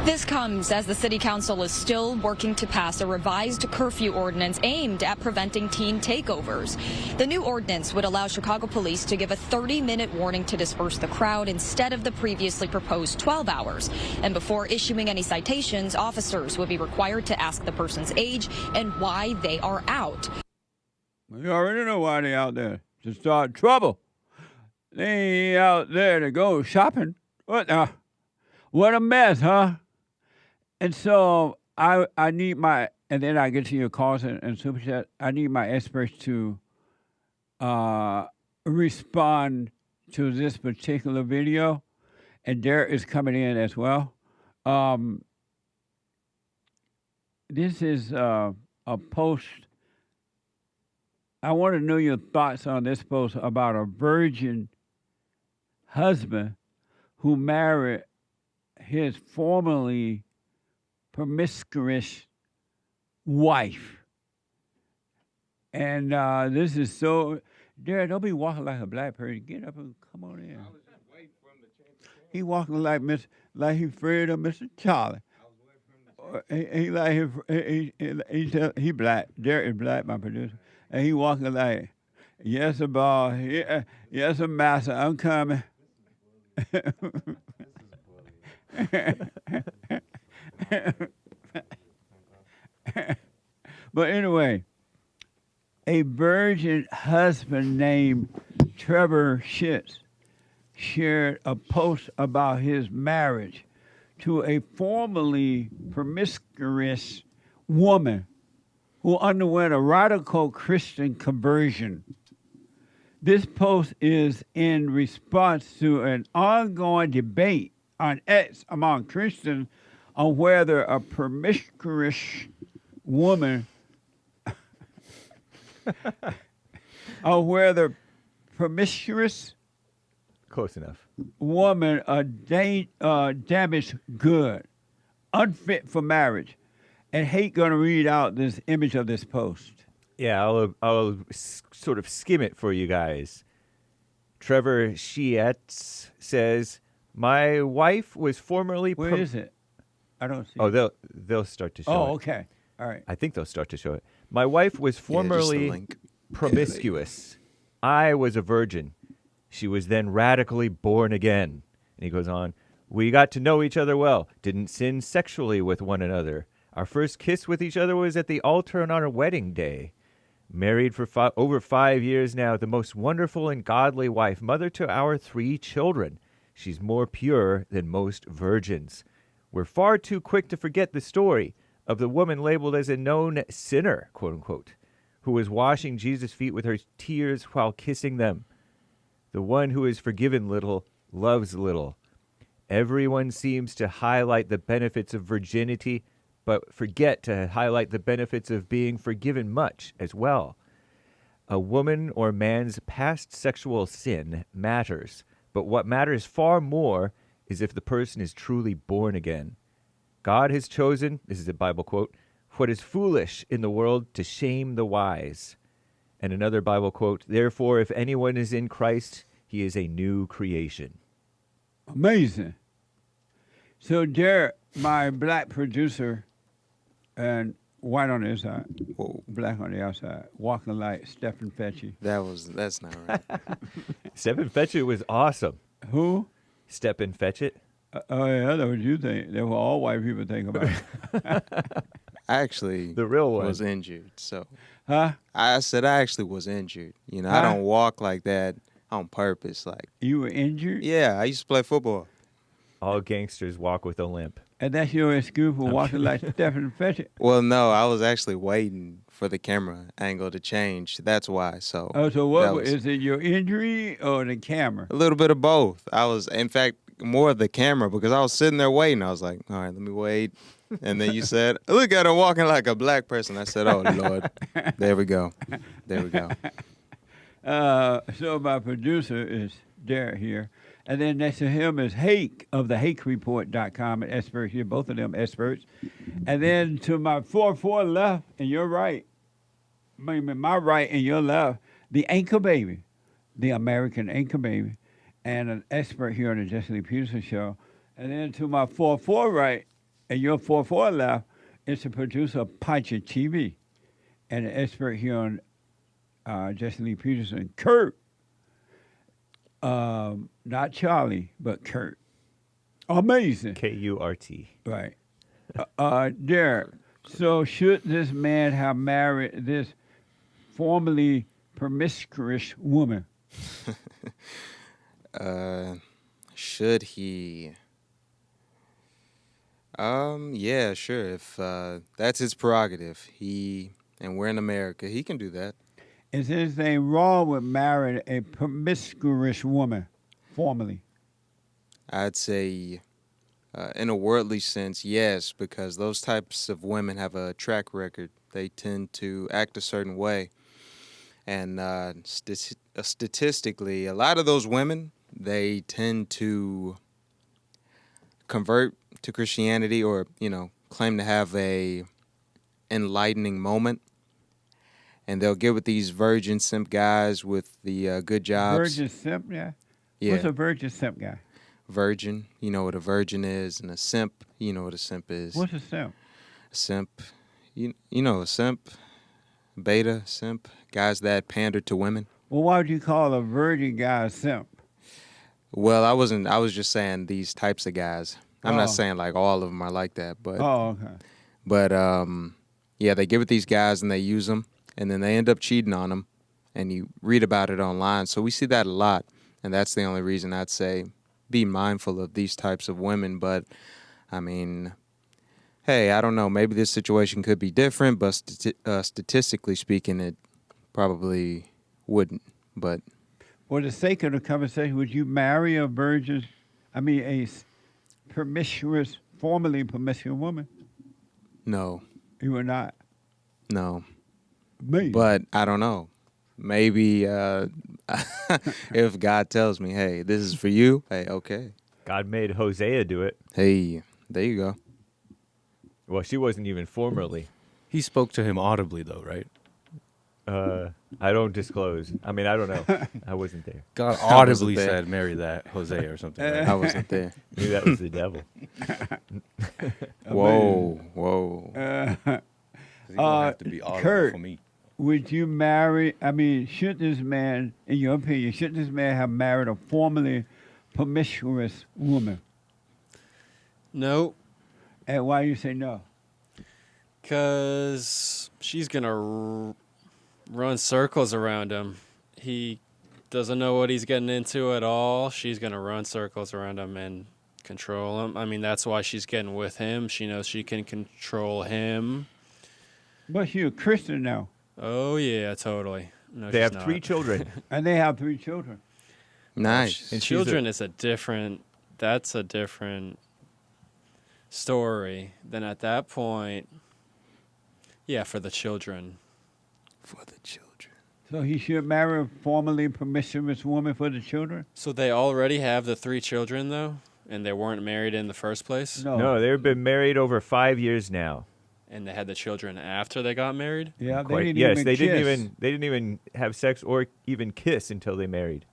This comes as the city council is still working to pass a revised curfew ordinance aimed at preventing teen takeovers. The new ordinance would allow Chicago police to give a 30-minute warning to disperse the crowd instead of the previously proposed 12 hours. And before issuing any citations, officers would be required to ask the person's age and why they are out. You already know why they're out there. To start trouble. They ain't out there to go shopping. What a mess, huh? And so I need my, and then I get to your calls and super chat. I need my experts to respond to this particular video, and Derek is coming in as well. This is a post. I want to know your thoughts on this post about a virgin husband who married his formerly promiscuous wife. And this is so, Derek, don't be walking like a black person. Get up and come on in. He walking like he afraid of Mr. Charlie. He black. Derek is black, my producer. And he walking like, yes, boss. Yes, master, I'm coming. But anyway, a virgin husband named Trevor Schitz shared a post about his marriage to a formerly promiscuous woman who underwent a radical Christian conversion. This post is in response to an ongoing debate on X among Christians on whether a promiscuous woman or whether promiscuous close enough woman a damaged good, unfit for marriage. And Hate gonna read out this image of this post. Yeah, I'll sort of skim it for you guys. Trevor Shietz says, "My wife was formerly." Where is it? I don't see. Oh, they'll start to show it. Oh, okay. All right. I think they'll start to show it. My wife was formerly promiscuous. I was a virgin. She was then radically born again. And he goes on, "We got to know each other well. Didn't sin sexually with one another. Our first kiss with each other was at the altar on our wedding day. Married for over 5 years now, the most wonderful and godly wife, mother to our 3 children. She's more pure than most virgins. We're far too quick to forget the story of the woman labeled as a known sinner, quote unquote, who was washing Jesus' feet with her tears while kissing them. The one who is forgiven little loves little. Everyone seems to highlight the benefits of virginity, but forget to highlight the benefits of being forgiven much as well. A woman or man's past sexual sin matters, but what matters far more is if the person is truly born again. God has chosen," this is a Bible quote, "what is foolish in the world to shame the wise." And another Bible quote, "Therefore, if anyone is in Christ, he is a new creation." Amazing. So Derek, my black producer, and white on the inside, black on the outside, walking like Stephen Fetchie. That's not right. Stephen Fetchit was awesome. Who? Stephen Fetchit. Oh yeah, that's what you think. That's what all white people think about. I actually the real one was injured. So, huh? I said I actually was injured. You know, I don't walk like that on purpose. Like you were injured? Yeah, I used to play football. All gangsters walk with a limp. And that's your excuse for walking like Stephen Fetchit? Well, no, I was actually waiting for the camera angle to change. That's why. So. Oh, so what is it? Your injury or the camera? A little bit of both. I was, in fact, more of the camera because I was sitting there waiting. I was like, all right, let me wait. And then you said, look at her walking like a black person. I said, oh, Lord. There we go. There we go. So my producer is Derek here. And then next to him is Hake of the HakeReport.com, an expert here, both of them experts. And then to my 4 left and your right, my right and your left, the Anchor Baby, the American Anchor Baby, and an expert here on the Jesse Lee Peterson Show. And then to my 4 right And your 4-4 left is the producer of Pacha TV and an expert here on Jesse Lee Peterson, Kurt. Not Charlie, but Kurt. Amazing. K-U-R-T. Right. Derek, so should this man have married this formerly promiscuous woman? Should he? Yeah, sure. If that's his prerogative, and we're in America, he can do that. Is anything wrong with marrying a promiscuous woman, formerly? I'd say, in a worldly sense, yes, because those types of women have a track record. They tend to act a certain way. And statistically, a lot of those women, they tend to convert to Christianity or, claim to have a enlightening moment. And they'll get with these virgin simp guys with the good jobs. Virgin simp, yeah? Yeah. What's a virgin simp guy? Virgin, you know what a virgin is, and a simp, you know what a simp is. What's a simp? A simp, you know a simp, beta, simp, guys that pander to women. Well, why would you call a virgin guy a simp? Well, I was just saying these types of guys. I'm not saying like all of them are like that, but. Oh, okay. But, yeah, they get with these guys and they use them, and then they end up cheating on them, and you read about it online. So we see that a lot, and that's the only reason I'd say be mindful of these types of women. But, I mean, hey, I don't know. Maybe this situation could be different, but statistically speaking, it probably wouldn't. But for the sake of the conversation, would you marry a promiscuous, formerly promiscuous woman? No. You would not? No. Me? But I don't know. Maybe if God tells me, hey, this is for you, hey, okay. God made Hosea do it. Hey, there you go. Well, she wasn't even formerly. He spoke to him audibly, though, right? I don't disclose. I mean, I don't know. I wasn't there. God audibly said, marry that Hosea or something. Right? I wasn't there. Maybe that was the devil. Whoa. He's gonna have to be audible Kurt, for me. would you marry, should this man, in your opinion, should this man have married a formerly promiscuous woman? No. And why you say no? Because she's going to run circles around him. He doesn't know what he's getting into at all. She's going to run circles around him and control him. I mean, that's why she's getting with him. She knows she can control him. But she's a Christian now. Oh, yeah, totally. No, they have she's 3 not. children. And they have 3 children. Nice. And children is that's a different story. Then at that point, yeah, for the children. For the children. So he should marry a formerly promiscuous woman for the children? So they already have the 3 children, though? And they weren't married in the first place? No, they've been married over 5 years now. And they had the children after they got married? Yeah, they didn't even have sex or even kiss until they married.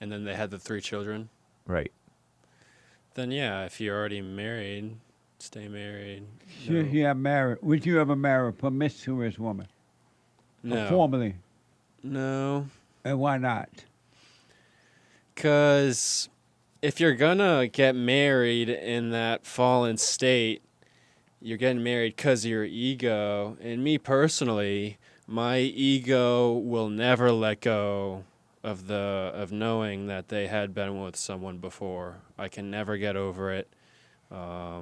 And then they had the 3 children? Right. Then yeah, if you're already married, stay married. Should he have married? Would you ever marry a promiscuous woman? No. Formerly? No. And why not? Because if you're gonna get married in that fallen state, you're getting married because of your ego. And me personally, my ego will never let go of knowing that they had been with someone before. I can never get over it. My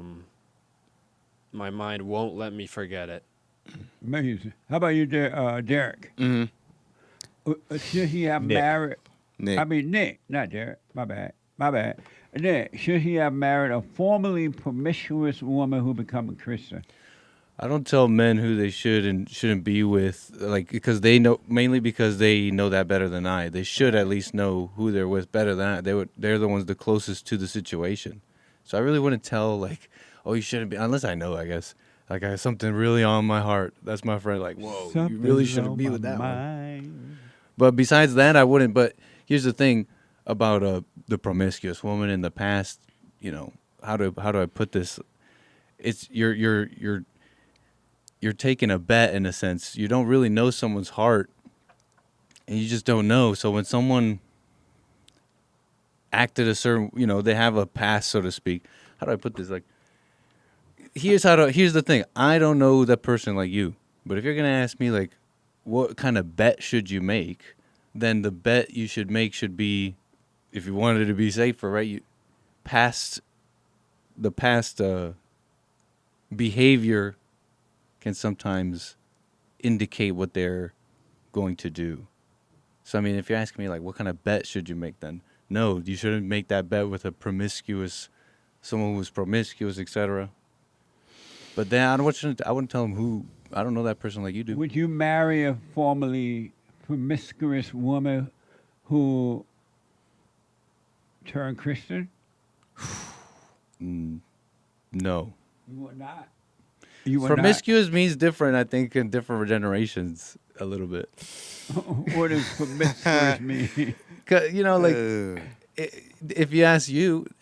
mind won't let me forget it. Amazing. How about you, Derek? Mm-hmm. Should he have married? Nick, not Derek. My bad. Nick, should he have married a formerly promiscuous woman who become a Christian? I don't tell men who they should and shouldn't be with, because they know, mainly because they know that better than I. They should at least know who they're with better than I. They're the ones the closest to the situation. So I really wouldn't tell, oh, you shouldn't be, unless I know, I guess. I have something really on my heart. That's my friend. Whoa, you really shouldn't be with that one. But besides that, I wouldn't. But here's the thing about the promiscuous woman in the past. How do I put this? it's you're taking a bet in a sense. You don't really know someone's heart, and you just don't know. So when someone acted a certain, they have a past, so to speak. How do I put this? Like, here's the thing. I don't know that person like you, but if you're gonna ask me like, what kind of bet should you make, then the bet you should make should be, if you wanted to be safer, right? The past behavior can sometimes indicate what they're going to do. So I mean, if you're asking me like, what kind of bet should you make, then no, you shouldn't make that bet with someone who's promiscuous, etc. But then I wouldn't tell them who. I don't know that person like you do. Would you marry a formerly promiscuous woman who turned Christian? No. You would not. Promiscuous means different, I think, in different generations a little bit. What does promiscuous mean? If you ask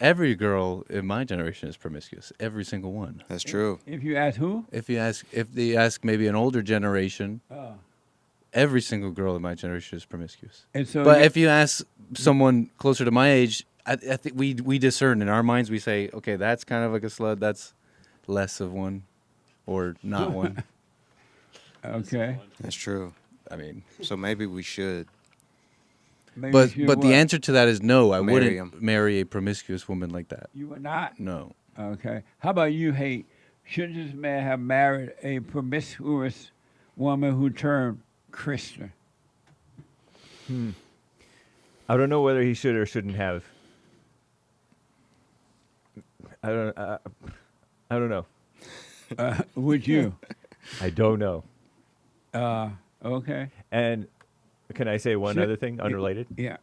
every girl in my generation is promiscuous. Every single one. That's true. If you ask who? If they ask maybe an older generation, every single girl in my generation is promiscuous. And so but if you ask someone closer to my age, I think we discern in our minds. We say, okay, that's kind of like a slut. That's less of one, or not one. Okay, that's true. I mean, so maybe we should. But the answer to that is no. I wouldn't marry a promiscuous woman like that. You would not? No. Okay. How about you, Hate? Should this man have married a promiscuous woman who turned Christian? I don't know whether he should or shouldn't have. I don't know. Would you? I don't know. Okay. And can I say one other thing, unrelated? Yeah.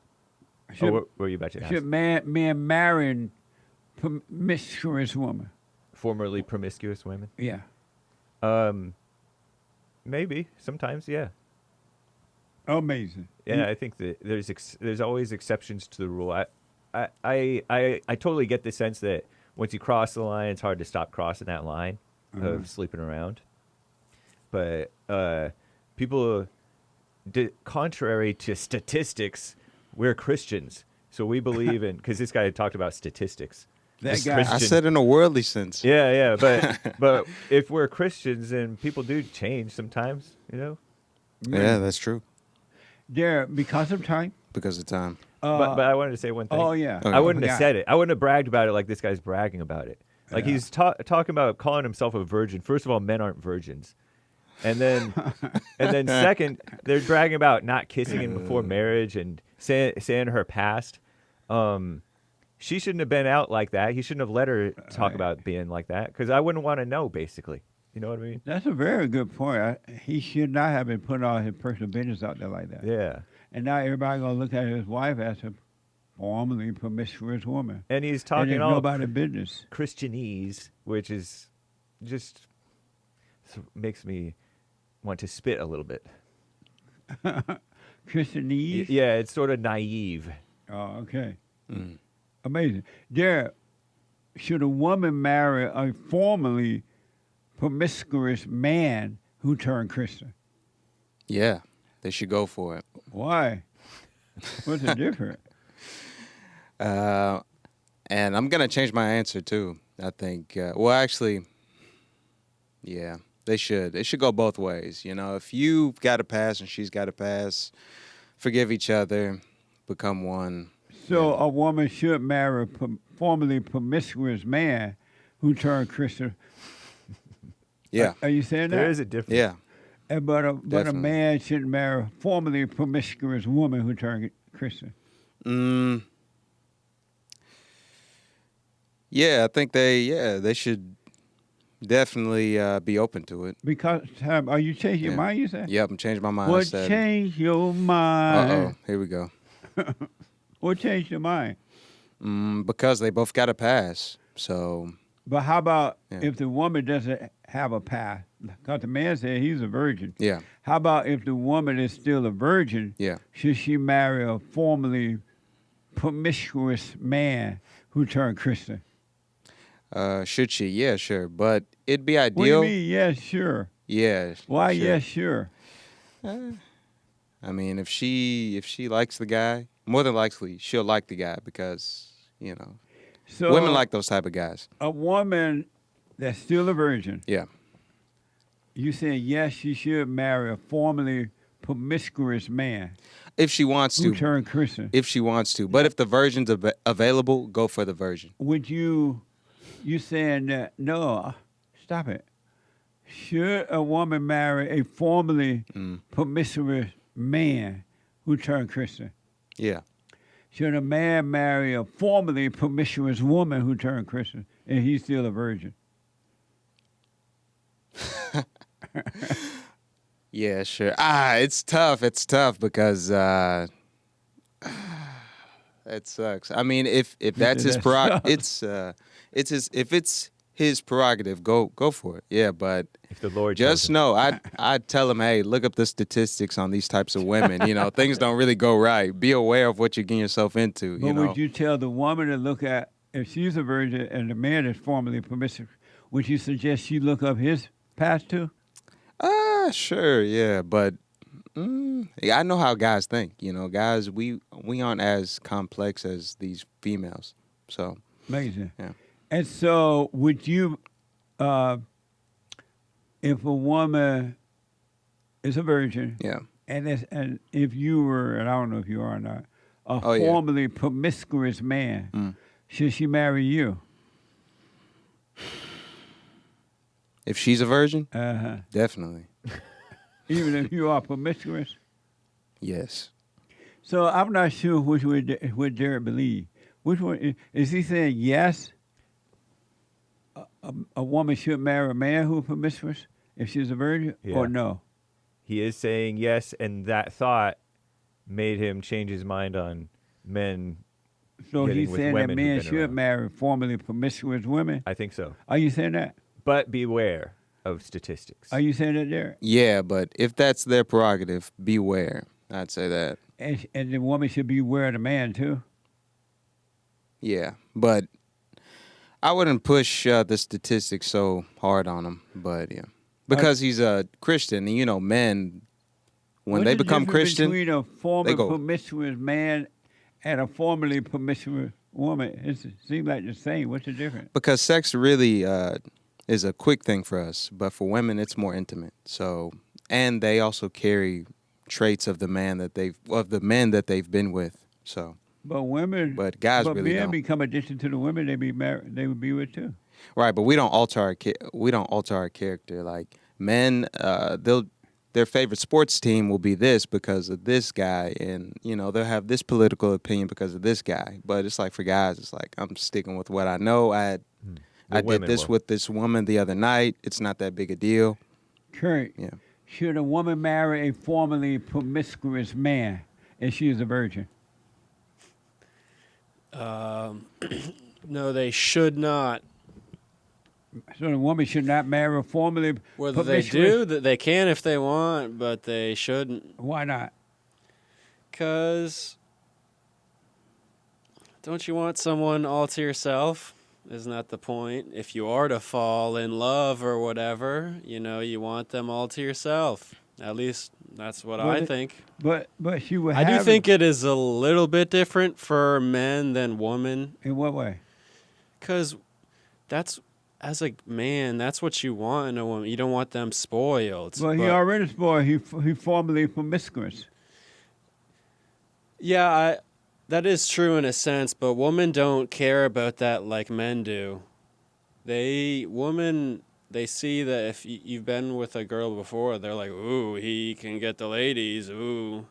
What were you about to ask? Should men marry promiscuous woman? Formerly promiscuous women? Yeah. Maybe. Sometimes, yeah. Amazing. Yeah, I think that there's always exceptions to the rule. I totally get the sense that once you cross the line, it's hard to stop crossing that line of sleeping around. But people, contrary to statistics, we're Christians, so we believe in. Because this guy had talked about statistics. That guy. I said in a worldly sense. Yeah, but if we're Christians, then people do change sometimes, Yeah, that's true. There, because of time. Because of time. But I wanted to say one thing. Oh yeah. I wouldn't have said it. I wouldn't have bragged about it like this guy's bragging about it. Like he's talking about calling himself a virgin. First of all, men aren't virgins. And then second, they're bragging about not kissing him before marriage and saying her past. She shouldn't have been out like that. He shouldn't have let her talk about being like that because I wouldn't want to know, basically. You know what I mean? That's a very good point. He should not have been putting all his personal business out there like that. Yeah. And now everybody gonna look at his wife as a formerly promiscuous woman. And he's talking and all nobody's business. Christianese, which is just makes me want to spit a little bit. Christianese? Yeah, it's sort of naive. Oh, okay. Amazing. There, should a woman marry a formerly promiscuous man who turned Christian? Yeah, they should go for it. Why? What's the difference? And I'm going to change my answer, too. I think, actually, yeah, they should. They should go both ways. If you've got a pass and she's got a pass, forgive each other, become one. So a woman should marry a formerly promiscuous man who turned Christian. Yeah. Are you saying that? There is a difference. Yeah. But a man shouldn't marry a formerly promiscuous woman who turned Christian. Yeah, I think they should definitely be open to it. Because, are you changing your mind, you said? Yep, I'm changing my mind. What changed your mind? Uh-oh, here we go. What changed your mind? Because they both got a pass, so... But how about if the woman doesn't have a pass? Because the man said he's a virgin. Yeah. How about if the woman is still a virgin? Yeah. Should she marry a formerly promiscuous man who turned Christian? Should she? Yeah, sure. But it'd be What do ideal. you mean? Yeah, sure. Yeah. Why? sure. Yeah, sure. I mean, if she likes the guy, more than likely she'll like the guy because So women like those type of guys. a woman that's still a virgin. Yeah. You saying yes, she should marry a formerly promiscuous man If she wants who to. turned Christian. If she wants to. But if the virgin's available, go for the virgin. Would you saying that? No, stop it. Should a woman marry a formerly promiscuous man who turned Christian? Yeah. Should a man marry a formerly promiscuous woman who turned Christian and he's still a virgin? Yeah, sure. It's tough. It's tough because it sucks. I mean, if that's his prerogative, if it's his prerogative, go for it. Yeah, but if the Lord just know, I'd tell him, hey, look up the statistics on these types of women. Things don't really go right. Be aware of what you're getting yourself into. But would you tell the woman to look at, if she's a virgin and the man is formerly promiscuous, would you suggest she look up his past too? Sure, yeah, but I know how guys think. Guys, we aren't as complex as these females. So amazing. Yeah. And so, would you, if a woman is a virgin, yeah, and if you were, and I don't know if you are or not, a Oh, yeah. formerly promiscuous man, should she marry you? If she's a virgin, Definitely. Even if you are promiscuous? Yes. So I'm not sure which would Derek believe. Which one is he saying? Yes, a woman should marry a man who's promiscuous if she's a virgin, or no? He is saying yes, and that thought made him change his mind on men. So getting he's with saying that women who've men been should around. marry formerly promiscuous women. I think so. Are you saying that? But beware of statistics. Are you saying that, Derek? Yeah, but if that's their prerogative, beware. I'd say that. And the woman should beware of the man too. Yeah, but I wouldn't push the statistics so hard on him. But yeah, because he's a Christian, and men, when they become Christian, between a former they go. promiscuous man and a formerly promiscuous woman, it seems like the same. What's the difference? Because sex really is a quick thing for us, but for women, it's more intimate. So, and they also carry traits of the men that they've been with. So, but guys but really men don't. become addicted to the women they would be with too. Right, but we don't alter our character. Like men, their favorite sports team will be this because of this guy, and they'll have this political opinion because of this guy. But it's like for guys, it's like I'm sticking with what I know. I did this with this woman the other night. It's not that big a deal. Kurt, yeah. Should a woman marry a formerly promiscuous man if she is a virgin? No, they should not. So the woman should not marry a formerly Whether they promiscuous. do, they can if they want, but they shouldn't. Why not? Because don't you want someone all to yourself? Isn't that the point? If you are to fall in love or whatever, you want them all to yourself. At least that's what I think. But she would. I do think it is a little bit different for men than women. In what way? Because as a man, that's what you want in a woman. You don't want them spoiled. Well, he already spoiled. He formerly promiscuous. Yeah, that is true in a sense, but women don't care about that like men do. They see that if you've been with a girl before, they're like, ooh, he can get the ladies, ooh.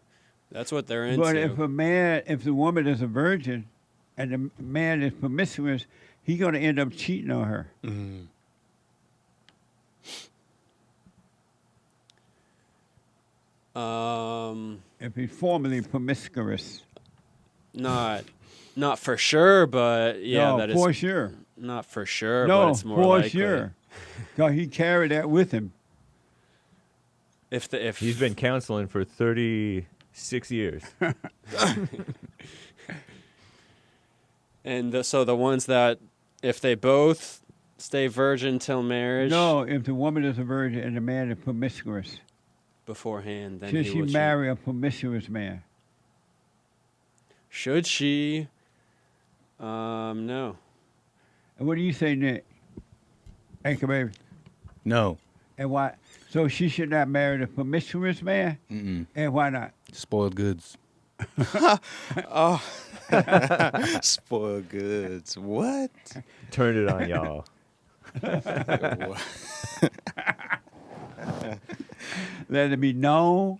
That's what they're into. But if the woman is a virgin and the man is promiscuous, he's going to end up cheating on her. Mm. If he's formerly promiscuous. Not for sure, but yeah, No, that is for sure. Not for sure, No, but it's more for likely. sure. Because he carried that with him. If he's been counseling for 36 years. And so the ones that, if they both Stay virgin till marriage. No, if the woman is a virgin and the man is promiscuous. Beforehand, then Should she marry a promiscuous man? Should she? No. And what do you say, Nick? Anchor baby. No. And why? So she should not marry the promiscuous man? Mm-mm. And why not? Spoiled goods. Oh. Spoiled goods. What? Turn it on, y'all. Let it be known,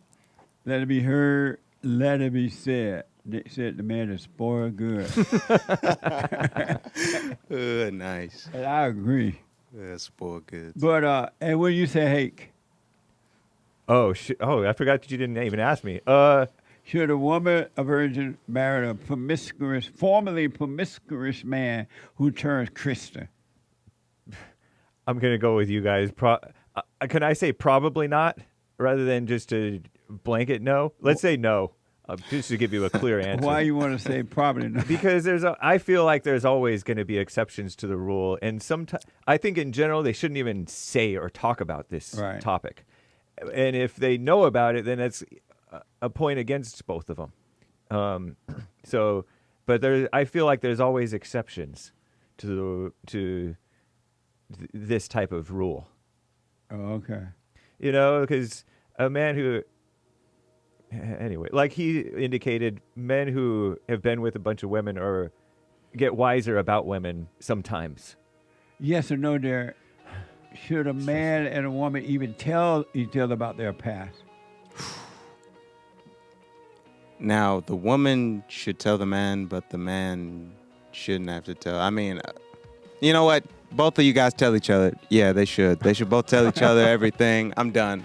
let it be heard, let it be said. Nick said the man is spoiled good. Nice. And I agree. Yeah, spoiled goods. But, and what do you say, Hake? Oh, I forgot that you didn't even ask me. Should a woman, a virgin, marry a promiscuous, formerly promiscuous man who turns Christian? I'm going to go with you guys. Can I say probably not rather than just a blanket no? Let's say no, just to give you a clear answer. Why you want to say probably not? Because I feel like there's always going to be exceptions to the rule. And sometimes I think in general they shouldn't even say or talk about this topic. And if they know about it, then it's a point against both of them. But I feel like there's always exceptions to this type of rule. Oh, okay. You know, because a man who, anyway, like he indicated, men who have been with a bunch of women or get wiser about women sometimes. Yes or no, there. Should a man and a woman even tell each other about their past? Now, the woman should tell the man, but the man shouldn't have to tell. I mean, you know what? Both of you guys tell each other. Yeah, they should. They should both tell each other everything. I'm done.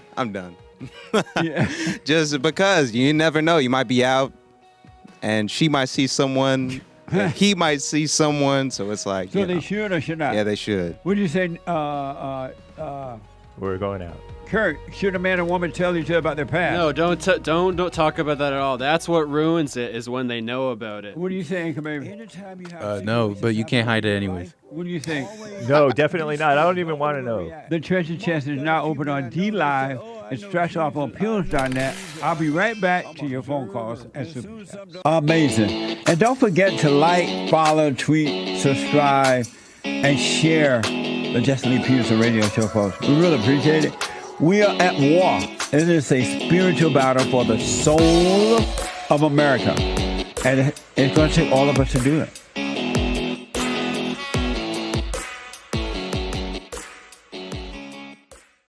Yeah. Just because you never know. You might be out and she might see someone. And he might see someone. So it's like. So they should or should not? Yeah, they should. What do you say? We're going out. Kurt, should a man and woman tell each other about their past? No, don't talk about that at all. That's what ruins it, is when they know about it. What do you think, Anchor Baby? No, but you can't hide it anyways. What do you think? No, definitely not. I don't even want to know. The Treasure Chest is now open on D-Live and stretch off on pills.net. I'll be right back to your phone calls at Super Chat. Amazing. And don't forget to like, follow, tweet, subscribe, and share the Justin Lee Peterson radio show, folks. We really appreciate it. We are at war. It is a spiritual battle for the soul of America. And it's going to take all of us to do it.